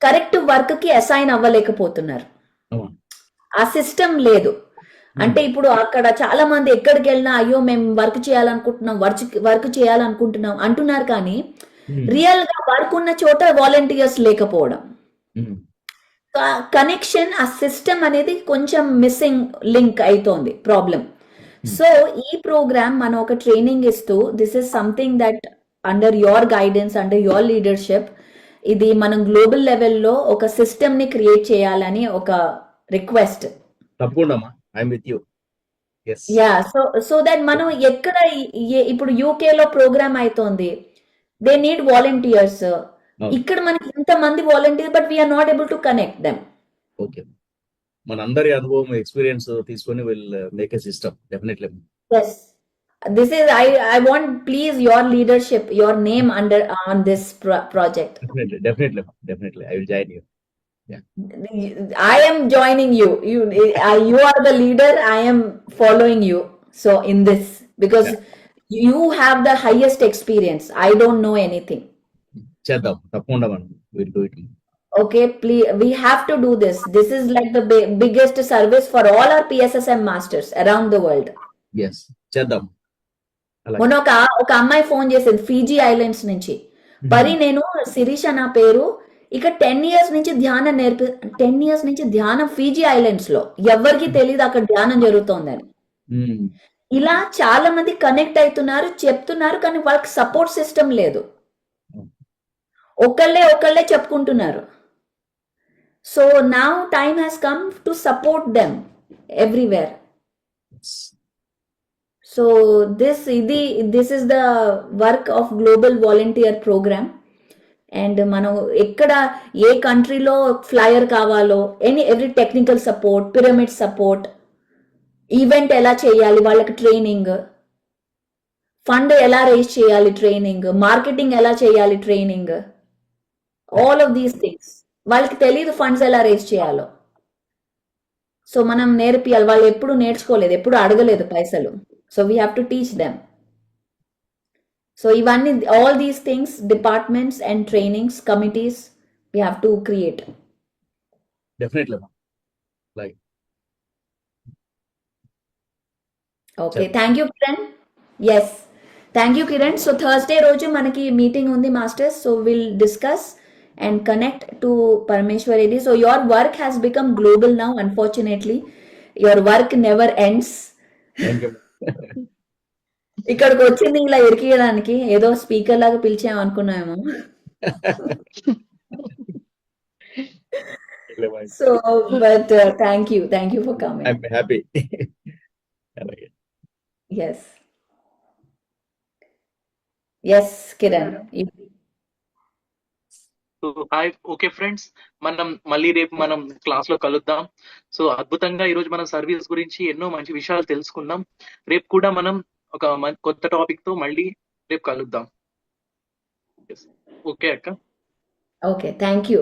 కరెక్ట్ వర్క్ కి అసైన్ అవ్వలేకపోతున్నారు. ఆ సిస్టమ్ లేదు. అంటే ఇప్పుడు అక్కడ చాలా మంది ఎక్కడికి వెళ్ళినా అయ్యో మేము వర్క్ చేయాలనుకుంటున్నాం అంటున్నారు, కానీ రియల్ గా వర్క్ ఉన్న చోట వాలంటీర్స్ లేకపోవడం. కనెక్షన్, ఆ సిస్టమ్ అనేది కొంచెం మిస్సింగ్ లింక్ అవుతోంది ప్రాబ్లం. సో ఈ ప్రోగ్రామ్ మనం ఒక ట్రైనింగ్ ఇస్తూ, this is something that under your guidance, under your leadership, ఇది మనం గ్లోబల్ లెవెల్లో ఒక సిస్టమ్ ని క్రియేట్ చేయాలని ఒక రిక్వెస్ట్. తప్పకుండా I'm with you. Yeah, so that మనం ఎక్కడ ఇప్పుడు యూకే లో ప్రోగ్రామ్ అవుతోంది, దే నీడ్ వాలంటీర్స్. ఇక్కడ మనకి ఇంతమంది volunteer, but we are not able to connect them. Okay, మన అందరి అనుభవం ఎక్స్పీరియన్స్ తీసుకొని will make a system definitely. Yes, this is I want please your leadership, your name under on this project. Definitely I will join you. I am joining you. You are the leader. I am following you. So in this, because you have the highest experience. I don't know anything. చేద్దాం తప్పకుండా మనం will do it. Okay, please, we have to do this. This is like the biggest service for all our PSSM masters around the world. Yes, చేద్దాం. మొన్న ఒక అమ్మాయి phone చేసేది Fiji islands నుంచి, పరి నేను శిరీష నా పేరు, ఇక 10 years నుంచి ధ్యానం 10 years నుంచి ధ్యానం ఫీజీ ఐలాండ్స్ లో, ఎవరికి తెలియదు అక్కడ ధ్యానం జరుగుతోందని. ఇలా చాలా మంది కనెక్ట్ అవుతున్నారు, చెప్తున్నారు, కానీ వాళ్ళకి సపోర్ట్ సిస్టమ్ లేదు. ఒకళ్ళే చెప్పుకుంటున్నారు. So now time has come to support them everywhere. So this is the work of global volunteer program. And మనం ఎక్కడ ఏ కంట్రీలో ఫ్లయర్ కావాలో, every technical support, pyramid support, event ఎలా చేయాలి వాళ్ళకి ట్రైనింగ్, ఫండ్ ఎలా రేజ్ చేయాలి ట్రైనింగ్, మార్కెటింగ్ ఎలా చేయాలి training, all of these things. వాళ్ళకి తెలియదు ఫండ్స్ ఎలా రేజ్ చేయాలో. సో మనం నేర్పియాలి. వాళ్ళు ఎప్పుడు నేర్చుకోలేదు, ఎప్పుడు అడగలేదు పైసలు. So we have to teach them. So ఇవన్నీ, all these things, departments and trainings, committees, we have to create. Definitely. Like okay, thank you Kiran. Yes, thank you Kiran. So Thursday రోజు మనకి మీటింగ్ ఉంది masters. So will discuss and connect to Parameshwar Reddy. So your work has become global now, unfortunately. Your work never ends. Thank you. ఇక్కడికి వచ్చింది ఇలా ఇరికియడానికి, ఏదో speaker లాగా పిలిచాము అనుకున్నాము. So but thank you for coming. I'm happy. Yes Kiran. Hi, okay friends, మనం మళ్ళీ రేపు మనం క్లాస్ లో కలుద్దాం. సో అద్భుతంగా ఈరోజు మనం సర్వీస్ గురించి ఎన్నో మంచి విషయాలు తెలుసుకుందాం. రేపు కూడా మనం ఒక కొత్త టాపిక్ తో మళ్ళీ రేపు కలుద్దాం. ఓకే అక్క. Okay, thank you.